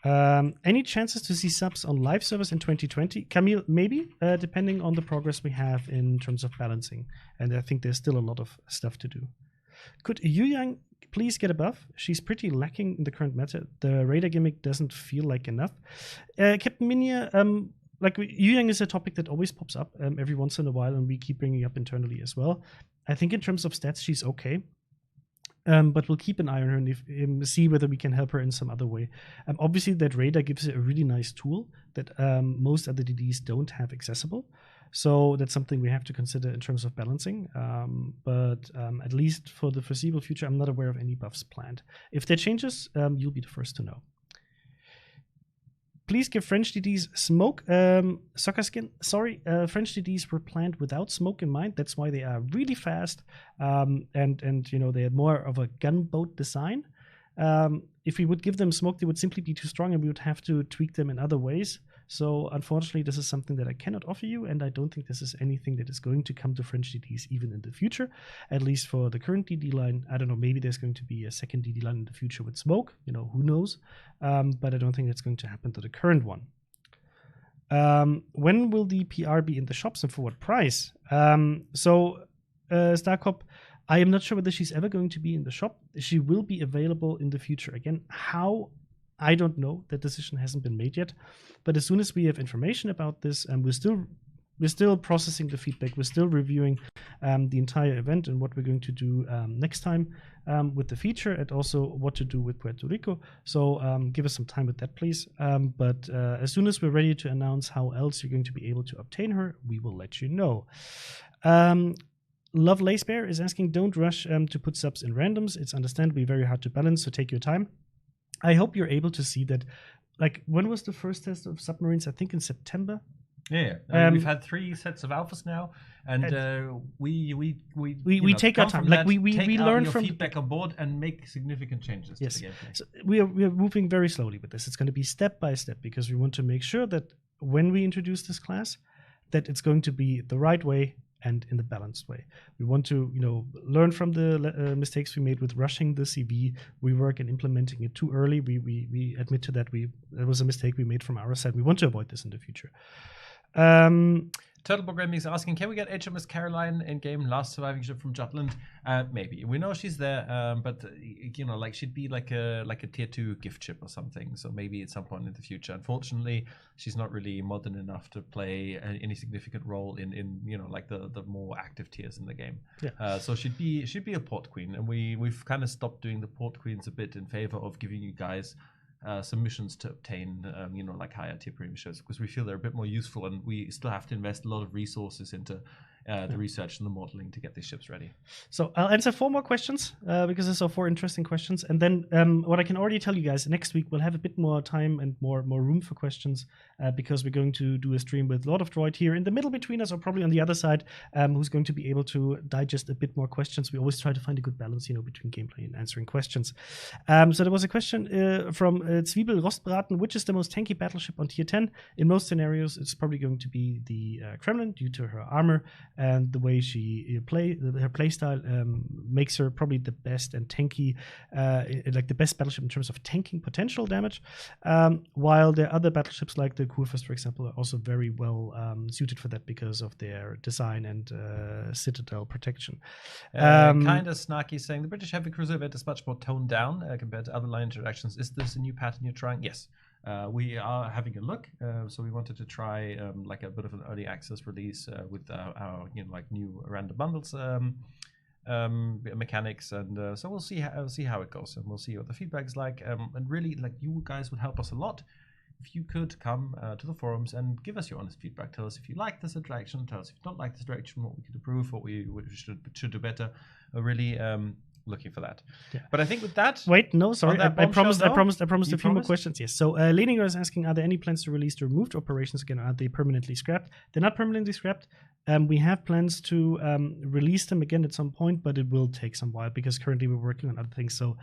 Any chances to see subs on live servers in 2020? Camille, maybe, depending on the progress we have in terms of balancing. And I think there's still a lot of stuff to do. Could Yu Yang please get a buff? She's pretty lacking in the current meta. The radar gimmick doesn't feel like enough. Captain Minia, like Yu Yang is a topic that always pops up every once in a while, and we keep bringing up internally as well. I think in terms of stats, she's okay. But we'll keep an eye on her and see whether we can help her in some other way. Obviously, that radar gives her a really nice tool that most other DDs don't have accessible. So that's something we have to consider in terms of balancing. But at least for the foreseeable future, I'm not aware of any buffs planned. If there changes, you'll be the first to know. Please give French DDs smoke. Soccer skin. Sorry, French DDs were planned without smoke in mind. That's why they are really fast. And you know, they had more of a gunboat design. If we would give them smoke, they would simply be too strong, and we would have to tweak them in other ways. So unfortunately, this is something that I cannot offer you, and I don't think this is anything that is going to come to French DDs even in the future, at least for the current DD line. I don't know, maybe there's going to be a second DD line in the future with smoke, you know, who knows, but I don't think that's going to happen to the current one. When will the PR be in the shops and for what price? Starcop, I am not sure whether she's ever going to be in the shop. She will be available in the future. Again, how? I don't know. That decision hasn't been made yet. But as soon as we have information about this, and we're still processing the feedback, we're still reviewing the entire event and what we're going to do next time with the feature, and also what to do with Puerto Rico. So give us some time with that, please. But as soon as we're ready to announce how else you're going to be able to obtain her, we will let you know. Love Lace Bear is asking, don't rush to put subs in randoms. It's understandably very hard to balance, so take your time. I hope you're able to see that. Like, when was the first test of submarines? I think in September. Yeah, we've had 3 sets of alphas now, and we take our time. Like we learn from feedback on board and make significant changes to the gameplay. So we are moving very slowly with this. It's going to be step by step, because we want to make sure that when we introduce this class, that it's going to be the right way and in the balanced way. We want to, you know, learn from the mistakes we made with rushing the CV rework and implementing it too early. We admit to that. That was a mistake we made from our side. We want to avoid this in the future. Turtlebug Gaming is asking, can we get HMS Caroline in game, last surviving ship from Jutland? Maybe. We know she's there, but you know, like she'd be like a tier 2 gift ship or something. So maybe at some point in the future. Unfortunately, she's not really modern enough to play any significant role in you know, like the more active tiers in the game. Yeah. So she'd be a port queen, and we've kind of stopped doing the port queens a bit in favor of giving you guys submissions to obtain, like higher tier premium ships, because we feel they're a bit more useful, and we still have to invest a lot of resources into the research and the modeling to get these ships ready. So I'll answer 4 more questions because these are 4 interesting questions, and then what I can already tell you guys, next week we'll have a bit more time and more room for questions because we're going to do a stream with Lord of Droid here in the middle between us, or probably on the other side, who's going to be able to digest a bit more questions. We always try to find a good balance, between gameplay and answering questions. So there was a question from Zwiebel Rostbraten: which is the most tanky battleship on tier 10? In most scenarios, it's probably going to be the Kremlin due to her armor. And the way she her playstyle makes her probably the best and tanky, like the best battleship in terms of tanking potential damage. While there are other battleships like the Kurfürst, for example, are also very well suited for that because of their design and citadel protection. Kind of snarky, saying the British heavy cruiser event is much more toned down compared to other line interactions. Is this a new pattern you're trying? Yes. We are having a look, so we wanted to try like a bit of an early access release with our new random bundles mechanics, and so we'll see how it goes, and we'll see what the feedback is like. And really, you guys would help us a lot if you could come to the forums and give us your honest feedback. Tell us if you like this direction. Tell us if you don't like this direction. What we could improve. What we should do better. Really. Looking for that. Yeah. But I think with that... Wait, no, sorry. I promised a few more questions. Yes. So Leninger is asking, are there any plans to release the removed operations again? Are they permanently scrapped? They're not permanently scrapped. We have plans to release them again at some point, but it will take some while because currently we're working on other things. So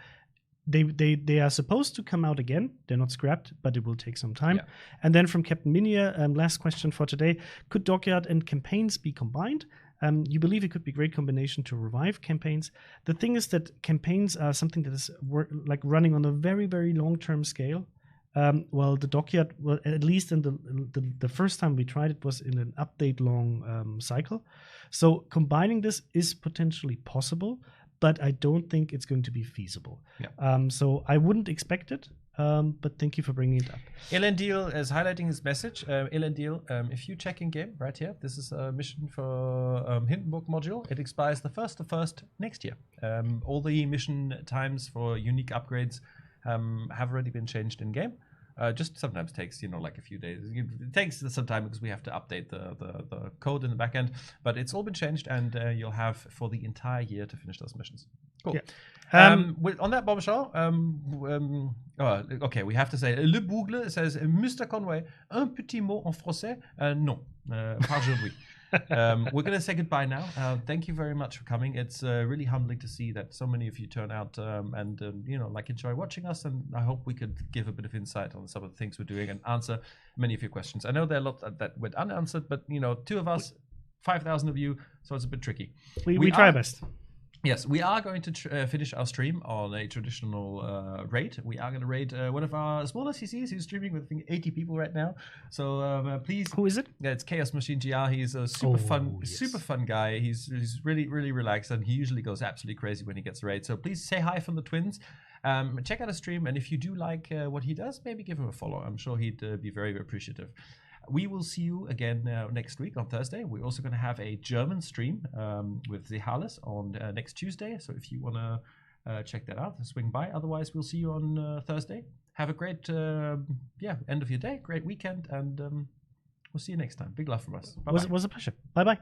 they are supposed to come out again. They're not scrapped, but it will take some time. Yeah. And then from Captain Minia, last question for today. Could Dockyard and campaigns be combined? You believe it could be a great combination to revive campaigns. The thing is that campaigns are something that is running on a very, very long-term scale. Well, the Dockyard, at least in the first time we tried it, was in an update-long cycle. So combining this is potentially possible, but I don't think it's going to be feasible. Yeah. So I wouldn't expect it. But thank you for bringing it up. Elendil is highlighting his message. Elendil, if you check in game right here, this is a mission for Hindenburg module. It expires the 1st next year. All the mission times for unique upgrades have already been changed in game. Just sometimes takes like a few days. It takes some time because we have to update the code in the back end. But it's all been changed, and you'll have for the entire year to finish those missions. Cool. Yeah. On that bombshell, okay, we have to say Le Bougle says Mr. Conway, un petit mot en français? Non, pas aujourd'hui. We're going to say goodbye now. Thank you very much for coming. It's really humbling to see that so many of you turn out and enjoy watching us. And I hope we could give a bit of insight on some of the things we're doing and answer many of your questions. I know there are a lot that went unanswered, but 2 of us, 5,000 of you, so it's a bit tricky. We try best. Yes, we are going to finish our stream on a traditional raid. We are going to raid one of our smaller CCs who's streaming with, I think, 80 people right now. So please. Who is it? Yeah, it's Chaos Machine GR. He's a super fun guy. He's really, really relaxed, and he usually goes absolutely crazy when he gets a raid. So please say hi from the twins. Check out a stream, and if you do like what he does, maybe give him a follow. I'm sure he'd be very, very appreciative. We will see you again next week on Thursday. We're also going to have a German stream with Zehales on next Tuesday. So if you want to check that out, swing by. Otherwise, we'll see you on Thursday. Have a great end of your day, great weekend, and we'll see you next time. Big love from us. Bye-bye. Was a pleasure. Bye-bye.